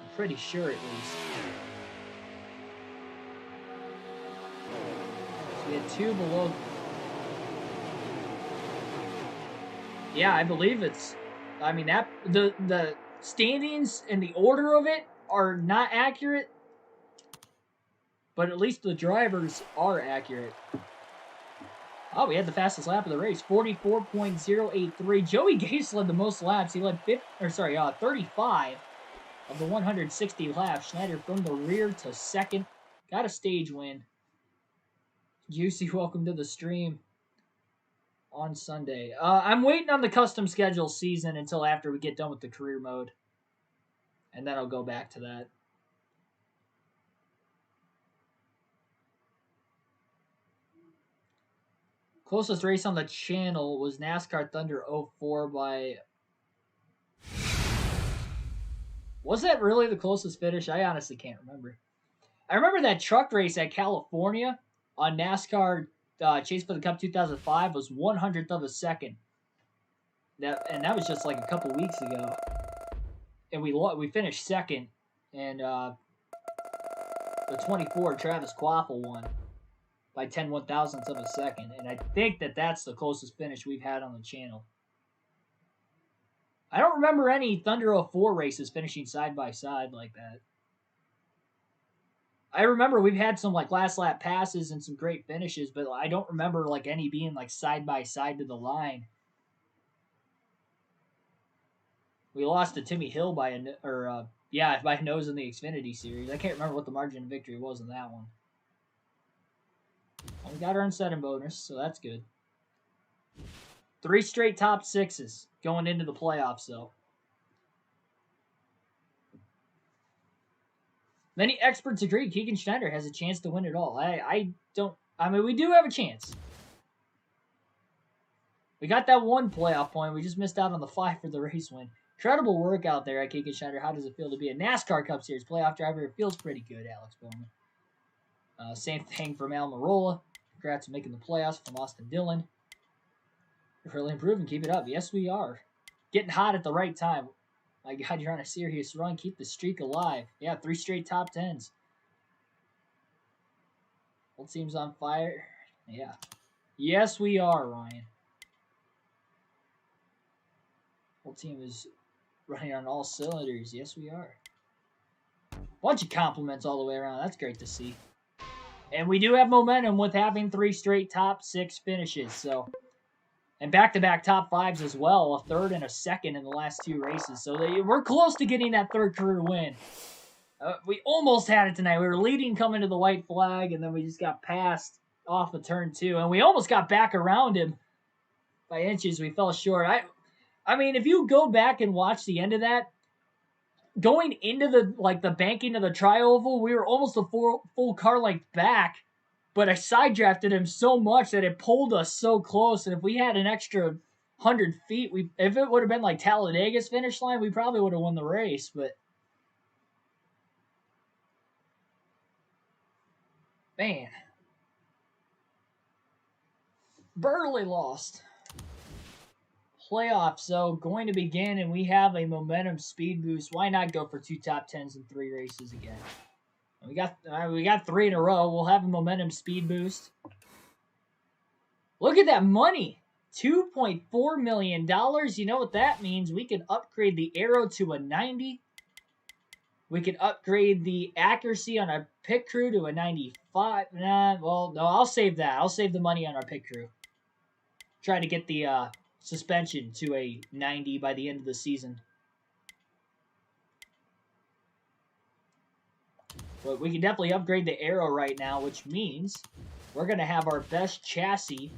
Speaker 1: I'm pretty sure, at least. So we had 2 below. Yeah, I believe it's. I mean, that the standings and the order of it are not accurate, but at least the drivers are accurate. Oh, we had the fastest lap of the race, 44.083. Joey Gase led the most laps. He led 35 of the 160 laps. Schneider from the rear to second. Got a stage win. Juicy, welcome to the stream on Sunday. I'm waiting on the custom schedule season until after we get done with the career mode. And then I'll go back to that. Closest race on the channel was NASCAR Thunder 04 by... Was that really the closest finish? I honestly can't remember. I remember that truck race at California on NASCAR Chase for the Cup 2005 was 100th of a second. That was just like a couple weeks ago. And we finished second. And the 24, Travis Quaffle won by 10 1,000ths of a second. And I think that's the closest finish we've had on the channel. I don't remember any Thunder 04 races finishing side by side like that. I remember we've had some like last lap passes and some great finishes, but I don't remember like any being like side by side to the line. We lost to Timmy Hill by a nose in the Xfinity Series. I can't remember what the margin of victory was in that one. Well, we got our unsetting bonus, so that's good. 3 straight top 6s going into the playoffs, though. Many experts agree Keegan Schneider has a chance to win it all. I mean, we do have a chance. We got that 1 playoff point. We just missed out on the 5 for the race win. Incredible work out there at Keegan Schneider. How does it feel to be a NASCAR Cup Series playoff driver? It feels pretty good, Alex Bowman. Same thing from Al Marola. Congrats on making the playoffs from Austin Dillon. We're really improving. Keep it up. Yes, we are. Getting hot at the right time. My God, you're on a serious run. Keep the streak alive. Yeah, 3 straight top 10s. Whole team's on fire. Yeah. Yes, we are, Ryan. Whole team is running on all cylinders. Yes, we are. Bunch of compliments all the way around. That's great to see. And we do have momentum with having 3 straight top 6 finishes. So, and back-to-back top 5s as well. A 3rd and a 2nd in the last 2 races. So we're close to getting that 3rd career win. We almost had it tonight. We were leading coming to the white flag, and then we just got passed off of turn 2. And we almost got back around him by inches. We fell short. I mean, if you go back and watch the end of that, going into the banking of the tri-oval, we were almost a full car length back, but I side drafted him so much that it pulled us so close. And if we had an extra 100 feet, if it would have been like Talladega's finish line, we probably would have won the race. But man, barely lost. Playoffs, though, going to begin, and we have a momentum speed boost. Why not go for 2 top 10s in 3 races again? We got 3 in a row. We'll have a momentum speed boost. Look at that money. $2.4 million. You know what that means? We can upgrade the arrow to a 90. We can upgrade the accuracy on our pit crew to a 95. No, I'll save that. I'll save the money on our pit crew. Try to get the suspension to a 90 by the end of the season. But we can definitely upgrade the arrow right now, which means we're going to have our best chassis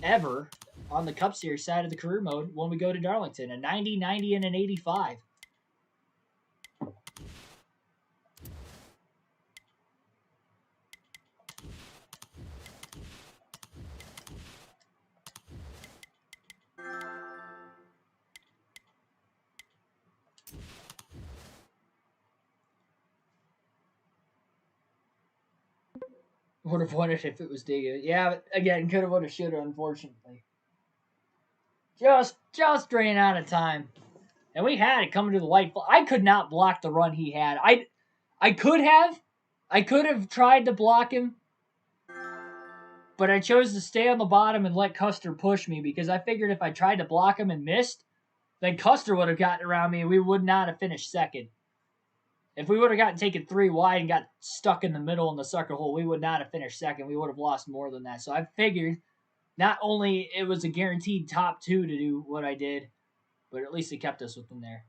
Speaker 1: ever on the Cup Series side of the career mode when we go to Darlington. A 90, 90, and an 85. Would have won it if it was Diga. Yeah, but again, could have, would have, should have. Unfortunately, just ran out of time, and we had it coming to the white flag. I could not block the run he had. I could have tried to block him, but I chose to stay on the bottom and let Custer push me because I figured if I tried to block him and missed, then Custer would have gotten around me and we would not have finished second. If we would have gotten taken 3 wide and got stuck in the middle in the sucker hole, we would not have finished second. We would have lost more than that. So I figured not only it was a guaranteed top 2 to do what I did, but at least it kept us within there.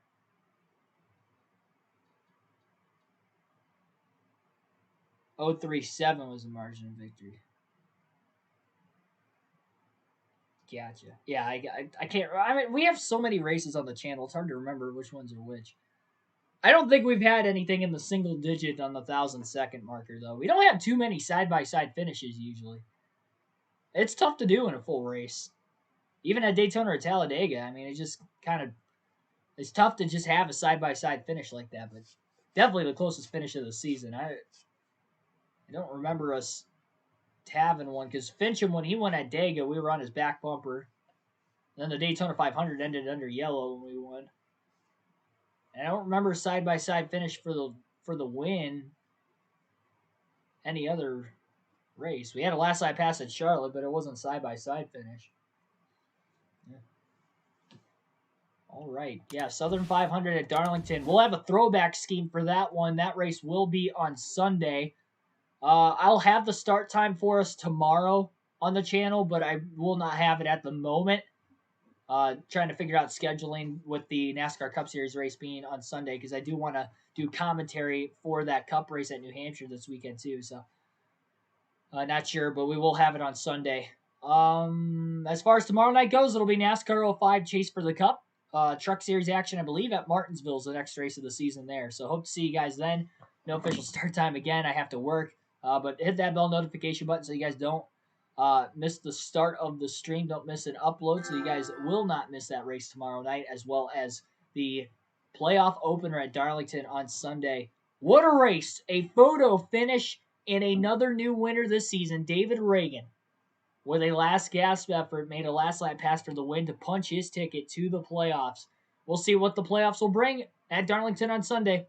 Speaker 1: .037 was the margin of victory. Gotcha. Yeah, I can't. I mean, we have so many races on the channel. It's hard to remember which ones are which. I don't think we've had anything in the single digit on the 1,000-second marker though. We don't have too many side by side finishes usually. It's tough to do in a full race, even at Daytona or Talladega. I mean, it's just kind of it's tough to just have a side by side finish like that. But definitely the closest finish of the season. I don't remember us having one because Fincham, when he won at Dega, we were on his back bumper. Then the Daytona 500 ended under yellow when we won. And I don't remember side by side finish for the win. Any other race? We had a last lap pass at Charlotte, but it wasn't side by side finish. Yeah. All right, yeah, Southern 500 at Darlington. We'll have a throwback scheme for that one. That race will be on Sunday. I'll have the start time for us tomorrow on the channel, but I will not have it at the moment. Trying to figure out scheduling with the NASCAR Cup Series race being on Sunday because I do want to do commentary for that Cup race at New Hampshire this weekend too. So not sure, but we will have it on Sunday. As far as tomorrow night goes, it'll be NASCAR 05 Chase for the Cup. Truck Series action, I believe, at Martinsville is the next race of the season there. So hope to see you guys then. No official start time again. I have to work. But hit that bell notification button so you guys don't miss the start of the stream. Don't miss an upload so you guys will not miss that race tomorrow night, as well as the playoff opener at Darlington on Sunday. What a race! A photo finish and another new winner this season, David Reagan, with a last gasp effort, made a last lap pass for the win to punch his ticket to the playoffs. We'll see what the playoffs will bring at Darlington on Sunday.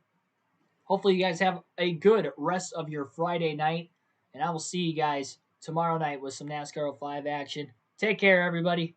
Speaker 1: Hopefully you guys have a good rest of your Friday night, and I will see you guys tomorrow night with some NASCAR 05 action. Take care, everybody.